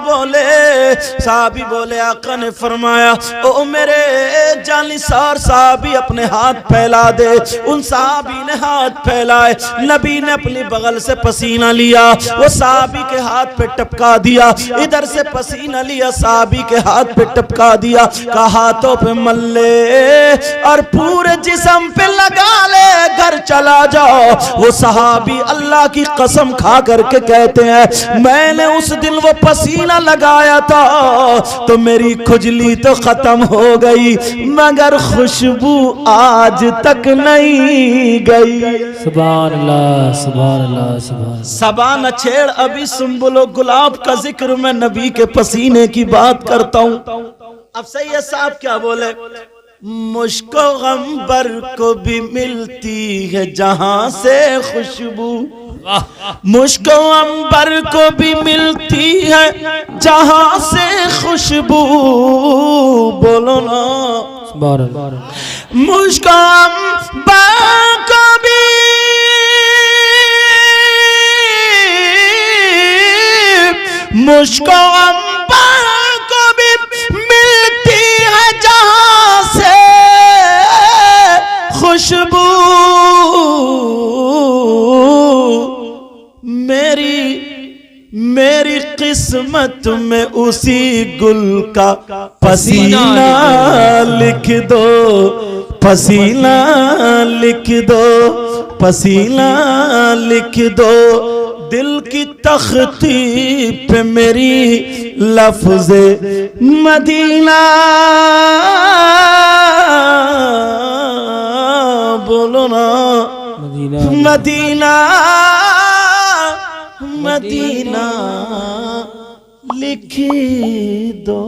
Speaker 1: बोले आका ने फरमाया ओ मेरे जानिसार साहबी अपने हाथ फैला दे। उन साहबी ने हाथ फैलाए, नबी ने अपनी बगल से पसीना लिया, वो साहबी के हाथ पे टपका दिया, इधर से पसीना लिया, साहबी के हाथ पे टपका दिया, कहा हाथों पे मल ले और पूरे जिस्म पे लगा ले, घर चला जाओ। वो सहाबी अल्लाह की कसम खा करके कहते हैं मैंने उस दिन वो पसीना लगाया था तो मेरी खुजली तो खत्म हो गई, मगर खुशबू आज तक नहीं गई।
Speaker 3: सुभान अल्लाह, सुभान अल्लाह, सुभान।
Speaker 1: सबा न छेड़ अभी सुम्बुलो गुलाब का जिक्र, मैं नबी के पसीने की बात करता हूँ। अब सही है साहब क्या बोले? मुझको गंबर को भी मिलती है जहां से खुशबू, मुझको अंबर को भी मिलती है जहां से खुशबू। बोलो ना मुझको अंबर को भी मुझको अंबर को भी मिलती है जहां से खुशबू। मेरी किस्मत में उसी गुल का पसीना लिख दो, पसीना लिख दो, पसीना लिख दो। दिल की तख्ती पे मेरी लफ्ज़े मदीना, बोलो ना मदीना, मदीना लिख दो।